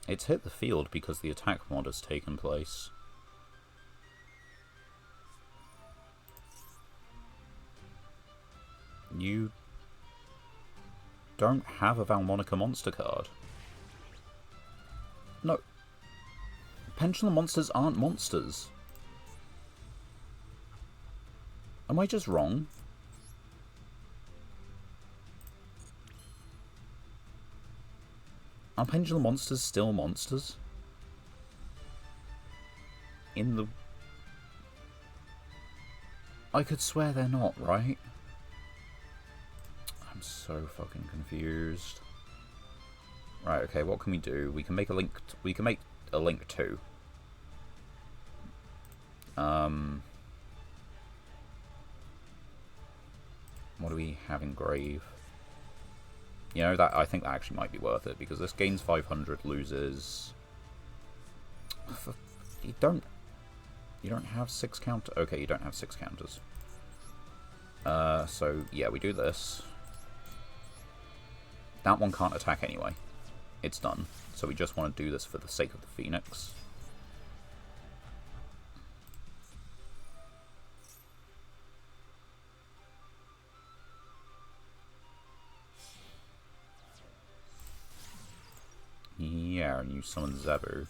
It's hit the field because the attack mod has taken place. You don't have a Valmonica monster card. No. Pendulum monsters aren't monsters. Am I just wrong? Are pendulum monsters still monsters? In the... I could swear they're not, right? I'm so fucking confused. Right, okay, what can we do? We can make a link... we can make a link 2. What do we have in Grave? You know, that I think that actually might be worth it, because this gains 500, loses... You don't have 6 counter... Okay, you don't have 6 counters. So, yeah, we do this. That one can't attack anyway. It's done. So we just want to do this for the sake of the Phoenix. Yeah, and you summon Zebu.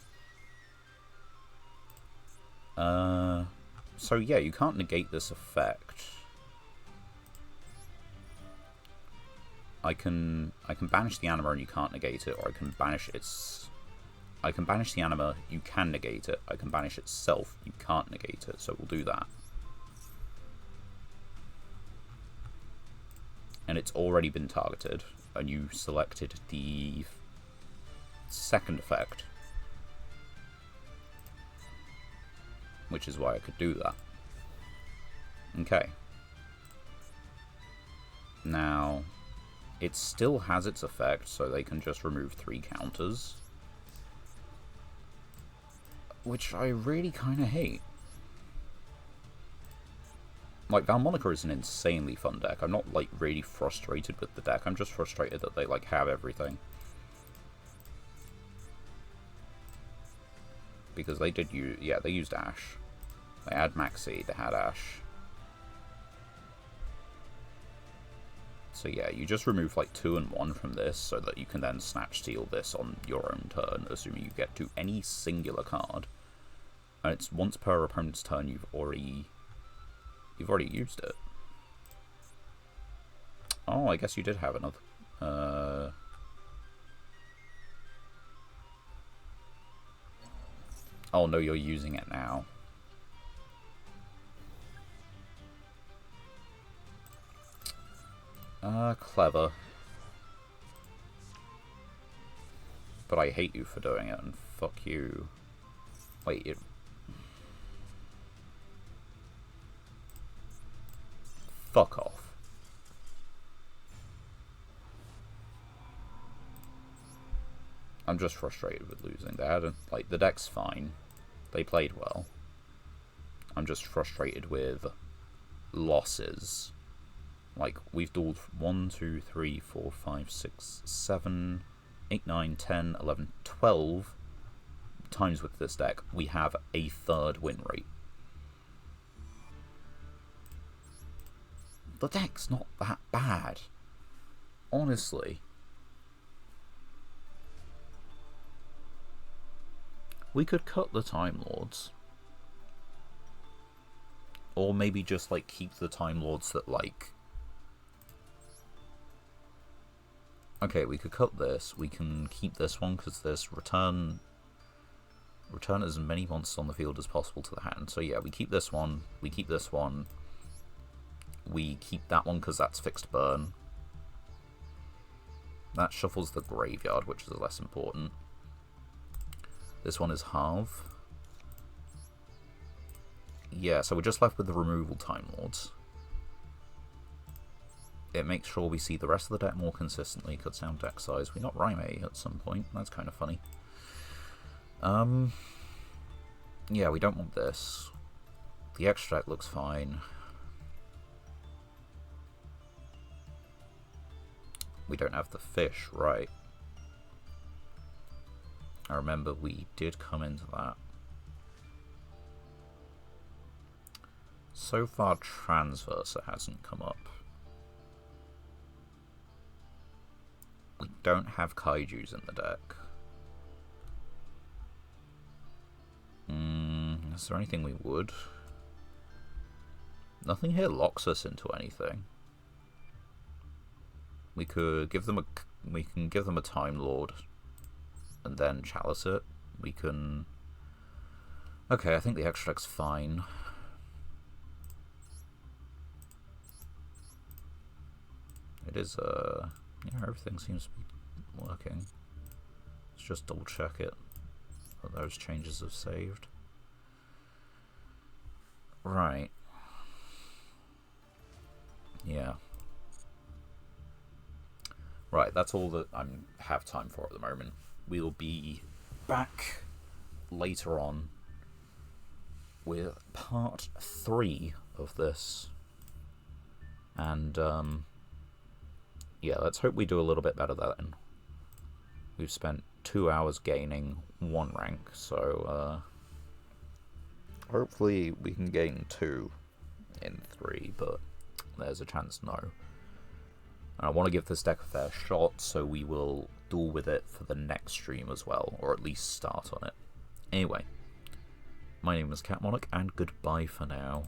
So yeah, you can't negate this effect. I can banish the anima and you can't negate it, or I can banish the anima, you can negate it. I can banish itself, you can't negate it, so we'll do that. And it's already been targeted, and you selected the second effect, which is why I could do that. Okay. Now, it still has its effect, so they can just remove 3 counters. Which I really kind of hate. Like, Valmonica is an insanely fun deck. I'm not, like, really frustrated with the deck. I'm just frustrated that they, like, have everything. Because they did use... yeah, they used Ash. They had Maxi, they had Ash. So yeah, you just remove, like, 2 and 1 from this, so that you can then Snatch Steal this on your own turn, assuming you get to any singular card. And it's once per opponent's turn you've already used it. Oh, I guess you did have another. Oh no, you're using it now. Clever. But I hate you for doing it, and fuck you. Wait, it... fuck off. I'm just frustrated with losing. They had like, the deck's fine. They played well. I'm just frustrated with losses. Like, we've dueled 1, 2, 3, 4, 5, 6, 7, 8, 9, 10, 11, 12 times with this deck. We have a 3rd win rate. The deck's not that bad. Honestly. We could cut the Time Lords. Or maybe just, like, keep the Time Lords that, like... okay, we could cut this. We can keep this one, because this return as many monsters on the field as possible to the hand. So yeah, we keep this one. We keep this one. We keep that one because that's fixed burn. That shuffles the graveyard, which is less important. This one is halve. Yeah, so we're just left with the removal Time Lords. It makes sure we see the rest of the deck more consistently, cuts down deck size. We got Raimei at some point. That's kind of funny. Yeah, we don't want this. The extra deck looks fine. We don't have the fish, right. I remember we did come into that. So far, Transverser hasn't come up. We don't have Kaijus in the deck. Is there anything we would? Nothing here locks us into anything. We could give them we can give them a Time Lord and then chalice it. We can... okay, I think the extra deck's fine. It is, yeah, everything seems to be working. Let's just double check it, that those changes have saved. Right. Yeah. Right, that's all that I have time for at the moment. We'll be back later on with part 3 of this. And, yeah, let's hope we do a little bit better then. We've spent 2 hours gaining 1 rank, so, hopefully we can gain 2 in 3, but there's a chance no. And I want to give this deck a fair shot, so we will duel with it for the next stream as well, or at least start on it. Anyway, my name is Cat Monarch, and goodbye for now.